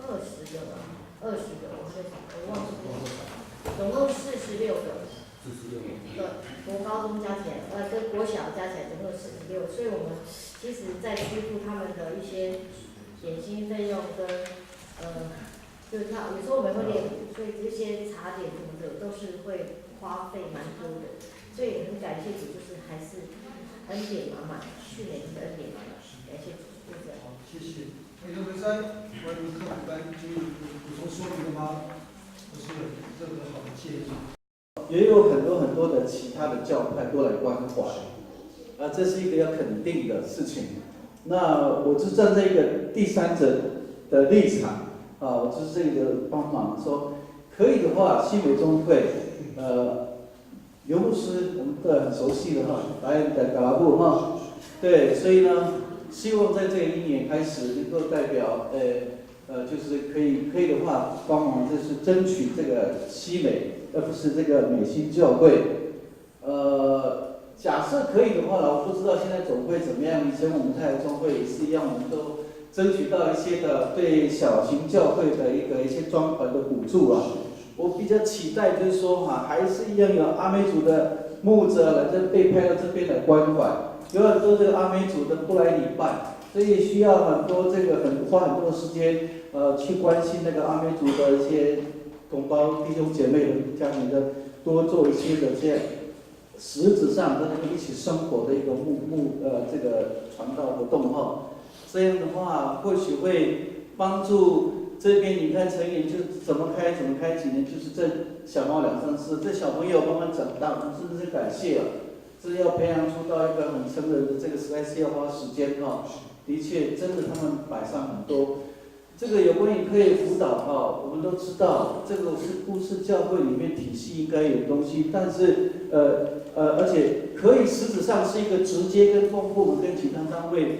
20个吧，20个，我忘记了，总共46个。对，国高中加起来，跟国小加起来总共46，所以我们其实在支付他们的一些点心费用跟就是有时候我们会练舞，所以这些茶点什么的都是会花费蛮多的，所以很感谢主，就是还是恩典满满，去年是恩典满满，感谢主，就这样。好，谢谢。3，关于课辅班补充说明的吗？不是任何好的建议。也有很多的其他的教派都来关怀，这是一个要肯定的事情。那我是站在一个第三者的立场，啊，就是这个帮忙说，可以的话，西美中会，刘牧师我们都很熟悉的哈，来的嘎拉布哈，对，所以呢，希望在这一年开始能够代表就是可以的话，帮忙就是争取这个西美，而不是这个美新教会。假设可以的话，我不知道现在总会怎么样。以前我们太阳中会也是一样，我们都争取到一些的对小型教会的一些专款的补助啊。我比较期待就是说还是一样有阿美族的牧者来这被派到这边来关怀，有很多这个阿美族的不来礼拜，所以需要很多花很多的时间去关心那个阿美族的一些同胞弟兄姐妹的家庭的，多做一些的这样。实质上跟他们一起生活的一个这个传道活动哈，这样的话或许会帮助这边你看成员就怎么开几年，就是这小猫2、3、4，这小朋友慢慢长大，我们真的是感谢啊，这要培养出到一个很成人的这个实在是要花时间哈，的确真的他们摆上很多。这个有关于课业辅导哈，我们都知道这个不是教会里面体系应该有东西，但是而且可以实质上是一个直接跟公部门跟其他单位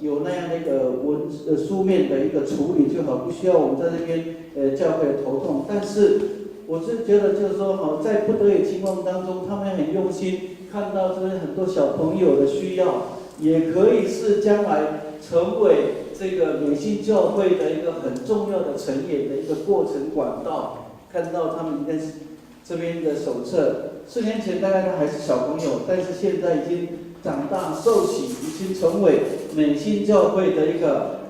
有那样的一个书面的一个处理就好，不需要我们在这边教会头痛。但是我是觉得就是说在不得已情况当中，他们很用心，看到这边很多小朋友的需要，也可以是将来成为这个美信教会的一个很重要的成也的一个过程管道。看到他们应该是这边的手册，4年前大概他还是小朋友，但是现在已经长大受洗，已经成为美信教会的一个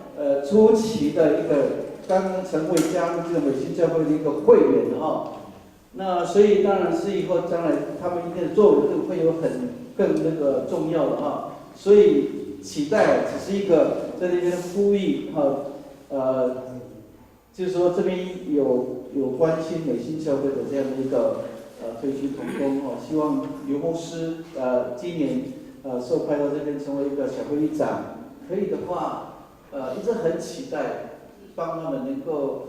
初期的一个刚刚成为加入这个美信教会的一个会员哈。那所以当然是以后将来他们应该作为会有更那个重要的哈。所以期待只是一个在那边呼吁哈，就是说这边有关心美信教会的这样的一个推行同工哈，希望刘牧师今年受派到这边成为一个小会议长，可以的话一直很期待帮他们能够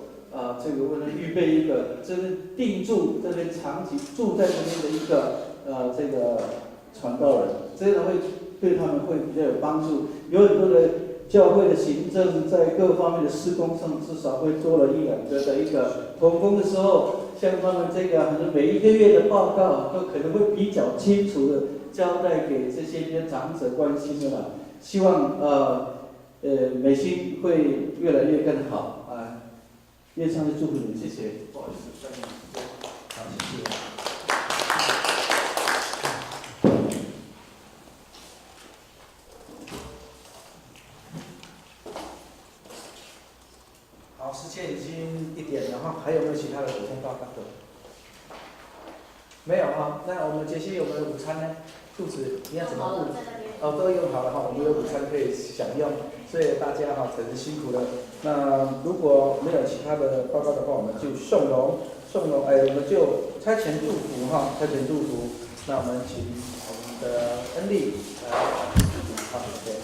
这个为了预备一个真的定住这边长期住在这边的一个这个传道人，这样会对他们会比较有帮助。有很多的教会的行政在各方面的施工上，至少会做了1、2个的一个同工的时候，像他们这个很多每1个月的报告，都可能会比较清楚的交代给这些长者关心的啦。希望美心会越来越更好啊！愿上帝祝福你们，谢谢。不好意思，下面好，谢谢。好，时间已经1点了哈，还有没有其他的补充报告的？没有哈，那我们接下来我们的午餐呢？肚子你要怎么顾？都用好了哈，我们的午餐可以享用，所以大家真是辛苦了。那如果没有其他的报告的话，我们就送荣，我们就差遣祝福哈，差遣祝福。那我们请我们的恩利来好，对，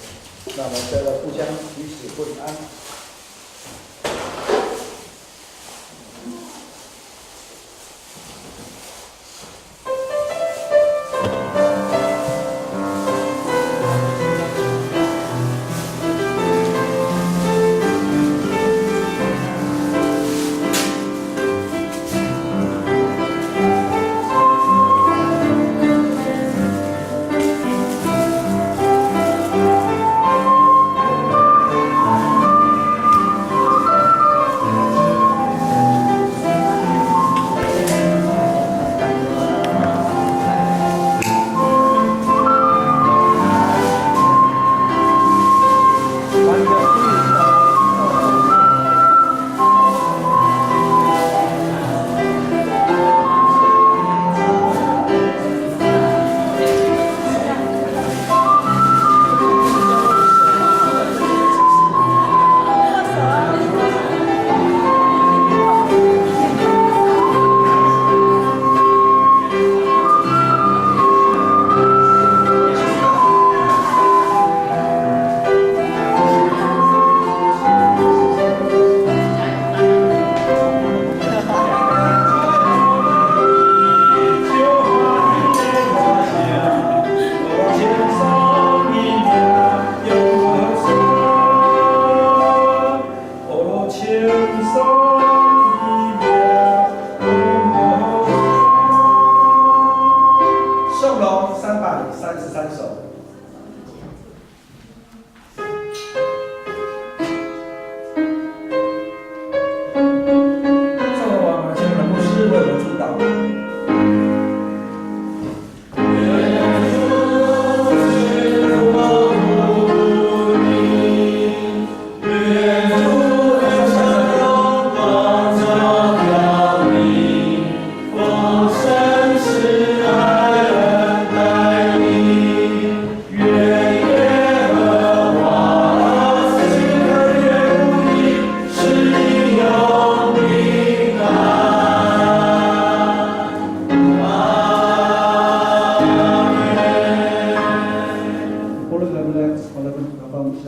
那我们的互相彼此问安。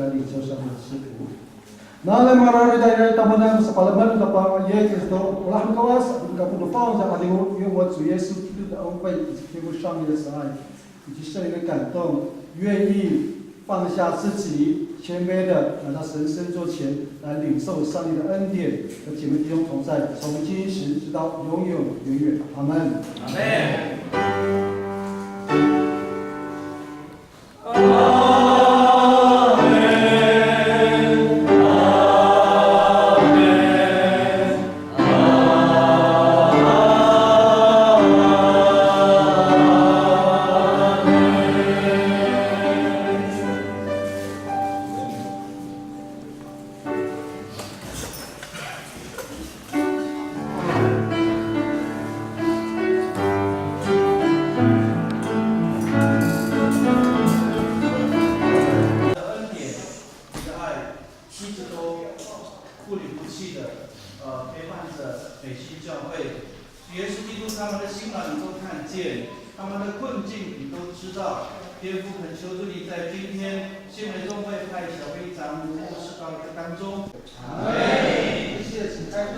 在领受上面的赐福。Nalai marari dari tamanang sa palaman na pa Yesus Kristo, wala kang kawas, ang kapunupaw sa ating yung主耶稣基督的恩惠以及天父上面的慈爱，以及圣灵的感动，愿意放下自己，谦卑的来到神圣座前来领受上帝的恩典和姐妹弟兄同在，从今时直到永永远远。阿门。阿门。谢谢，请开动。